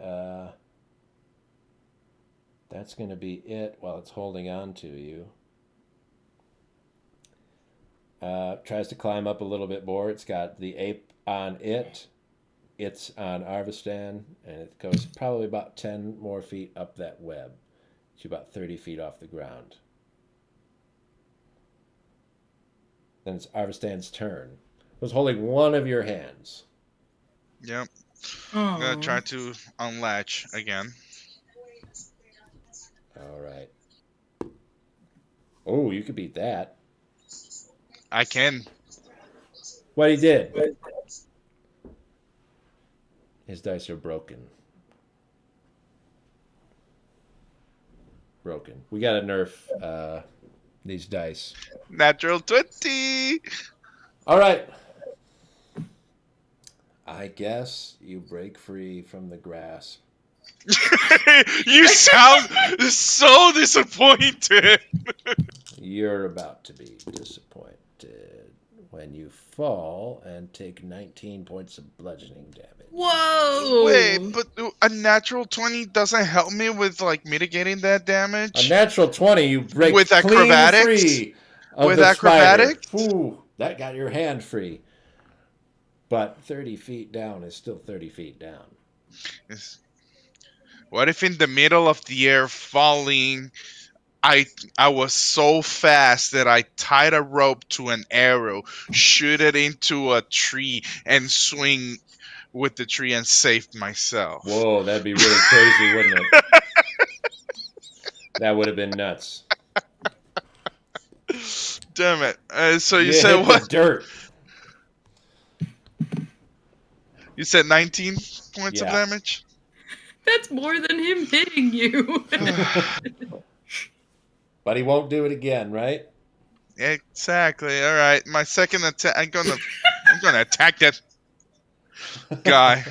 that's going to be it while it's holding on to you. Tries to climb up a little bit more. It's got the ape on it. It's on Arvastan, and it goes probably about 10 more feet up that web. It's about 30 feet off the ground. and it's Arvastan's turn. I was holding one of your hands. Yep. I'm gonna Oh. try to unlatch again. All right. Oh, you could beat that. I can. What he did. His dice are broken. Broken. We gotta nerf these dice. Natural 20. All right. I guess you break free from the grasp. You sound so disappointed. You're about to be disappointed when you fall and take 19 points of bludgeoning damage. Whoa! Wait, but a natural 20 doesn't help me with like mitigating that damage. A natural 20, you break With clean acrobatics? free of With the acrobatics? spider. Ooh, that got your hand free. But 30 feet down is still 30 feet down. Yes. What if in the middle of the air falling, I was so fast that I tied a rope to an arrow, shoot it into a tree, and swing with the tree and save myself? Whoa, that'd be really crazy, wouldn't it? That would have been nuts. Damn it! So you You said hit what? the dirt. You said 19 points of Yeah. damage. That's more than him hitting you. But he won't do it again, right? Exactly. All right. My second attack. I'm gonna attack that guy.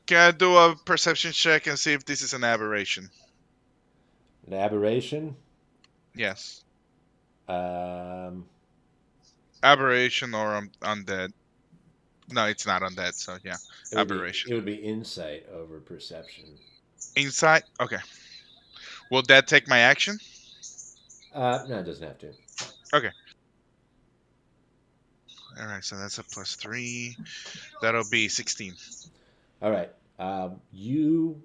Can I do a perception check and see if this is an aberration? An aberration? Yes. Um, Aberration or undead. No, it's not undead. So yeah, aberration. it would be insight over perception. Insight. Okay. Will that take my action? No, it doesn't have to. Okay. All right. So that's a +3. That'll be 16. All right. You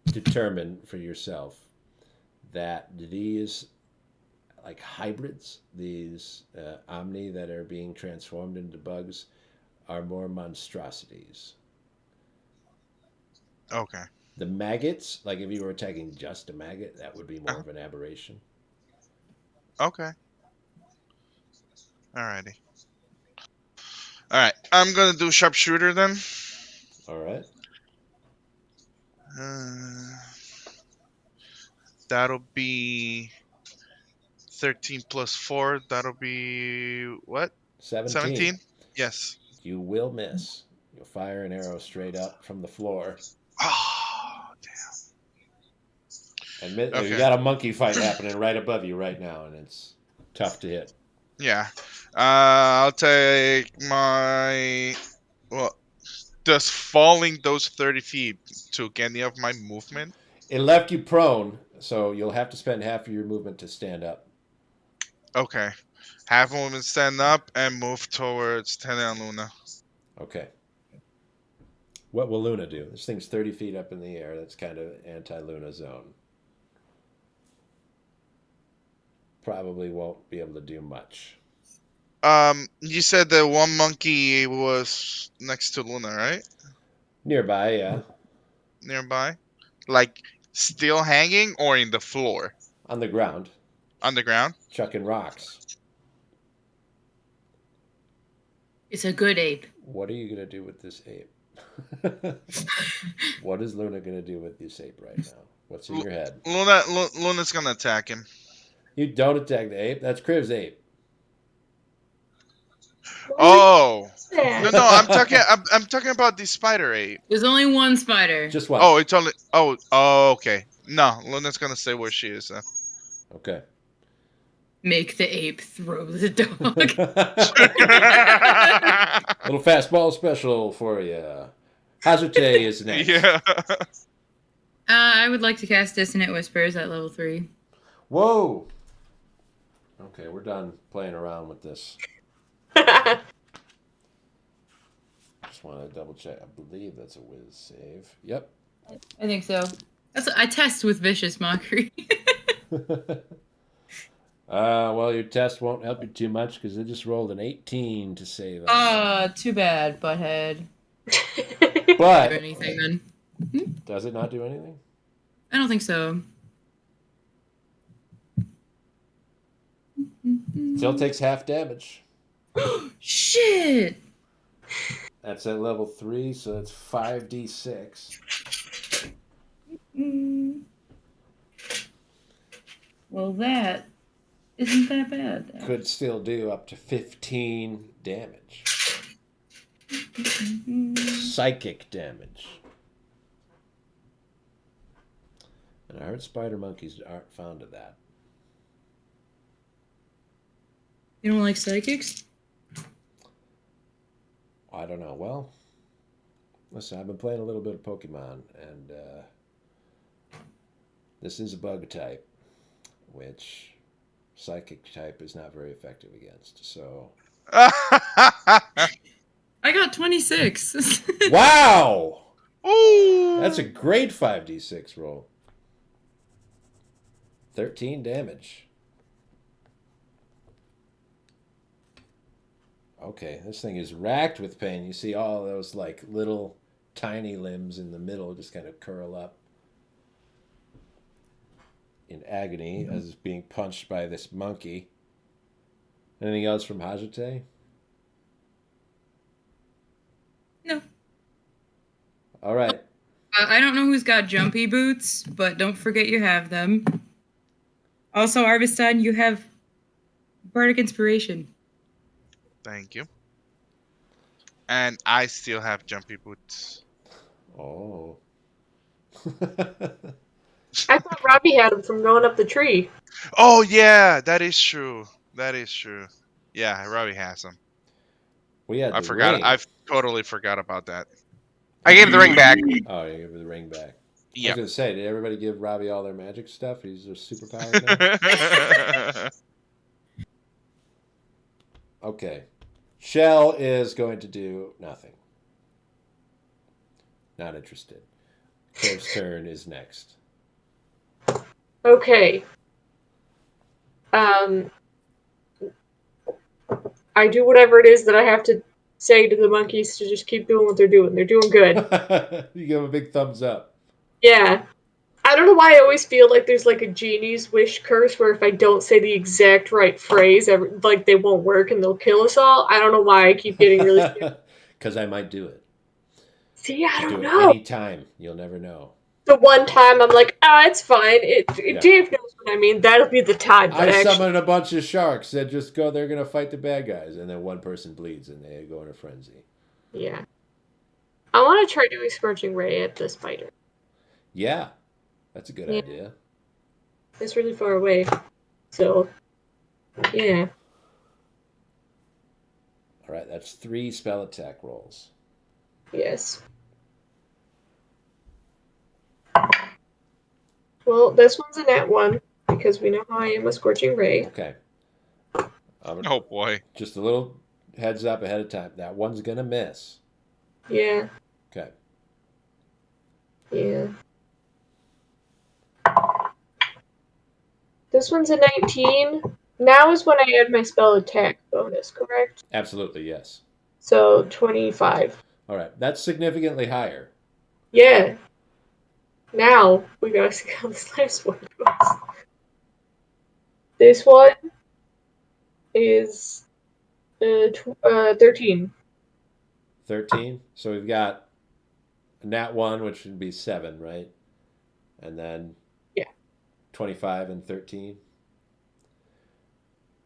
determine for yourself that these, like hybrids, these omni that are being transformed into bugs, are more monstrosities. Okay. The maggots, like if you were attacking just a maggot, that would be more of an aberration. Okay. Alrighty. Alright. I'm gonna do sharpshooter then. All right. That'll be 13 plus 4. That'll be what? 17? Yes. You will miss. You'll fire an arrow straight up from the floor. Oh, And you Okay. got a monkey fight happening right above you right now, and it's tough to hit. yeah. I'll take my. Well, does falling those 30 feet took any of my movement? It left you prone, so you'll have to spend half of your movement to stand up. Okay. Half movement, stand up, and move towards Tele and Luna. Okay. What will Luna do? This thing's 30 feet up in the air. That's kind of anti-Luna zone. Probably won't be able to do much. You said that one monkey was next to Luna, right? Nearby, yeah. Nearby? Like, still hanging or in the floor? On the ground, On the ground? chucking rocks. It's a good ape. What are you going to do with this ape? What is Luna going to do with this ape right now? What's in your head? Luna's gonna attack him. You don't attack the ape. That's Criv's ape. Oh! Yeah. No, I'm talking about the spider ape. There's only one spider. Just one. Oh, it's only. Oh, okay. No, Luna's gonna stay where she is. Okay. Make the ape throw the dog. Little fastball special for you. Hazarte is next. Yeah. I would like to cast Dissonant Whispers at level 3. Whoa. Okay, we're done playing around with this. Just want to double check. I believe that's a whiz save. Yep. I think so. I test with Vicious Mockery. Well, your test won't help you too much because I just rolled an 18 to save on that. Too bad, butthead. Do But anything then? does it not do anything? I don't think so. Still takes half damage. Shit! That's at level 3, so that's 5d6. Mm. Well, that isn't that bad. Could still do up to 15 damage. Psychic damage. And I heard spider monkeys aren't fond of that. You don't like psychics? I don't know. Well, listen, I've been playing a little bit of Pokemon, and this is a bug type, which psychic type is not very effective against. So, I got 26. wow, Ooh. that's a great 5d6 roll. 13 damage. Okay, this thing is racked with pain. You see all those like little tiny limbs in the middle just kind of curl up in agony as it's being punched by this monkey. Anything else from Hajite? No. All right. I don't know who's got jumpy boots, but don't forget you have them. Also, Arvastan, you have bardic inspiration. Thank you. And I still have jumpy boots. Oh. I thought Robbie had him from going up the tree. Oh yeah, that is true. That is true. Yeah, Robbie has them. We had I the forgot. ring. I've totally forgot about that. I gave the ring back. Oh, you give the ring back. I was Yep. going to say, did everybody give Robbie all their magic stuff? He's their superpowers now? Okay. Shell is going to do nothing. Not interested. Claire's turn is next. Okay. I do whatever it is that I have to say to the monkeys to just keep doing what they're doing. They're doing good. You give him a big thumbs up. Yeah. I don't know why I always feel like there's like a genie's wish curse where if I don't say the exact right phrase, like they won't work and they'll kill us all. I don't know why I keep getting really scared. Because I might do it. See, I Just don't do it know. anytime. You'll never know. The one time I'm like, it's fine. Yeah. Dave knows what I mean. That'll be the time. But I actually, summon a bunch of sharks that just go, they're going to fight the bad guys. And then one person bleeds and they go in a frenzy. yeah. I want to try doing Scorching Ray at the spider. Yeah. That's a good Yeah. idea. It's really far away. So, yeah. All right. That's 3 spell attack rolls. Yes. Well, this one's a nat 1 because we know how I am with Scorching Ray. Okay. Oh boy. Just a little heads up ahead of time. That one's going to miss. Yeah. Okay. Yeah. This one's a 19. Now is when I add my spell attack bonus, correct? Absolutely, yes. So 25. All right. That's significantly higher. Yeah. Now we gotta see how this last one goes. This one is 13. 13. So we've got a nat 1, which would be 7, right? And then Yeah. 25 and 13.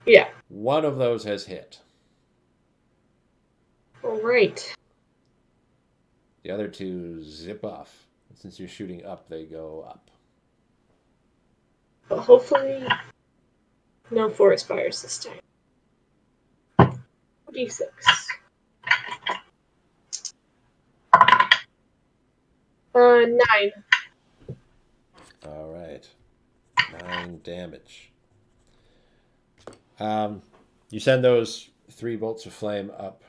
Yeah. One of those has hit. All right. The other 2 zip off. Since you're shooting up, they go up. But hopefully, no forest fires this time. D6. 9. All right. 9 damage. You send those 3 bolts of flame up.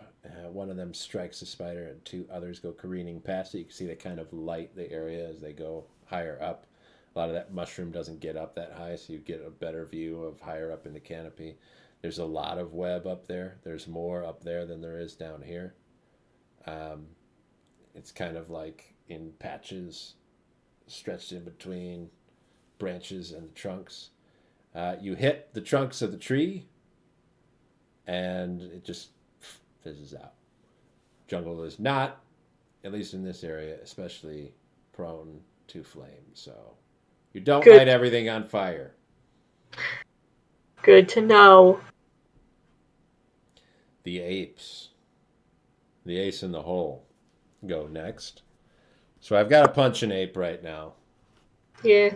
One of them strikes the spider, and 2 others go careening past it. You can see they kind of light the area as they go higher up. A lot of that mushroom doesn't get up that high, so you get a better view of higher up in the canopy. There's a lot of web up there. There's more up there than there is down here. Um, it's kind of like in patches, stretched in between branches and the trunks. You hit the trunks of the tree, and it just fizzes out. Jungle is not, at least in this area, especially prone to flame. So you don't Good. light everything on fire. Good to know. The apes, the ace in the hole, go next. So I've got to punch an ape right now. Yeah.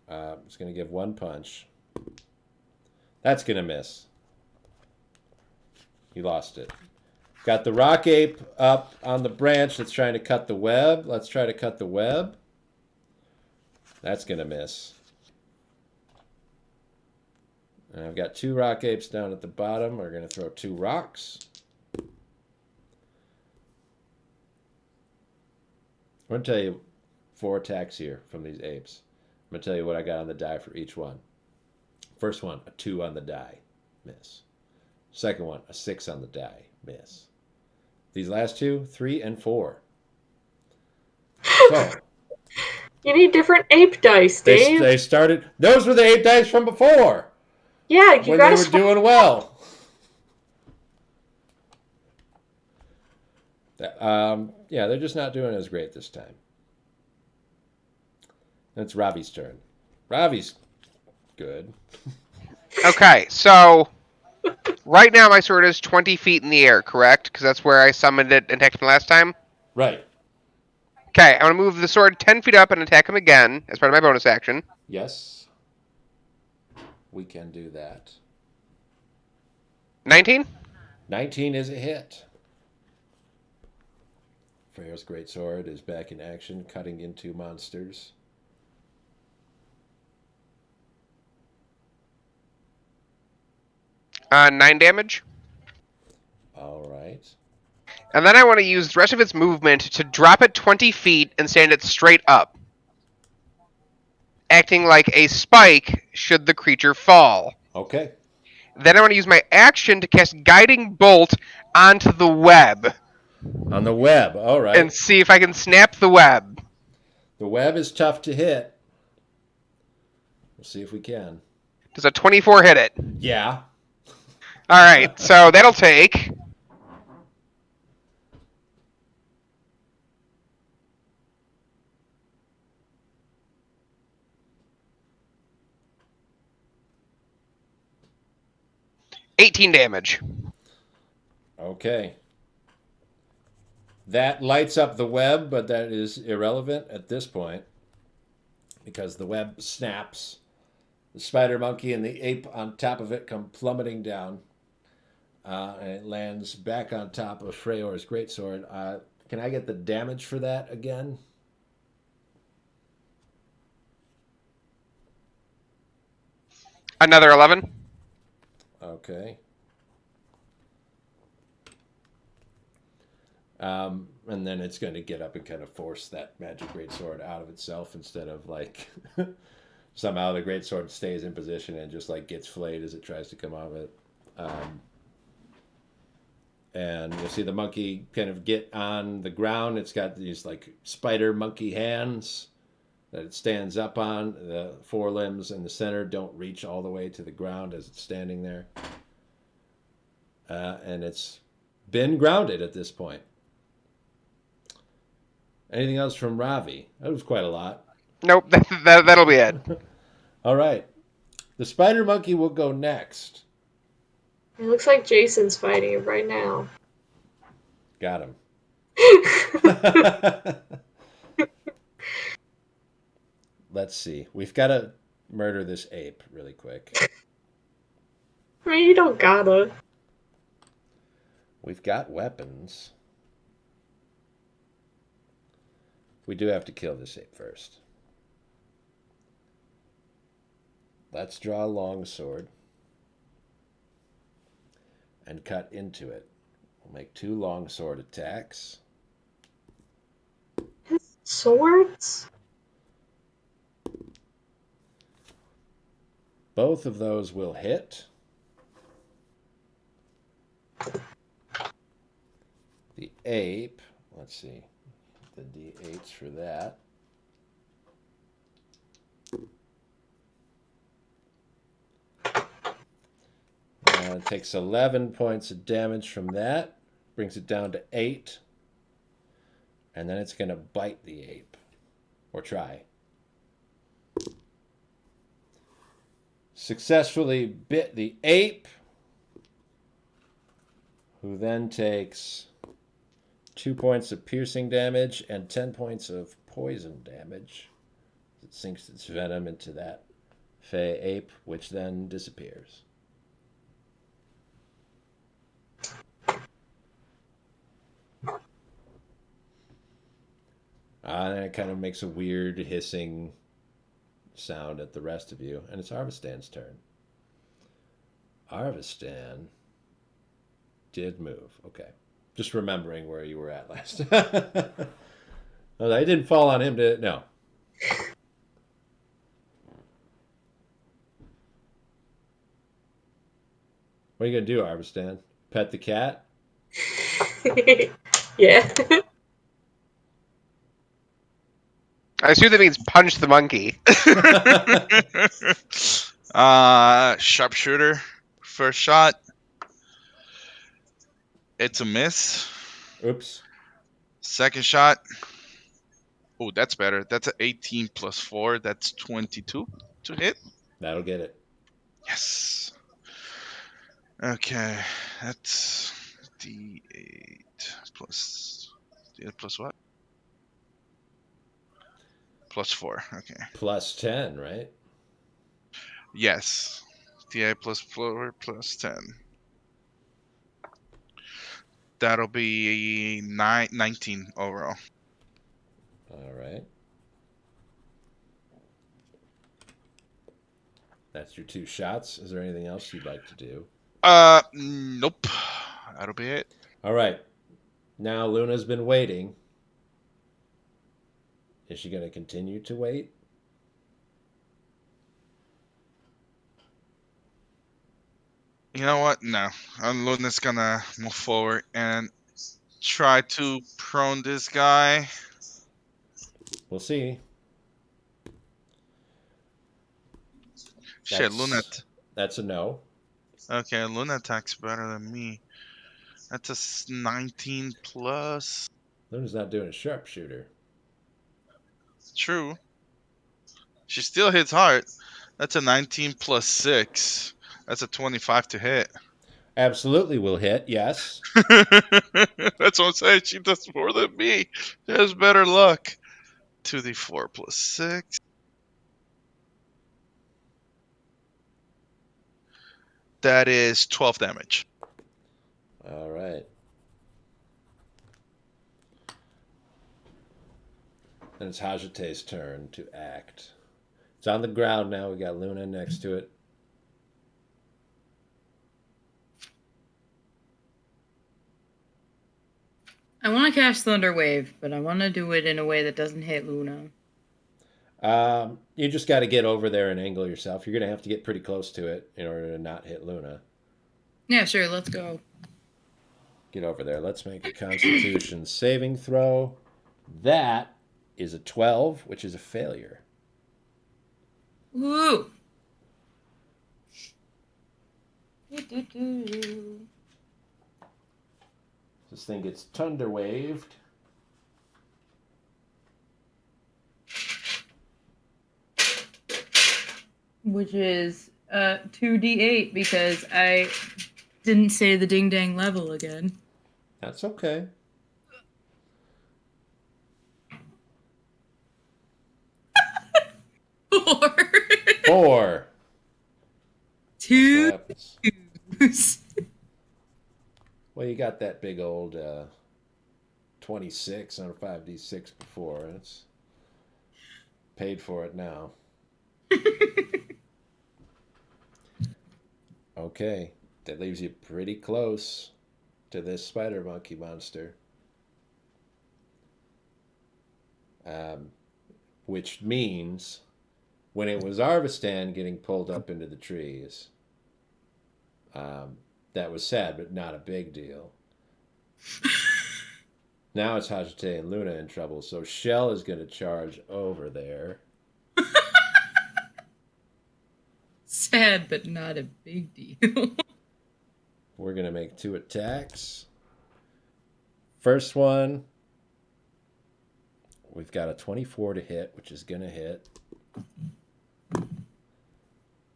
I'm just going to give one punch. That's going to miss. He lost it. Got the rock ape up on the branch that's trying to cut the web. Let's try to cut the web. That's going to miss. And I've got 2 rock apes down at the bottom. We're going to throw 2 rocks. I'm going to tell you 4 attacks here from these apes. I'm going to tell you what I got on the die for each one. First one, a 2 on the die. Miss. Second one, a 6 on the die. Miss. These last 2, 3 and 4. So You need different ape dice, Dave. they started. Those were the ape dice from before. Yeah, you when gotta they were doing well. Yeah, they're just not doing as great this time. It's Ravi's turn. Ravi's good. Okay, so right now my sword is 20 feet in the air, correct? Because that's where I summoned it and attacked him last time. Right. Okay, I'm going to move the sword 10 feet up and attack him again as part of my bonus action. Yes. We can do that. 19? 19 is a hit. Freyr's greatsword is back in action, cutting into monsters. 9 damage. All right. And then I want to use the rest of its movement to drop it 20 feet and stand it straight up, acting like a spike should the creature fall. Okay. Then I want to use my action to cast Guiding Bolt onto the web. On the web. All right. And see if I can snap the web. The web is tough to hit. We'll see if we can. Does a 24 hit it? Yeah. Alright, so that'll take... $18 damage. Okay. That lights up the web, but that is irrelevant at this point because the web snaps. The spider monkey and the ape on top of it come plummeting down. And it lands back on top of Freyor's greatsword. Can I get the damage for that again? Another 11. Okay. And then it's going to get up and kind of force that magic greatsword out of itself instead of like somehow the greatsword stays in position and just like gets flayed as it tries to come out of it. And you'll see the monkey kind of get on the ground. It's got these like spider monkey hands that it stands up on. The forelimbs in the center don't reach all the way to the ground as it's standing there. And it's been grounded at this point. Anything else from Ravi? That was quite a lot. Nope, that'll be it. All right. The spider monkey will go next. It looks like Jason's fighting it right now. Got him. Let's see. We've got to murder this ape really quick. I mean, you don't gotta. We've got weapons. We do have to kill this ape first. Let's draw a long sword and cut into it. We'll make 2 long sword attacks. Swords? Both of those will hit. The ape, let's see, the d8s for that. It takes 11 points of damage from that, brings it down to 8, and then it's going to bite the ape, or try. Successfully bit the ape, who then takes 2 points of piercing damage and 10 points of poison damage. It sinks its venom into that fey ape, which then disappears. And then it kind of makes a weird hissing sound at the rest of you, and it's Arvastan's turn. Arvastan did move. Okay. Just remembering where you were at last. I didn't fall on him, did it? No. What are you going to do, Arvastan? Pet the cat? Yeah. I assume that means punch the monkey. Sharpshooter. First shot. It's a miss. Oops. Second shot. Oh, that's better. That's an 18 plus 4. That's 22 to hit. That'll get it. Yes. Okay. That's D8 plus. D8 plus what? Plus 4. Okay. Plus 10, right? Yes. D8 plus 4 plus 10. That'll be 19 overall. All right. That's your 2 shots. Is there anything else you'd like to do? Nope. That'll be it. All right. Now Luna's been waiting. Is she going to continue to wait? You know what? No. Luna's gonna move forward and try to prone this guy. We'll see. Shit, Luna. That's a no. Okay, Luna attacks better than me. That's a 19 plus. Luna's not doing a sharpshooter. True. She still hits hard. That's a 19 plus 6. That's a 25 to hit. Absolutely will hit, yes. That's what I'm saying. She does more than me. She has better luck. 2d4 plus 6. That is 12 damage. All right. Then it's Hajate's turn to act. It's on the ground now. We got Luna next to it. I want to cast Thunder Wave, but I want to do it in a way that doesn't hit Luna. You just got to get over there and angle yourself. You're going to have to get pretty close to it in order to not hit Luna. Yeah, sure, let's go. Get over there. Let's make a Constitution saving throw. That is a 12, which is a failure. Woo! This thing gets thunder waved. Which is 2d8 because I didn't say the ding dang level again. That's okay. Four. Two. Well, you got that big old 26 on a 5d6 before. It's paid for it now. Okay, that leaves you pretty close to this spider monkey monster. which means when it was Arvastan getting pulled up into the trees, that was sad, but not a big deal. Now it's Hajite and Luna in trouble, so Shell is going to charge over there. Sad, but not a big deal. We're going to make 2 attacks. First one, we've got a 24 to hit, which is going to hit.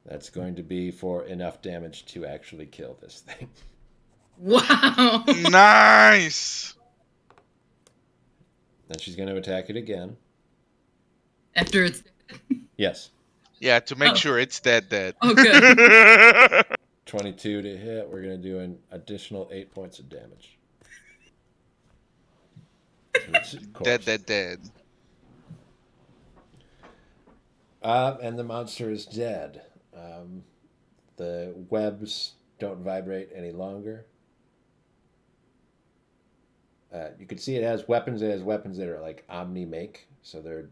That's going to be for enough damage to actually kill this thing. Wow. Nice. Then she's going to attack it again. After it's Yes. Yeah, to make Oh. sure it's dead. Oh, good. 22 to hit. We're going to do an additional 8 points of damage. Dead. And the monster is dead. The webs don't vibrate any longer. You can see it has weapons. It has weapons that are like Omni make, so they're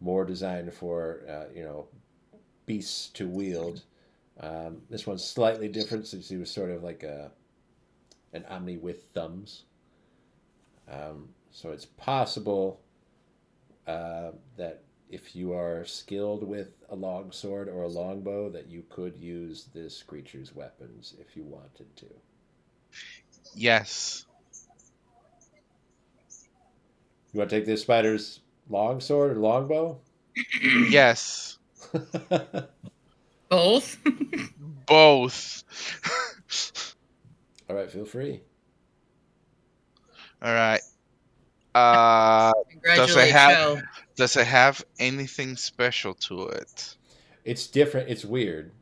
more designed for beasts to wield. This one's slightly different since he was sort of like an Omni with thumbs. So it's possible that if you are skilled with a long sword or a longbow, that you could use this creature's weapons if you wanted to. Yes. You want to take this spider's long sword or longbow? Yes. Both. Both. All right, feel free. All right. Congratulate Shell. Does it have anything special to it? It's different. It's weird.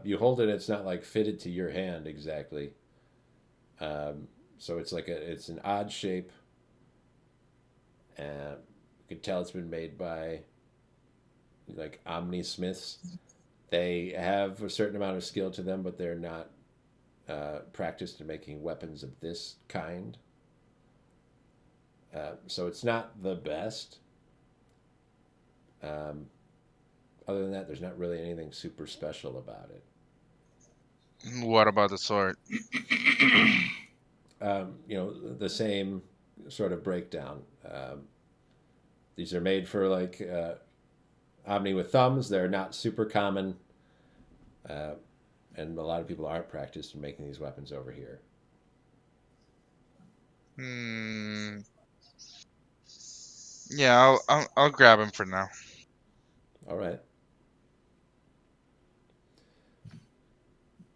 You hold it. It's not like fitted to your hand exactly. So it's it's an odd shape. You can tell it's been made by like Omni Smiths. They have a certain amount of skill to them, but they're not practiced in making weapons of this kind. So it's not the best. Other than that, there's not really anything super special about it. What about the sword? The same sort of breakdown. These are made for like Omni with thumbs. They're not super common, and a lot of people aren't practiced in making these weapons over here. Yeah, I'll grab him for now. All right.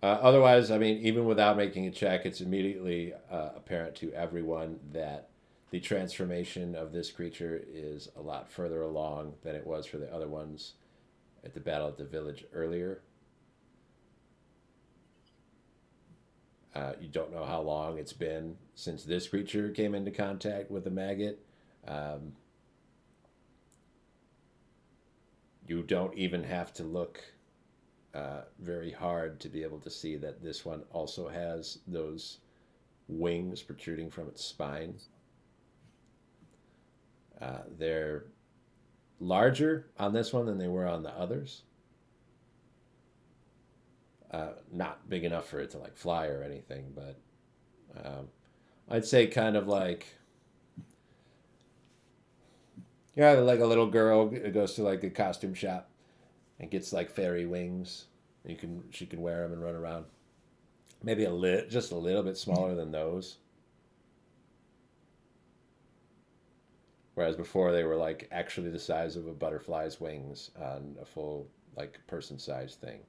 Otherwise, I mean, even without making a check, it's immediately apparent to everyone that the transformation of this creature is a lot further along than it was for the other ones at the battle at the village earlier. You don't know how long it's been since this creature came into contact with the maggot. You don't even have to look very hard to be able to see that this one also has those wings protruding from its spine. They're larger on this one than they were on the others. Not big enough for it to like fly or anything, but I'd say kind of like like a little girl goes to like a costume shop and gets like fairy wings. She can wear them and run around. Maybe just a little bit smaller than those. Whereas before they were like actually the size of a butterfly's wings on a full like person-sized thing.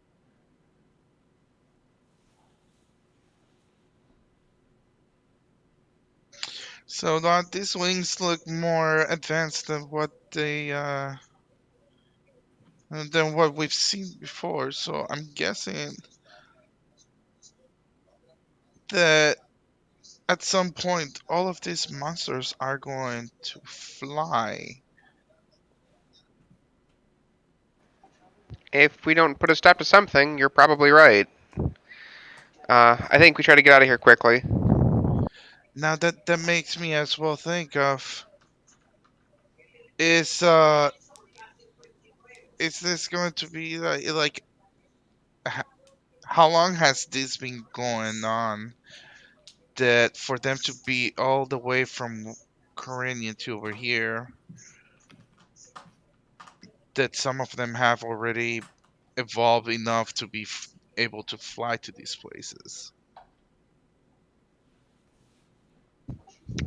So these wings look more advanced than what than what we've seen before. So I'm guessing that at some point all of these monsters are going to fly. If we don't put a stop to something, you're probably right. I think we try to get out of here quickly. Now that makes me as well think of Is this going to be h- how long has this been going on? That for them to be all the way from Carinian to over here, that some of them have already evolved enough to be able to fly to these places.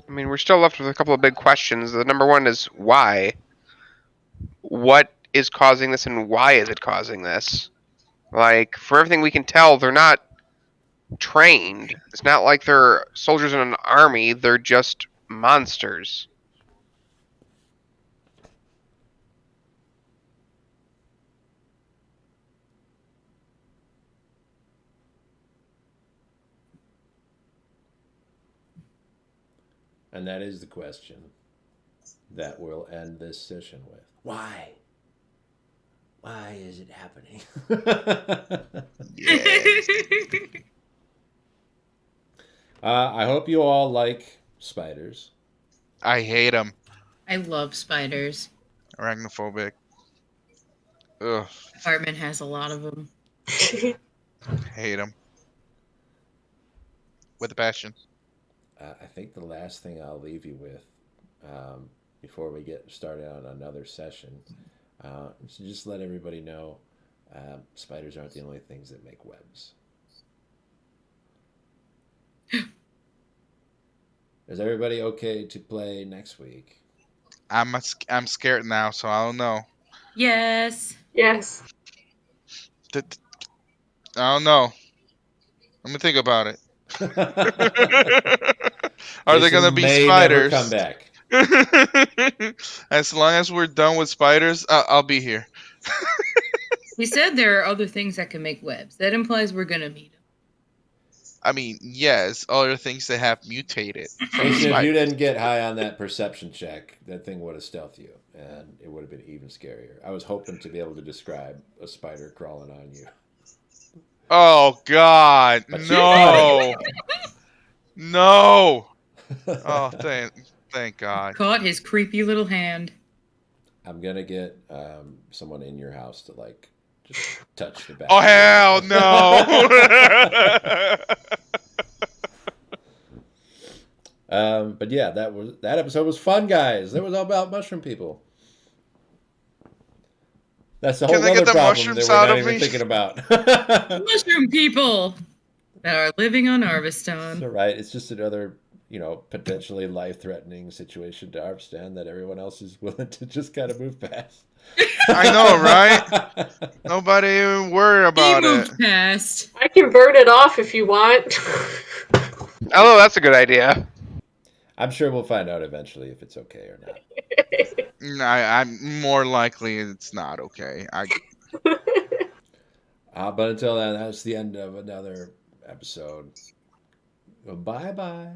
I mean, we're still left with a couple of big questions. The number one is why? What is causing this and why is it causing this? Like, for everything we can tell, they're not trained. It's not like they're soldiers in an army, they're just monsters. And that is the question that we'll end this session with. Why? Why is it happening? Yes. I hope you all like spiders. I hate them. I love spiders. Arachnophobic. Ugh, Apartment has a lot of them. hate them. With a passion. I think the last thing I'll leave you with before we get started on another session is to just let everybody know spiders aren't the only things that make webs. Is everybody okay to play next week? I'm scared now, so I don't know. Yes. Yes. I don't know. Let me think about it. Are there Jason gonna be may never come spiders? back. As long as we're done with spiders, I'll be here. We said there are other things that can make webs. That implies we're gonna meet them. I mean, yes, other things that have mutated from the Jason, if you spiders. didn't get high on that perception check, that thing would have stealthed you, and it would have been even scarier. I was hoping to be able to describe a spider crawling on you. Oh God, But you couldn't. no, no. Oh, thank God. Caught his creepy little hand. I'm gonna get someone in your house to like just touch the back. Oh of your hell neck. no. But yeah, that episode was fun, guys. It was all about mushroom people. That's a whole Can I get other the problem that mushrooms we're out not of even me? thinking about. Mushroom people that are living on So, Arvastan. right, it's just another, potentially life-threatening situation to Arvastan that everyone else is willing to just kind of move past. I know, right? Nobody even worry He about it. moved past. I can burn it off if you want. Oh, that's a good idea. I'm sure we'll find out eventually if it's okay or not. I'm more likely it's not okay. But until then, that's the end of another episode. Bye bye.